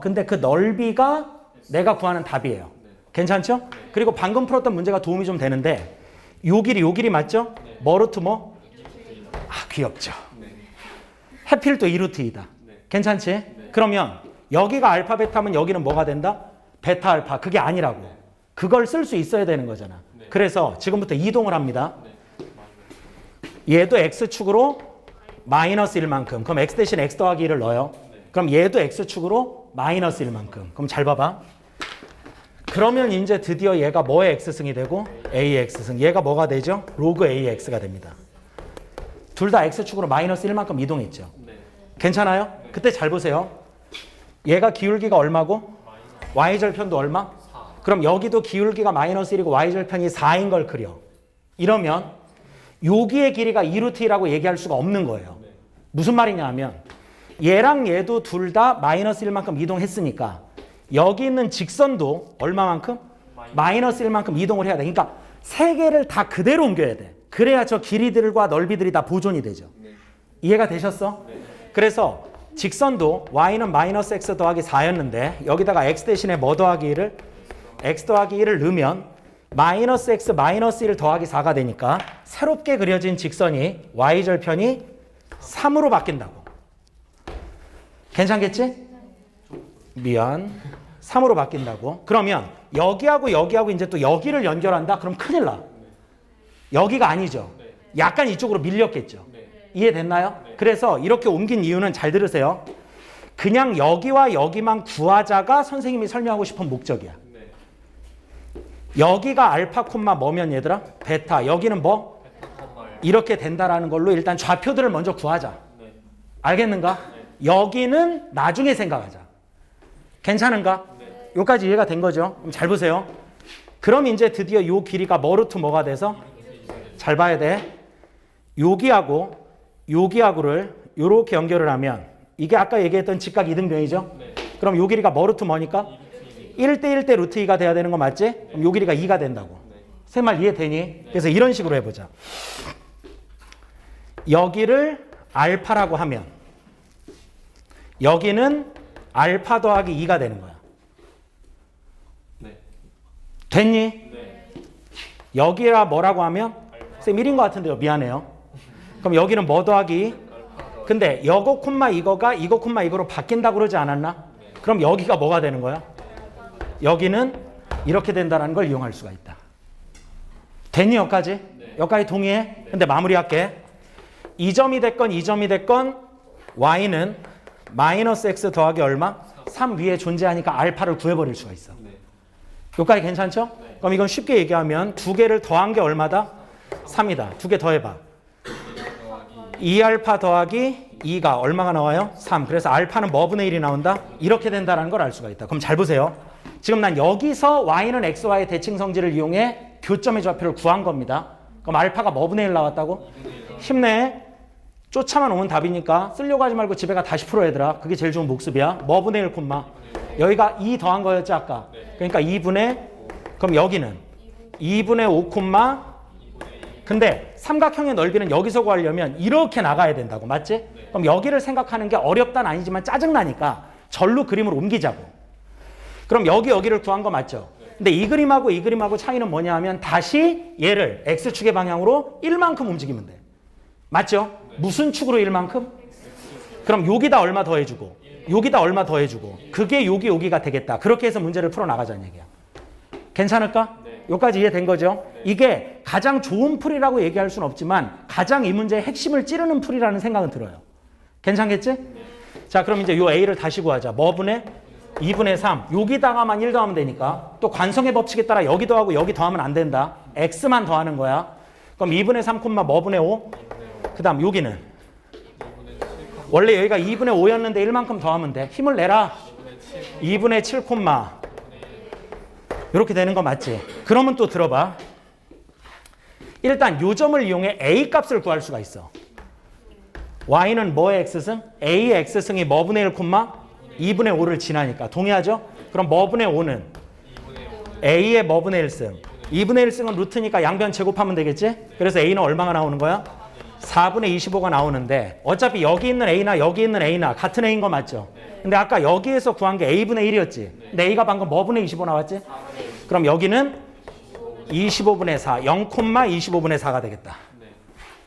Speaker 1: 근데 그 넓이가 내가 구하는 답이에요. 괜찮죠? 그리고 방금 풀었던 문제가 도움이 좀 되는데 요 길이 맞죠? 뭐 루트 뭐? 아, 귀엽죠. 해필 또 2루트이다. 괜찮지? 그러면 여기가 알파 베타면 여기는 뭐가 된다? 베타 알파. 그게 아니라고. 그걸 쓸 수 있어야 되는 거잖아. 그래서 지금부터 이동을 합니다. 얘도 x축으로 마이너스 1만큼. 그럼 x 대신 x 더하기 1을 넣어요. 그럼 얘도 x축으로 마이너스 1만큼. 그럼 잘 봐봐. 그러면 이제 드디어 얘가 뭐의 x승이 되고 ax승. 얘가 뭐가 되죠? 로그 ax가 됩니다. 둘 다 x축으로 마이너스 1만큼 이동했죠. 괜찮아요? 그때 잘 보세요. 얘가 기울기가 얼마고? y절편도 얼마? 그럼 여기도 기울기가 마이너스 1이고 y절편이 4인 걸 그려. 이러면 여기의 길이가 2루트라고 얘기할 수가 없는 거예요. 무슨 말이냐 하면 얘랑 얘도 둘 다 마이너스 1만큼 이동했으니까 여기 있는 직선도 얼마만큼? 마이너스 1만큼 이동을 해야 돼. 그러니까 세 개를 다 그대로 옮겨야 돼. 그래야 저 길이들과 넓이들이 다 보존이 되죠. 이해가 되셨어? 그래서 직선도 y는 마이너스 x 더하기 4였는데 여기다가 x 대신에 뭐 더하기 1을? x 더하기 1을 넣으면 마이너스 x 마이너스 1 더하기 4가 되니까 새롭게 그려진 직선이 y절편이 3으로 바뀐다고. 괜찮겠지? 미안. 3으로 바뀐다고. 그러면 여기하고 여기하고 이제 또 여기를 연결한다? 그럼 큰일 나. 여기가 아니죠. 약간 이쪽으로 밀렸겠죠. 이해됐나요? 그래서 이렇게 옮긴 이유는 잘 들으세요. 그냥 여기와 여기만 구하자가 선생님이 설명하고 싶은 목적이야. 여기가 알파 콤마 뭐면 얘들아? 베타. 여기는 뭐? 이렇게 된다라는 걸로 일단 좌표들을 먼저 구하자. 알겠는가? 여기는 나중에 생각하자. 괜찮은가? 여기까지 이해가 된 거죠? 그럼 잘 보세요. 그럼 이제 드디어 요 길이가 뭐 루트 뭐가 돼서? 잘 봐야 돼. 여기하고를 요렇게 연결을 하면 이게 아까 얘기했던 직각 2등변이죠? 그럼 요 길이가 뭐 루트 뭐니까? 1대 1대 루트 2가 돼야 되는 거 맞지? 그럼 요 길이가 2가 된다고. 세 말 이해되니? 그래서 이런 식으로 해보자. 여기를 알파라고 하면 여기는 알파 더하기 2가 되는 거야. 됐니? 여기라 뭐라고 하면? 쌤 1인 것 같은데요. 미안해요. 그럼 여기는 뭐 더하기? 근데 이거 콤마 이거가 이거 콤마 이거로 바뀐다고 그러지 않았나? 그럼 여기가 뭐가 되는 거야? 여기는 이렇게 된다는 걸 이용할 수가 있다. 됐니 여기까지? 여기까지 동의해? 근데 마무리할게. 이 점이 됐건 이 점이 됐건 y는 마이너스 x 더하기 얼마? 3 위에 존재하니까 알파를 구해버릴 수가 있어. 여기까지 괜찮죠? 그럼 이건 쉽게 얘기하면 두 개를 더한 게 얼마다? 3이다. 두 개 더해봐. 2알파 더하기 2가 얼마가 나와요? 3. 그래서 알파는 뭐 분의 1이 나온다? 이렇게 된다는 걸 알 수가 있다. 그럼 잘 보세요. 지금 난 여기서 y는 xy의 대칭 성질을 이용해 교점의 좌표를 구한 겁니다. 그럼 알파가 뭐 분의 1 나왔다고? 힘내. 쫓아만 오면 답이니까 쓰려고 하지 말고 집에 가 다시 풀어 얘들아. 그게 제일 좋은 복습이야. 뭐 분의 1 콤마. 여기가 2 더한 거였지 아까. 그러니까 2분의 그럼 여기는 2분의 5 콤마. 근데 삼각형의 넓이는 여기서 구하려면 이렇게 나가야 된다고. 맞지? 그럼 여기를 생각하는 게 어렵단 아니지만 짜증나니까 절로 그림을 옮기자고. 그럼 여기를 구한 거 맞죠? 근데 이 그림하고 차이는 뭐냐 하면 다시 얘를 x축의 방향으로 1만큼 움직이면 돼. 맞죠? 무슨 축으로 1만큼? 그럼 여기다 얼마 더 해주고 여기다 얼마 더 해주고 그게 여기가 되겠다. 그렇게 해서 문제를 풀어나가자는 얘기야. 괜찮을까? 여기까지 이해된 거죠? 이게 가장 좋은 풀이라고 얘기할 수는 없지만 가장 이 문제의 핵심을 찌르는 풀이라는 생각은 들어요. 괜찮겠지? 자, 그럼 이제 요 A를 다시 구하자. 뭐 분의? 2분의 3. 여기다가만 1 더하면 되니까 또 관성의 법칙에 따라 여기 더하고 여기 더하면 안 된다. X만 더하는 거야. 그럼 2분의 3, 뭐 분의 5? 그 다음 여기는? 원래 여기가 2분의 5였는데 1만큼 더하면 돼. 힘을 내라. 2분의 7, 이렇게 되는 거 맞지? 그러면 또 들어봐. 일단 요 점을 이용해 A 값을 구할 수가 있어. Y는 뭐의 X승? A의 X승이 뭐 분의 1, 2분의 5를 지나니까. 동의하죠? 그럼 뭐 분의 5는? A의 뭐 분의 1승? 2분의 1승은 루트니까 양변 제곱하면 되겠지? 그래서 A는 얼마가 나오는 거야? 4분의 25가 나오는데 어차피 여기 있는 A나 여기 있는 A나 같은 A인 거 맞죠? 근데 아까 여기에서 구한 게 A분의 1이었지? 근데 A가 방금 뭐 분의 25 나왔지? 그럼 여기는 25분의 4, 0,25분의 4가 되겠다.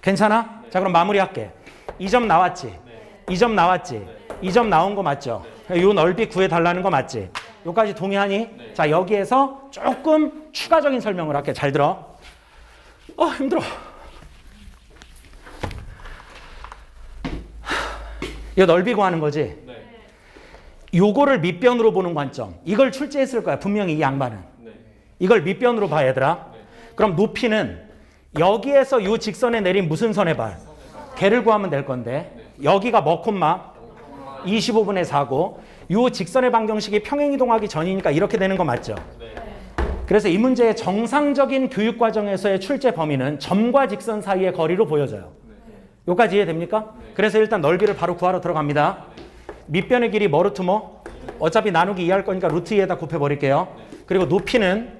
Speaker 1: 괜찮아? 자, 그럼 마무리할게. 이 점 나왔지? 이 점 나왔지? 이 점 나온 거 맞죠? 이 넓이 구해달라는 거 맞지? 여기까지 동의하니? 자, 여기에서 조금 추가적인 설명을 할게. 잘 들어. 힘들어. 이거 넓이 구하는 거지? 요거를 밑변으로 보는 관점. 이걸 출제했을 거야. 분명히 이 양반은. 이걸 밑변으로 봐, 얘들아. 그럼 높이는 여기에서 요 직선에 내린 무슨 선의 발? 걔를 구하면 될 건데 여기가 뭐 콤마? 25분의 4고 요 직선의 방정식이 평행이동하기 전이니까 이렇게 되는 거 맞죠? 그래서 이 문제의 정상적인 교육과정에서의 출제 범위는 점과 직선 사이의 거리로 보여져요. 여기까지 이해됩니까? 그래서 일단 넓이를 바로 구하러 들어갑니다. 밑변의 길이 뭐 루트 뭐? 어차피 나누기 2 할 거니까 루트 2에다 곱해버릴게요. 그리고 높이는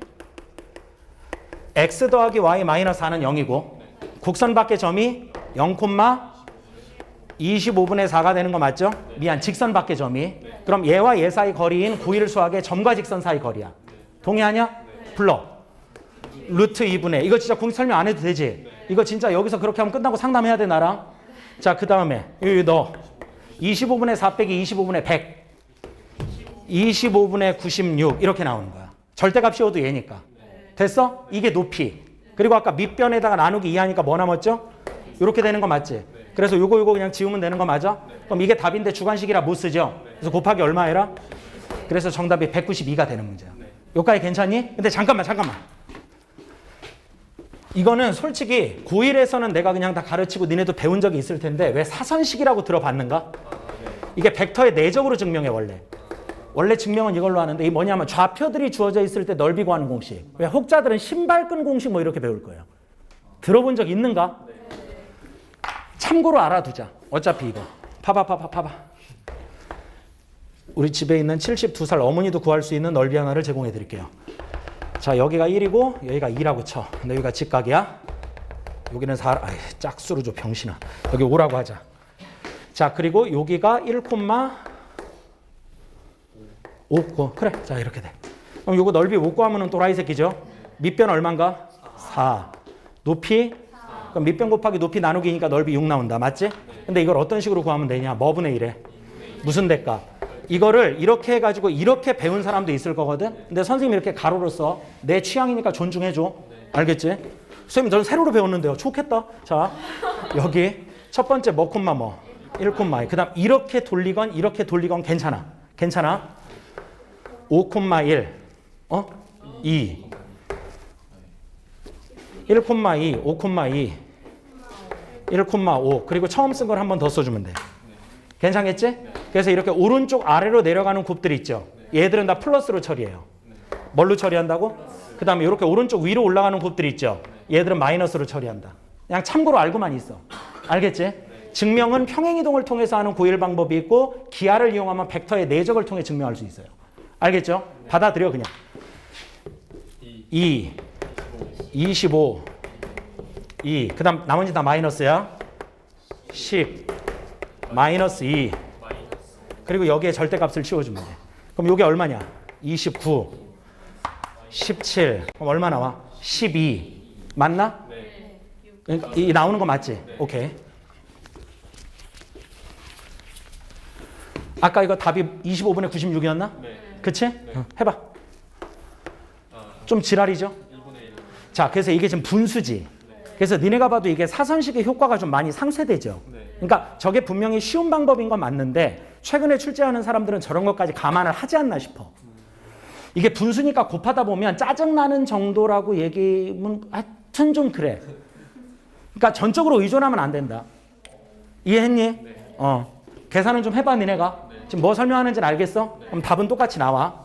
Speaker 1: x 더하기 y 마이너스 4는 0이고 곡선 밖의 점이 0,25분의 4가 되는 거 맞죠? 미안, 직선 밖의 점이. 그럼 얘와 얘 사이 거리인 고일 수학의 점과 직선 사이 거리야. 동의하냐? 불러. 루트 2분의. 이거 진짜 공식 설명 안 해도 되지? 이거 진짜 여기서 그렇게 하면 끝나고 상담해야 돼, 나랑. 자, 그 다음에 여기 너 25분의 4 빼기 25분의 100 25분의 96 이렇게 나오는 거야. 절대값 씌워도 얘니까. 됐어? 이게 높이. 그리고 아까 밑변에다가 나누기 2 하니까 뭐 남았죠? 이렇게 되는 거 맞지? 그래서 요거 그냥 지우면 되는 거 맞아? 그럼 이게 답인데 주관식이라 못 쓰죠? 그래서 곱하기 얼마 해라? 그래서 정답이 192가 되는 문제야. 여기까지 괜찮니? 근데 잠깐만. 이거는 솔직히 고1에서는 내가 그냥 다 가르치고 니네도 배운 적이 있을 텐데 왜 사선식이라고 들어봤는가? 이게 벡터의 내적으로 증명해 원래 증명은 이걸로 하는데 이 뭐냐면 좌표들이 주어져 있을 때 넓이 구하는 공식. 왜 혹자들은 신발끈 공식 뭐 이렇게 배울 거예요. 들어본 적 있는가? 참고로 알아두자. 어차피 이거. 봐봐. 우리 집에 있는 72살 어머니도 구할 수 있는 넓이 하나를 제공해 드릴게요. 자, 여기가 1이고 여기가 2라고 쳐. 근데 여기가 직각이야. 여기는 4. 짝수로 줘, 병신아. 여기 5라고 하자. 자, 그리고 여기가 1,5. 그래. 자, 이렇게 돼. 그럼 요거 넓이 5 구하면은 또라이 새끼죠. 밑변 얼마인가? 4. 높이? 그럼 밑변 곱하기 높이 나누기니까 넓이 6 나온다. 맞지? 근데 이걸 어떤 식으로 구하면 되냐? 뭐 분의 1에. 무슨 대값? 이거를 이렇게 해가지고 이렇게 배운 사람도 있을 거거든? 근데 선생님이 이렇게 가로로 써. 내 취향이니까 존중해줘. 알겠지? 선생님, 저는 세로로 배웠는데요. 좋겠다. 자, 여기 첫 번째 뭐 콤마 뭐. 1,2. 그 다음 이렇게 돌리건 괜찮아. 5,1. 2. 1,2, 5,2, 1,5. 그리고 처음 쓴 걸 한 번 더 써주면 돼. 괜찮겠지? 그래서 이렇게 오른쪽 아래로 내려가는 곱들 있죠. 얘들은 다 플러스로 처리해요. 뭘로 처리한다고? 그 다음에 이렇게 오른쪽 위로 올라가는 곱들 있죠. 얘들은 마이너스로 처리한다. 그냥 참고로 알고만 있어. 알겠지? 증명은 평행이동을 통해서 하는 고일 방법이 있고 기하를 이용하면 벡터의 내적을 통해 증명할 수 있어요. 알겠죠? 받아들여 그냥. 2, 25, 2. 그 다음 나머지 다 마이너스야. 10, 마이너스 2. 그리고 여기에 절대값을 씌워주면 돼. 그럼 이게 얼마냐? 29, 17. 그럼 얼마 나와? 12. 맞나? 그러니까 이 나오는 거 맞지? 오케이. 아까 이거 답이 25분의 96이었나? 그치? 해봐. 좀 지랄이죠? 자, 그래서 이게 지금 분수지. 그래서 니네가 봐도 이게 사선식의 효과가 좀 많이 상쇄되죠. 그러니까 저게 분명히 쉬운 방법인 건 맞는데 최근에 출제하는 사람들은 저런 것까지 감안을 하지 않나 싶어. 이게 분수니까 곱하다 보면 짜증나는 정도라고 얘기하면 하여튼 좀 그래. 그러니까 전적으로 의존하면 안 된다. 이해했니? 계산은 좀 해봐 니네가. 지금 뭐 설명하는지는 알겠어? 그럼 답은 똑같이 나와.